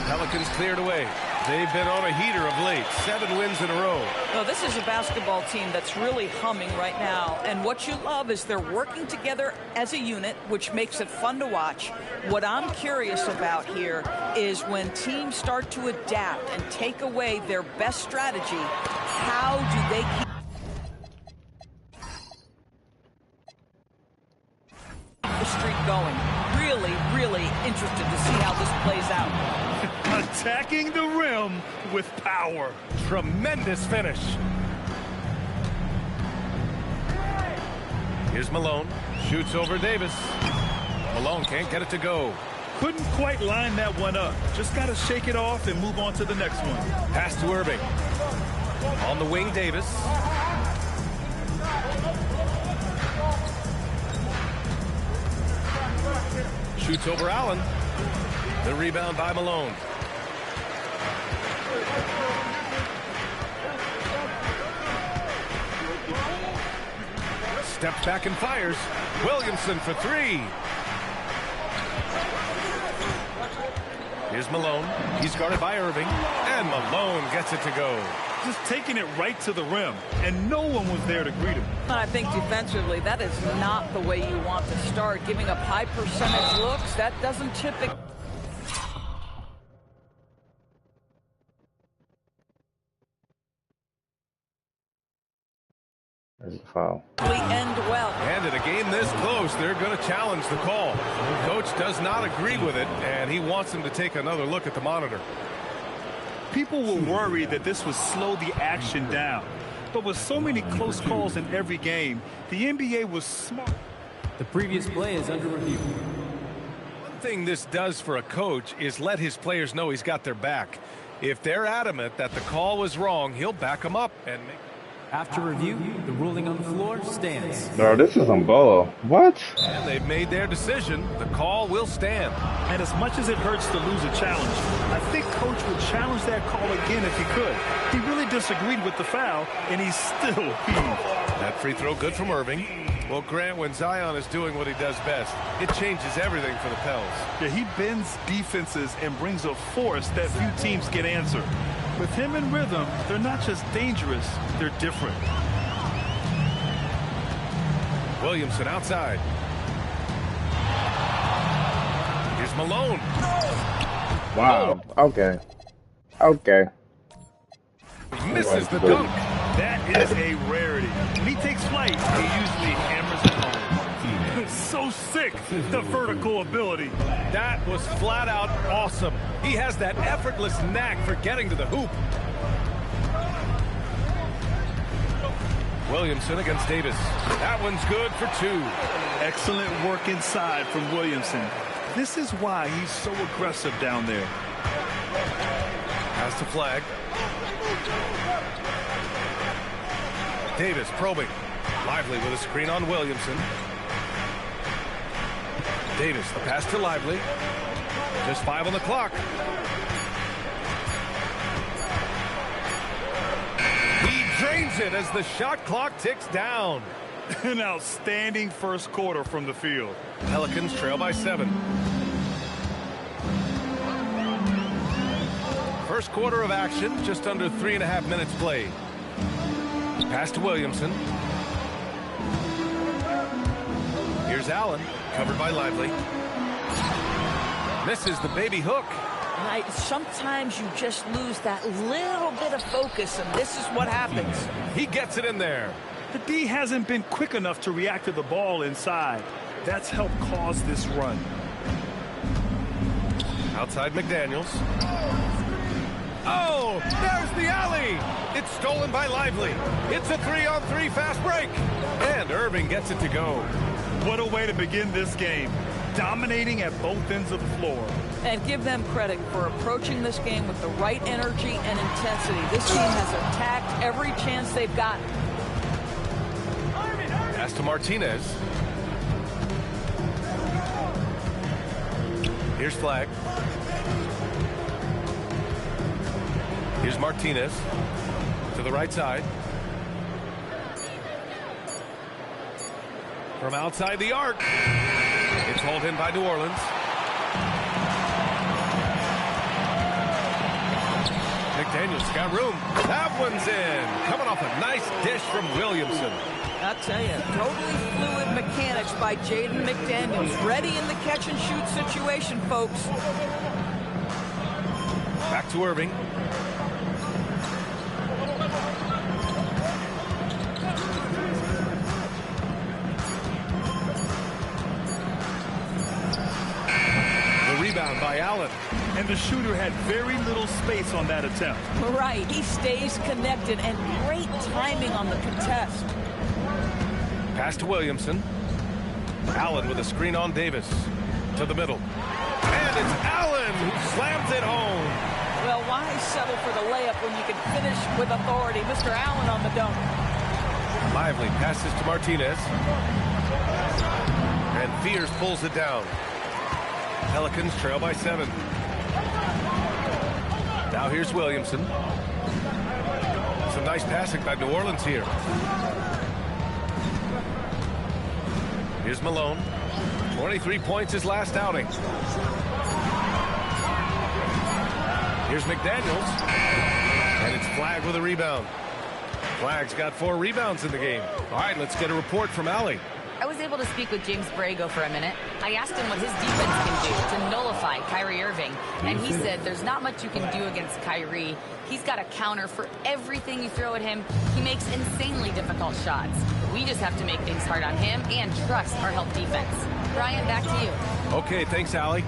Pelicans cleared away. They've been on a heater of late. 7 wins in a row. Well, this is a basketball team that's really humming right now. And what you love is they're working together as a unit, which makes it fun to watch. What I'm curious about here is when teams start to adapt and take away their best strategy, how do they keep the streak going? Really, really interested to see how this plays out. Attacking the rim with power. Tremendous finish. Here's Malone. Shoots over Davis. Malone can't get it to go. Couldn't quite line that one up. Just got to shake it off and move on to the next one. Pass to Irving. On the wing, Davis. Shoots over Allen. The rebound by Malone. Steps back and fires. Williamson for 3. Here's Malone. He's guarded by Irving. And Malone gets it to go. Just taking it right to the rim. And no one was there to greet him. I think defensively, that is not the way you want to start. Giving up high percentage looks, that doesn't typically Foul. end well. And in a game this close, they're going to challenge the call. Coach does not agree with it, and he wants him to take another look at the monitor. People were worried that this would slow the action down. But with so many close calls in every game, the NBA was smart. The previous play is under review. One thing this does for a coach is let his players know he's got their back. If they're adamant that the call was wrong, he'll back them up and make. After review, the ruling on the floor stands. No, this isn't Bolo. What? And they've made their decision. The call will stand. And as much as it hurts to lose a challenge, I think Coach would challenge that call again if he could. He really disagreed with the foul, and he's still heaved. That free throw good from Irving. Well, Grant, when Zion is doing what he does best, it changes everything for the Pels. Yeah, he bends defenses and brings a force that few teams can answer. With him in rhythm, they're not just dangerous, they're different. Williamson outside. Here's Malone. Wow. Okay. Okay. He misses the dunk. That is a rarity. When he takes flight, he usually hammers it home. So sick, the vertical ability. That was flat out awesome. He has that effortless knack for getting to the hoop. Williamson against Davis. That one's good for two. Excellent work inside from Williamson. This is why he's so aggressive down there. Pass to Flag. Davis probing. Lively with a screen on Williamson. Davis, the pass to Lively. Just 5 on the clock. He drains it as the shot clock ticks down. An outstanding first quarter from the field. Pelicans trail by 7. First quarter of action, just under 3.5 minutes played. Pass to Williamson. Here's Allen, covered by Lively. Misses the baby hook. Sometimes you just lose that little bit of focus, and this is what happens. He gets it in there. The D hasn't been quick enough to react to the ball inside. That's helped cause this run. Outside McDaniels. Oh, there's the alley. It's stolen by Lively. It's a 3-on-3 fast break. And Irving gets it to go. What a way to begin this game. Dominating at both ends of the floor. And give them credit for approaching this game with the right energy and intensity. This team has attacked every chance they've gotten. Pass to Martinez. Here's Flag. Here's Martinez to the right side. From outside the arc. It's hauled in by New Orleans. McDaniels got room. That one's in. Coming off a nice dish from Williamson. I'll tell you, totally fluid mechanics by Jaden McDaniels. Ready in the catch-and-shoot situation, folks. Back to Irving. Rebound by Allen. And the shooter had very little space on that attempt. Right. He stays connected and great timing on the contest. Pass to Williamson. Allen with a screen on Davis. To the middle. And it's Allen who slams it home. Well, why settle for the layup when you can finish with authority? Mr. Allen on the dunk. Lively passes to Martinez. And Fears pulls it down. Pelicans trail by 7. Now here's Williamson. Some nice passing by New Orleans here. Here's Malone. 23 points his last outing. Here's McDaniels. And it's Flag with a rebound. Flag's got 4 rebounds in the game. All right, let's get a report from Allie. I was able to speak with James Borrego for a minute. I asked him what his defense can do to nullify Kyrie Irving. And he said there's not much you can do against Kyrie. He's got a counter for everything you throw at him. He makes insanely difficult shots. We just have to make things hard on him and trust our help defense. Brian, back to you. Okay, thanks, Allie.